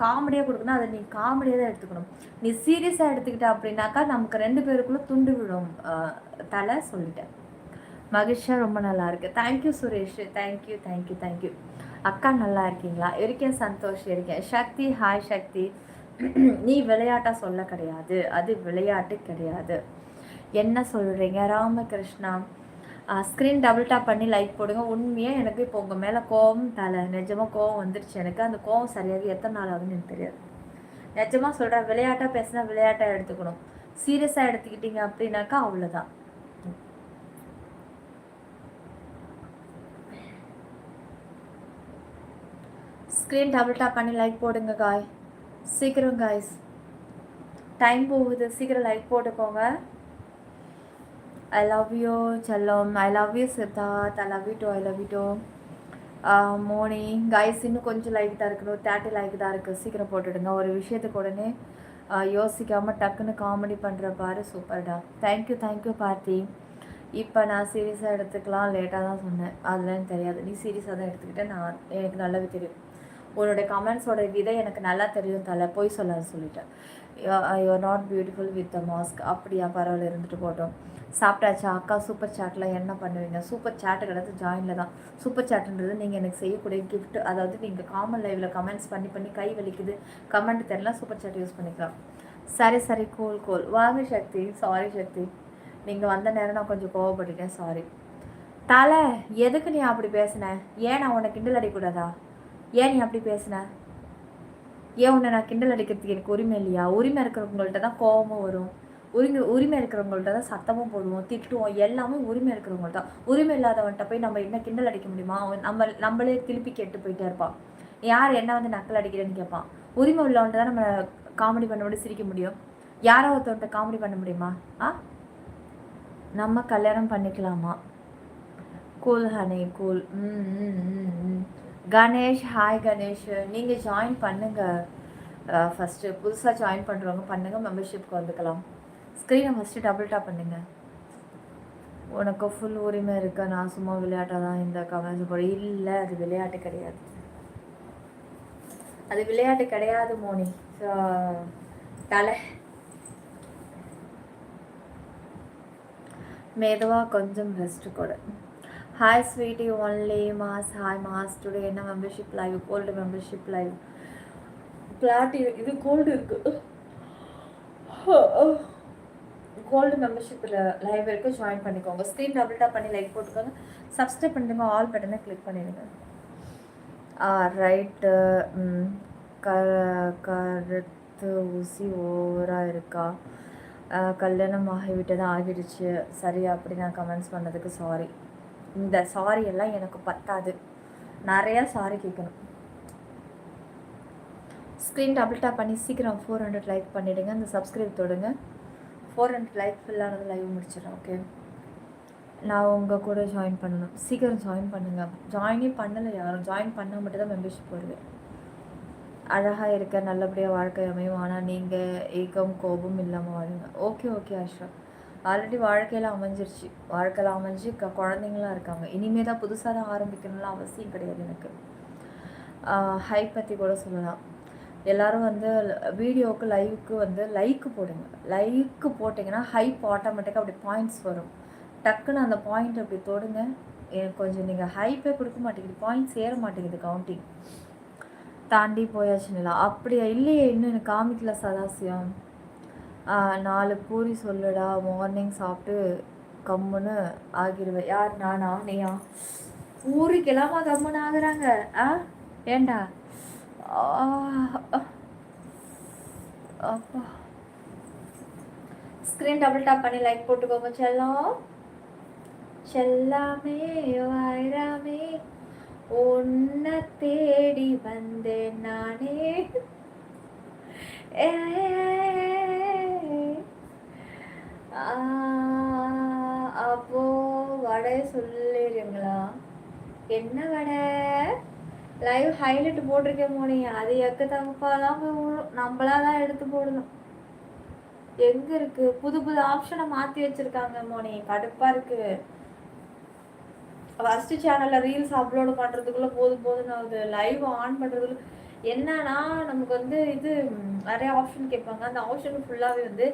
காமெடியாக கொடுக்கணும். அதை நீ காமெடியாக தான் எடுத்துக்கணும். நீ சீரியஸாக எடுத்துக்கிட்ட அப்படின்னாக்கா நமக்கு 2 பேருக்குள்ளே துண்டு விடும். தலை சொல்லிட்டேன். மகிழ்ச்சியாக ரொம்ப நல்லா இருக்கு. தேங்க்யூ சுரேஷ். தேங்க்யூ. அக்கா நல்லா இருக்கீங்களா? இருக்கேன் சந்தோஷ், இருக்கேன். சக்தி, ஹாய் சக்தி. நீ விளையாட்டாக சொல்ல கிடையாது, அது விளையாட்டு கிடையாது. என்ன சொல்கிறீங்க? ராமகிருஷ்ணா, ஸ்க்ரீன் டபுள் டாப் பண்ணி லைக் போடுங்க. உண்மையாக எனக்கு இப்போ உங்கள் மேலே கோவம் தலை, நிஜமாக கோவம் வந்துருச்சு எனக்கு. அந்த கோவம் சரியாக எத்தனை நாள் ஆகுதுன்னு எனக்கு தெரியாது. நிஜமாக சொல்கிறேன், விளையாட்டாக பேசினா விளையாட்டாக எடுத்துக்கணும். சீரியஸாக எடுத்துக்கிட்டீங்க அப்படின்னாக்கா அவ்வளோதான். ஸ்க்ரீன் டபுள் டாப் பண்ணி லைக் போடுங்க காய். சீக்கிரம் காய்ஸ், டைம் போகுது, சீக்கிரம் லைக் போட்டுக்கோங்க. ஐ லவ் யூ செல்லம். I love you Siddharth. I love you too. Moni guys, இன்னும் கொஞ்சம் லைக் தான் இருக்கணும். 30 லைக் தான் இருக்குது. சீக்கிரம் போட்டுடுங்க. ஒரு விஷயத்துக்கு உடனே யோசிக்காமல் டக்குன்னு காமெடி பண்ணுற பாரு. சூப்பர்டா. தேங்க்யூ பார்த்தி. இப்போ நான் சீரியஸாக எடுத்துக்கலாம் லேட்டாக தான் சொன்னேன், அதுலன்னு தெரியாது. நீ சீரியஸாக தான் எடுத்துக்கிட்டேன். எனக்கு நல்லாவே தெரியும். உன்னோடைய கமெண்ட்ஸோட விதை எனக்கு நல்லா தெரியும் தலை. போய் சொல்லாது சொல்லிட்டேன். You are not beautiful with the mask. அப்படியா? பரவாயில்ல, இருந்துட்டு போட்டோம். சாப்பிட்டாச்சா அக்கா? சூப்பர் சாட்டில் என்ன பண்ணுவீங்க? சூப்பர் சாட்டு கிடையாது, ஜாயினில் தான். சூப்பர் சாட்டுன்றது நீங்கள் எனக்கு செய்யக்கூடிய கிஃப்ட். அதாவது நீங்கள் காமன் லைவில் கமெண்ட்ஸ் பண்ணி கை வலிக்குது, கமெண்ட் தெரியல, சூப்பர் சாட் யூஸ் பண்ணிக்கலாம். சரி, கோல். வாங்க சக்தி. சாரி சக்தி, நீங்கள் வந்த நேரம் நான் கொஞ்சம் கோவப்பட்டுட்டேன், சாரி. தலை, எதுக்கு நீ அப்படி பேசின? ஏன் நான் உன்னை கிண்டல் அடிக்கூடாதா? ஏன் நீ அப்படி பேசின? ஏன் உன்னை நான் கிண்டல் அடிக்கிறதுக்கு எனக்கு உரிமை இல்லையா? உரிமை இருக்கிறவங்கள்ட்ட தான் கோபமும் வரும். உரிமை இருக்கிறவங்கள்ட்ட தான் சத்தமும் போடுவோம், திட்டுவோம். எல்லாமே உரிமை இருக்கிறவங்கள்ட்ட தான். உரிமை இல்லாதவன்ட்ட போய் நம்ம என்ன கிண்டல் அடிக்க முடியுமா? நம்மளே திருப்பி கேட்டு போயிட்டே இருப்பான். யார் என்ன வந்து நக்கல் அடிக்கிறேன்னு கேட்பான். உரிமை உள்ளவன்ட்ட தான் நம்ம காமெடி பண்ண முடியும், சிரிக்க முடியும். யாரோ ஒருத்தவன்ட்ட காமெடி பண்ண முடியுமா? நம்ம கல்யாணம் பண்ணிக்கலாமா? Cool honey, cool. Ganesh, hi Ganesh. நீங்கள் ஜாயின் பண்ணுங்கள். ஃபஸ்ட்டு புதுசாக ஜாயின் பண்ணுறவங்க பண்ணுங்கள், மெம்பர்ஷிப்க்கு வந்துக்கலாம். ஸ்க்ரீனை ஃபஸ்ட்டு டபுள் டாப் பண்ணுங்கள். உனக்கு ஃபுல் உரிமை இருக்க, நான் சும்மா விளையாட்டாக தான் இந்த கமெண்ட்ஸ் போட. இல்லை, அது விளையாட்டு கிடையாது. அது விளையாட்டு கிடையாது மோனி. தலை மெதுவாக கொஞ்சம் ரெஸ்ட் கொடு. Hi sweetie, only Mass. Hi Mass. Today என்ன membership live, gold membership live. பிளாட்டி இது கோல்டு இருக்கு. கோல்டு மெம்பர்ஷிப்பில் லைவ் வரைக்கும் ஜாயின் பண்ணிக்கோங்க. ஸ்க்ரீன் டபுள் டாப் பண்ணி லைக் போட்டுக்கோங்க. சப்ஸ்கிரைப் பண்ணிடுங்க. ஆல் பட்டனை கிளிக் பண்ணிடுங்க. ரைட்டு. கருத்து ஊசி ஓவராக இருக்கா? கல்யாணம் ஆகிவிட்டது, ஆகிடுச்சு. சரி, அப்படி நான் கமெண்ட்ஸ் பண்ணதுக்கு சாரி. இந்த சாரி எல்லாம் எனக்கு பத்தாது, நிறையா சாரி கேட்கணும். ஸ்க்ரீன் டபுள் டாப் பண்ணி சீக்கிரம் 400 லைக் பண்ணிவிடுங்க. அந்த சப்ஸ்கிரைப் தொடுங்க. 400 லைக் ஃபில்லானது லைவ் முடிச்சிடறேன். ஓகே, நான் உங்கள் கூட ஜாயின் பண்ணணும். சீக்கிரம் ஜாயின் பண்ணுங்கள். ஜாயினே பண்ணலை யாரும். ஜாயின் பண்ணால் மட்டும் தான் மெம்பர்ஷிப் வருவேன். அழகாக இருக்க, நல்லபடியாக வாழ்க்கை அமையும். ஆனால் நீங்கள் ஏக்கம் கோபம் இல்லாமல் வாழுங்க. ஓகே ஓகே ஆஷ்ரா, ஆல்ரெடி வாழ்க்கையில் அமைஞ்சிருச்சு. வாழ்க்கையில் அமைஞ்சு குழந்தைங்களாம் இருக்காங்க. இனிமேல் தான் புதுசாக தான் ஆரம்பிக்கணும்லாம் அவசியம் கிடையாது எனக்கு. ஹை பற்றி கூட சொல்லலாம். எல்லோரும் வந்து வீடியோவுக்கு லைவுக்கு வந்து லைக்கு போடுங்க. லைக்கு போட்டிங்கன்னா ஹைப் ஆட்டோமேட்டிக்காக அப்படி பாயிண்ட்ஸ் வரும். டக்குன்னு அந்த பாயிண்ட் அப்படி தொடுங்க. எனக்கு கொஞ்சம் நீங்கள் ஹைப்பே கொடுக்க மாட்டேங்குது, பாயிண்ட்ஸ் ஏற மாட்டேங்குது. கவுண்டிங் தாண்டி போயாச்சுங்களா? அப்படியா? இல்லையே, இன்னும் எனக்கு காமிக்கல சதாசியம். 4 பூரி சொல்லுடா, மார்னிங் சாப்பிட்டு கம்முன்னு ஆகிடுவேன். யார், நானா நீயா? பூரிக்கெல்லாமா கம்முன்னு ஆகுறாங்க? ஏண்டா? அப்பா, ஸ்க்ரீன் டபுள் டாப் பண்ணி லைக் போட்டுக்கோங்க. செல்லம் செல்லாமே வைராமே உன்னை தேடி வந்தேன் நானே. அப்போ வடை சொல்லிடுங்களா? என்ன வடை? லைவ் ஹைலைட் போட்டிருக்கேன் மோனி, அது எக்க தகப்பாதான் நம்மளாதான் எடுத்து போடணும். எங்க இருக்கு? புது புது ஆப்ஷனை மாத்தி வச்சிருக்காங்க மோனி, கடுப்பா இருக்கு. ஃபர்ஸ்ட் சேனல்ல ரீல்ஸ் அப்லோடு பண்றதுக்குள்ள போதும்னு ஆகுது. லைவ் ஆன் பண்றதுக்குள்ள என்னன்னா நமக்கு வந்து இது நிறைய ஆப்ஷன் கேட்பாங்க. அந்த ஆப்ஷன் ஃபுல்லாவே வந்து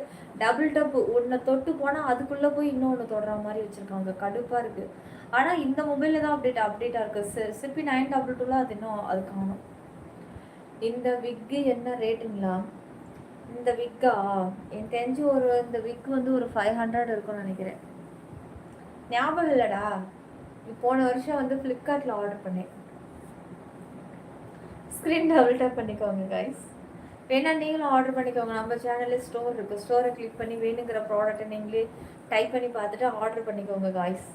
டபுள் டப் ஒன்றை தொட்டு போனா அதுக்குள்ள போய் இன்னொன்று தொடுற மாதிரி வச்சிருக்காங்க. கடுப்பா இருக்கு. ஆனா இந்த மொபைல்ல தான் அப்டேட்டா இருக்கு. சிப்பி 922 அது இன்னும் அது காணும். இந்த விக்கு என்ன ரேட்டுங்களா? இந்த விக்கா எனக்கு தெரிஞ்சு இந்த விக் வந்து ஒரு 500 இருக்கும்னு நினைக்கிறேன். ஞாபகம் இல்லடா. போன வருஷம் வந்து ஃப்ளிப்கார்ட்ல ஆர்டர் பண்ணேன். ஸ்க்ரீன் டபுள் டாப் பண்ணிக்கோங்க கைஸ். வேணா நீங்களும் ஆர்டர் பண்ணிக்கோங்க. நம்ம சேனலில் ஸ்டோர் இருக்குது. ஸ்டோரை கிளிக் பண்ணி வேணுங்கிற ப்ராடக்ட்டை நீங்களே டைப் பண்ணி பார்த்துட்டு ஆர்டர் பண்ணிக்கோங்க கைஸ்.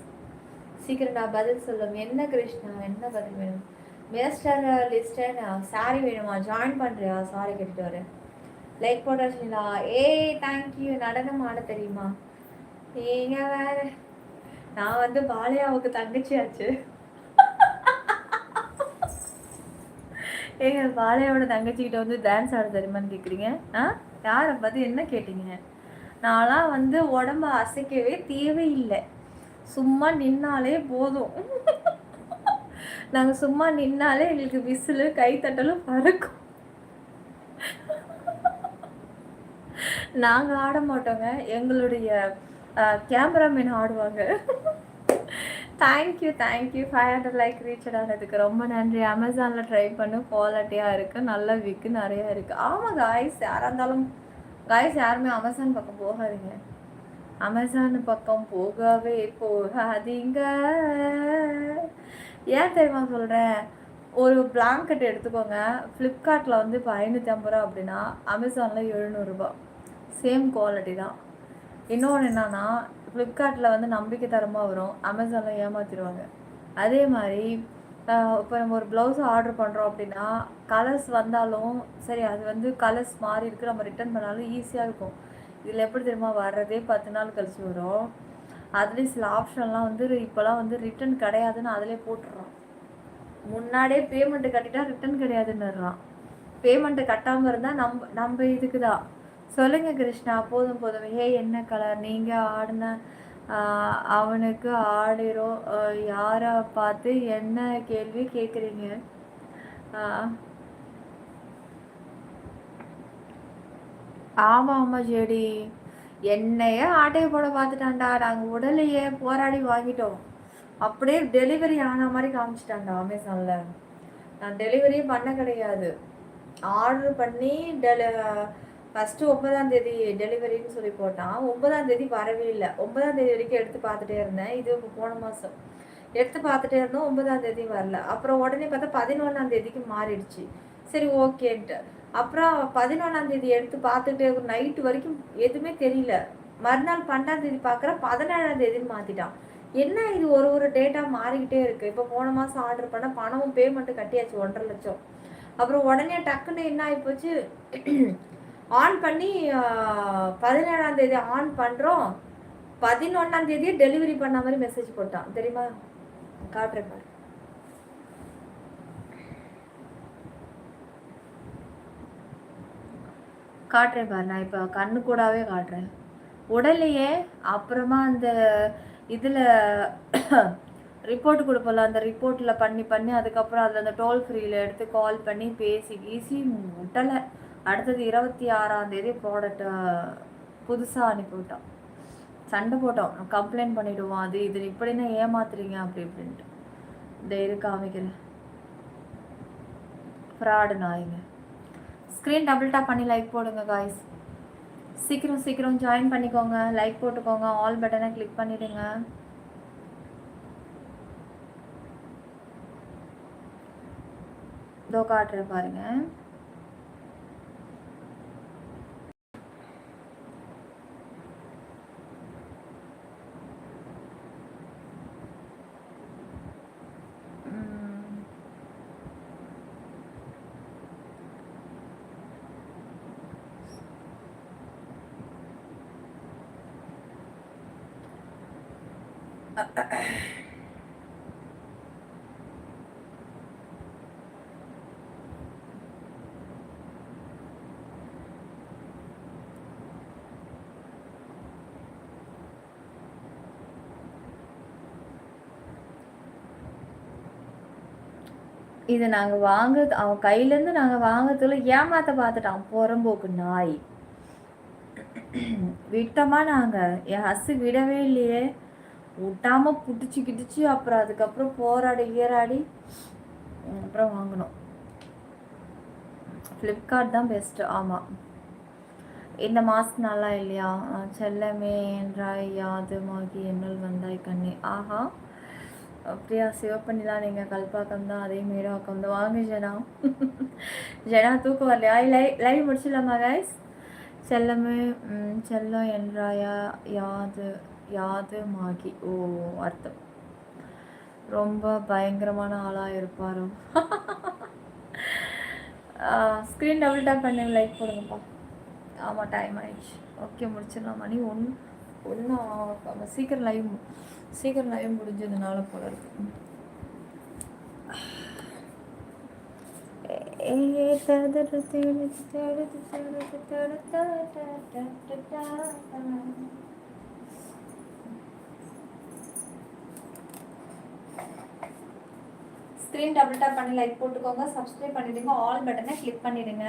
சீக்கிரம் நான் பதில் சொல்லுவேன். என்ன கிருஷ்ணா, என்ன பதில் வேணும்? மினிஸ்டர் லிஸ்டன் சாரி வேணுமா? ஜாயின் பண்ணுறியா? சாரி கேட்டுட்டு வரேன். லைக் போட்டாச்சுங்களா? தேங்க்யூ. நடனம் ஆட தெரியுமா? நீங்கள் வேற. நான் வந்து பாலையாவுக்கு தங்கச்சியாச்சு. ஏங்க, பாலையோட தங்கச்சிக்கிட்ட வந்து டான்ஸ் ஆட தெரியுமான்னு கேட்குறீங்க? யாரை பார்த்து என்ன கேட்டீங்க? நான்லாம் வந்து உடம்ப அசைக்கவே தேவையில்லை. சும்மா நின்னாலே போதும். நாங்கள் சும்மா நின்னாலே எங்களுக்கு விசிலு கைத்தட்டலும் பறக்கும். நாங்கள் ஆட மாட்டோங்க, எங்களுடைய கேமராமேன் ஆடுவாங்க. தேங்க்யூ 500 லைக் ரீச் ஆனதுக்கு ரொம்ப நன்றி. அமேசானில் ட்ரை பண்ணு, குவாலிட்டியாக இருக்குது, நல்ல விக்கு நிறையா இருக்குது. ஆமாம் காய்ஸ், யாராக இருந்தாலும் காய்ஸ் யாருமே அமேசான் பக்கம் போகாதீங்க. அமேசான் பக்கம் போகாதீங்க. ஏன் தெரியுமா சொல்கிறேன்? ஒரு பிளாங்கெட் எடுத்துக்கோங்க. ஃப்ளிப்கார்ட்டில் வந்து இப்போ 550 ரூபா அப்படின்னா அமேசானில் 700 ரூபா. சேம் குவாலிட்டி தான். இன்னொன்று என்னன்னா, ஃப்ளிப்கார்ட்டில் வந்து நம்பிக்கை தரமாக வரும், அமேசானில் ஏமாற்றிடுவாங்க. அதே மாதிரி இப்போ நம்ம ஒரு ப்ளவுஸ் ஆர்டர் பண்ணுறோம் அப்படின்னா கலர்ஸ் வந்தாலும் சரி, அது வந்து கலர்ஸ் மாறி இருக்குது, நம்ம ரிட்டர்ன் பண்ணாலும் ஈஸியாக இருக்கும். இதில் எப்படி தெரியுமா, வர்றதே 10 நாள் கழிச்சு வரும். அதுலேயும் சில ஆப்ஷன்லாம் வந்து இப்போலாம் வந்து ரிட்டர்ன் கிடையாதுன்னு அதிலே போட்டுடுறோம். முன்னாடியே பேமெண்ட்டு கட்டிட்டா ரிட்டர்ன் கிடையாதுன்னுறான். பேமெண்ட்டு கட்டாமல் இருந்தால் நம்ம இதுக்கு தான். சொல்லுங்க கிருஷ்ணா. போதும். என்ன கலர்? நீங்கள் ஆடின அவனுக்கு ஆடிரும். யாரை பார்த்து என்ன கேள்வி கேட்குறீங்க? ஆமாம் ஜேடி, என்னையே ஆட்டையை போட பார்த்துட்டான்டா. நாங்கள் உடலையே போராடி வாங்கிட்டோம். அப்படியே டெலிவரி ஆன மாதிரி காமிச்சிட்டாங்க அமேசான்ல. நான் டெலிவரியே பண்ண கிடையாது. ஆர்டர் பண்ணி ஃபஸ்ட்டு 9ஆம் தேதி டெலிவரின்னு சொல்லி போட்டான். 9ஆம் தேதி வரவே இல்லை. 9ஆம் தேதி வரைக்கும் எடுத்து பார்த்துட்டே இருந்தேன். இது போன மாதம் எடுத்து பார்த்துட்டே இருந்தோம். 9ஆம் தேதி வரல. அப்புறம் உடனே பார்த்தா 11ஆம் தேதிக்கு மாறிடுச்சு. சரி ஓகேன்ட்டு அப்புறம் 11ஆம் தேதி எடுத்து பார்த்துட்டே நைட்டு வரைக்கும் எதுவுமே தெரியல. மறுநாள் 12ஆம் தேதி பார்க்குறேன் 17ஆம் தேதின்னு மாற்றிட்டான். என்ன இது ஒரு டேட்டா மாறிக்கிட்டே இருக்குது. இப்போ போன மாதம் ஆர்டர் பண்ண பணமும் பேமெண்ட்டு கட்டியாச்சு 1.5 லட்சம். அப்புறம் உடனே டக்குன்னு என்ன ஆகிப்போச்சு, ஆன் பண்ணி 17ஆம் தேதி ஆன் பண்ணுறோம். 11ஆம் தேதியே டெலிவரி பண்ண மாதிரி மெசேஜ் போட்டான் தெரியுமா? காட்டுறேன் பாரு. காட்டுறேன் பாரு. நான் இப்போ கண்ணு கூடவே காட்டுறேன். உடலையே அப்புறமா அந்த இதில் ரிப்போர்ட் கொடுப்பல, அந்த ரிப்போர்ட்டில் பண்ணி அதுக்கப்புறம் அதில் அந்த டோல் ஃப்ரீயில் எடுத்து கால் பண்ணி பேசி ஈஸி விட்டலை. அடுத்தது 26ஆம் தேதி ப்ராடக்டை புதுசாக அனுப்பிவிட்டோம். சண்டை போட்டோம், கம்ப்ளைண்ட் பண்ணிவிடுவோம். அது இது இப்படின்னா ஏமாத்துறீங்க அப்படி இப்படின்ட்டு. டெய்லி காமிக்கிறேன் ஃப்ராடு நாய்ங்க. ஸ்க்ரீன் டபுள் டாப் பண்ணி லைக் போடுங்க காய்ஸ். சீக்கிரம் ஜாயின் பண்ணிக்கோங்க, லைக் போட்டுக்கோங்க, ஆல் பட்டனை கிளிக் பண்ணிடுங்க. இதோ காட்டுறேன் பாருங்க. இது நாங்கள் அவன் கையிலேருந்து நாங்கள் வாங்கிறதுல ஏமாத்த பார்த்துட்டான் புறம்போக்கு நாய். விட்டோமா நாங்கள், என் ஹஸ்ஸு விடவே இல்லையே, விட்டாமல் புடிச்சு கிடிச்சு அப்புறம் அதுக்கப்புறம் போராடி அப்புறம் வாங்கினோம். ஃப்ளிப்கார்ட் தான் பெஸ்ட்டு. ஆமாம், இந்த மாஸ்க் நல்லா இல்லையா? செல்லமே என்றாய் யாதுமாகி என்னுள் வந்தாய் கண்ணே. ஆஹா அப்படியா? சிவப்பண்ணிலாம் நீங்கள் கல்பாக்கம் தான், அதே மேடாக்கம் தான். வாங்க ஜனா தூக்கம் வரலையா? லைவ் முடிச்சிடலாமா கைஸ்? செல்லமே செல்லம் என்றாயா யாது மாகி. ஓ, அர்த்தம் ரொம்ப பயங்கரமான ஆளாக இருப்பாரோ. ஸ்க்ரீன் டபுள் டாப் பண்ணி லைக் போடுங்கப்பா. ஆமாம், டைம் ஆயிடுச்சு. ஓகே, முடிச்சிடலாம். மணி ஒன்று சீக்கிரம் லைவ் முடிஞ்சதுனால போல இருக்கு. ஸ்க்ரீன் டபுள் டாப் பண்ணி லைக் போட்டுக்கோங்க, சப்ஸ்கிரைப் பண்ணிடுங்க, ஆல் பட்டனை கிளிக் பண்ணிடுங்க.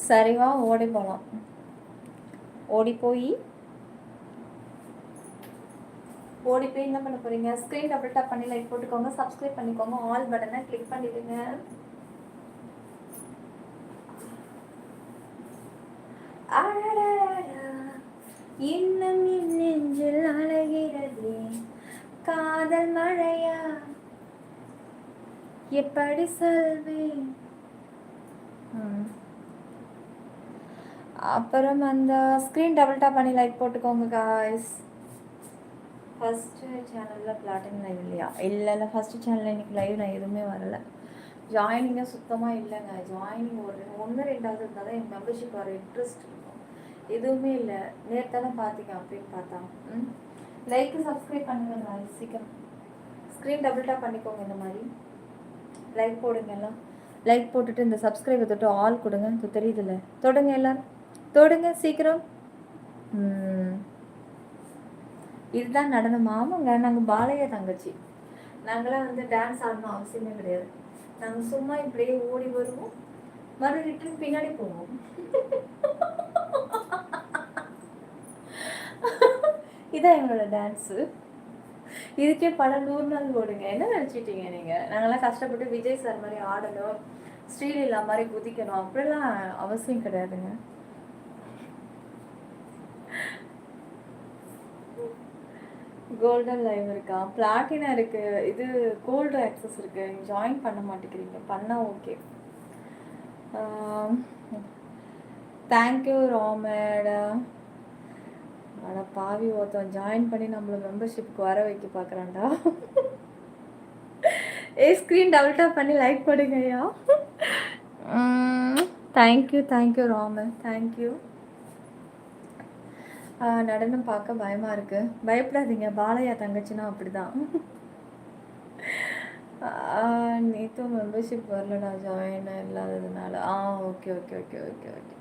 சரிவா ஓடி போகலாம். ஓடி போய் என்ன பண்ண போறீங்க? ஸ்க்ரீன் டபுள் டாப் பண்ணி லைக் போட்டுக்கோங்க, சப்ஸ்கிரைப் பண்ணிக்கோங்க, ஆல் பட்டனை கிளிக் பண்ணிடுங்க. இன்னும் நெஞ்சில் அழகிறது காதல் மழையா, எப்படி சொல்வேன். அப்புறம் அந்த ஸ்க்ரீன் டபுள் டாப் பண்ணி லைக் போட்டுக்கோங்க காய்ஸ். ஃபஸ்ட்டு சேனலில் பிளாட்டின் லைவ் இல்லையா? இல்லை, ஃபஸ்ட்டு சேனலில் இன்றைக்கி லைவ் நான் எதுவுமே வரலை. ஜாயினிங்காக சுத்தமாக இல்லைங்க. ஜாயினிங் ஒரு 1-2 இருந்தால் தான் என் மெம்பர்ஷிப் வர இன்ட்ரெஸ்ட் இருக்கும். எதுவுமே இல்லை. நேரத்தானே பார்த்தீங்க அப்படின்னு பார்த்தா. லைக்கு சப்ஸ்கிரைப் பண்ணுங்க காய்ஸ், சீக்கிரம் ஸ்க்ரீன் டபுள் டாப் பண்ணிக்கோங்க. இந்த மாதிரி லைக் போடுங்க. எல்லாம் லைக் போட்டுட்டு இந்த சப்ஸ்கிரைபை தொட்டு ஆல் கொடுங்க. இது தெரியுதுல்ல, தொடுங்க, எல்லோரும் தொடுங்க சீக்கிரம். இதுதான் நடனம். ஆமாங்க, நாங்கள் பாலையா தங்கச்சி. நாங்களாம் டான்ஸ் ஆடணும் அவசியமே கிடையாது. நாங்கள் சும்மா இப்படியே ஓடி வருவோம், மறுபடியும் ரிட்டர்ன் பின்னாடி போவோம். இதான் எங்களோட டான்ஸு. இதுக்கே பல 100 நாள் ஓடுங்க. என்ன நினச்சிட்டீங்க நீங்கள்? நாங்கள்லாம் கஷ்டப்பட்டு விஜய் சார் மாதிரி ஆடணும், ஸ்ரீலீலா மாதிரி குதிக்கணும், அப்படிலாம் அவசியம் கிடையாதுங்க. கோல்டன் லைவ் இருக்கா? பிளாட்டினா இருக்கு. இது கோல்டு ஆக்சஸ் இருக்கு. நீங்கள் ஜாயின் பண்ண மாட்டேங்கிறீங்க. பண்ணால் ஓகே. தேங்க்யூ ராமேடா. அட பாவி, ஒருத்தன் ஜாயின் பண்ணி நம்மள மெம்பர்ஷிப்க்கு வர வைக்க பார்க்குறான்டா. ஸ்க்ரீன் டபுள் டாப் பண்ணி லைக் போடுங்க ஐயா. Thank you Raman, thank you. நடனம் பார்க்க பயமாக இருக்குது. பயப்படாதீங்க, பாலையா தங்கச்சின்னா அப்படி தான். நேற்றும் மெம்பர்ஷிப் வரலடா, ஜாயின் இல்லாததுனால. Okay okay okay okay okay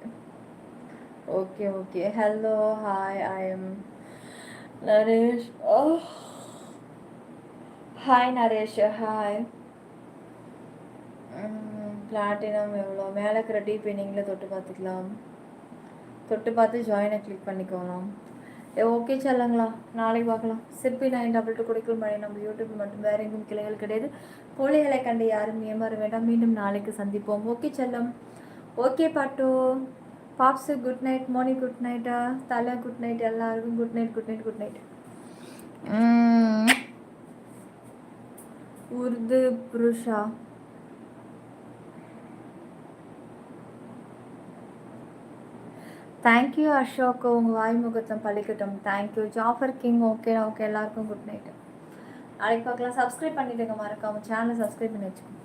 okay okay. Hello, hi, I am Naresh. Hi Naresh, hi. Platinum எவ்வளோ? மேலே இருக்கிற டீப் நீங்களே தொட்டு பார்த்துக்கலாம். தொட்டு பார்த்து ஜாயினை கிளிக் பண்ணிக்கோலாம். ஓகே சொல்லுங்களா, நாளைக்கு பார்க்கலாம். சிற்பி 922 கொடுக்கல் மழை நம்ம யூடியூப் மட்டும், வேற எங்கும் கிளைகள் கிடையாது. போலிகளை கண்டு யாரும் ஏமாற வேண்டாம். மீண்டும் நாளைக்கு சந்திப்போம். ஓகே செல்லம். ஓகே பாட்டு. பாப்ஸு குட் நைட். மோனி குட் நைட்டா. தலை குட் நைட். எல்லாருக்கும் good night good night good night. உருது புருஷா. தேங்க்யூ அசோக், உங்கள் வாய்முகத்தம் பழிக்கட்டும். Thank you Jafar king. Okay okay, எல்லாருக்கும் குட் நைட்டு. நாளைக்கு பார்க்கலாம். சப்ஸ்கிரைப் பண்ணிவிடுங்க, மறக்காமல் சேனலை சப்ஸ்கிரைப் பண்ணி வச்சுக்கோங்க.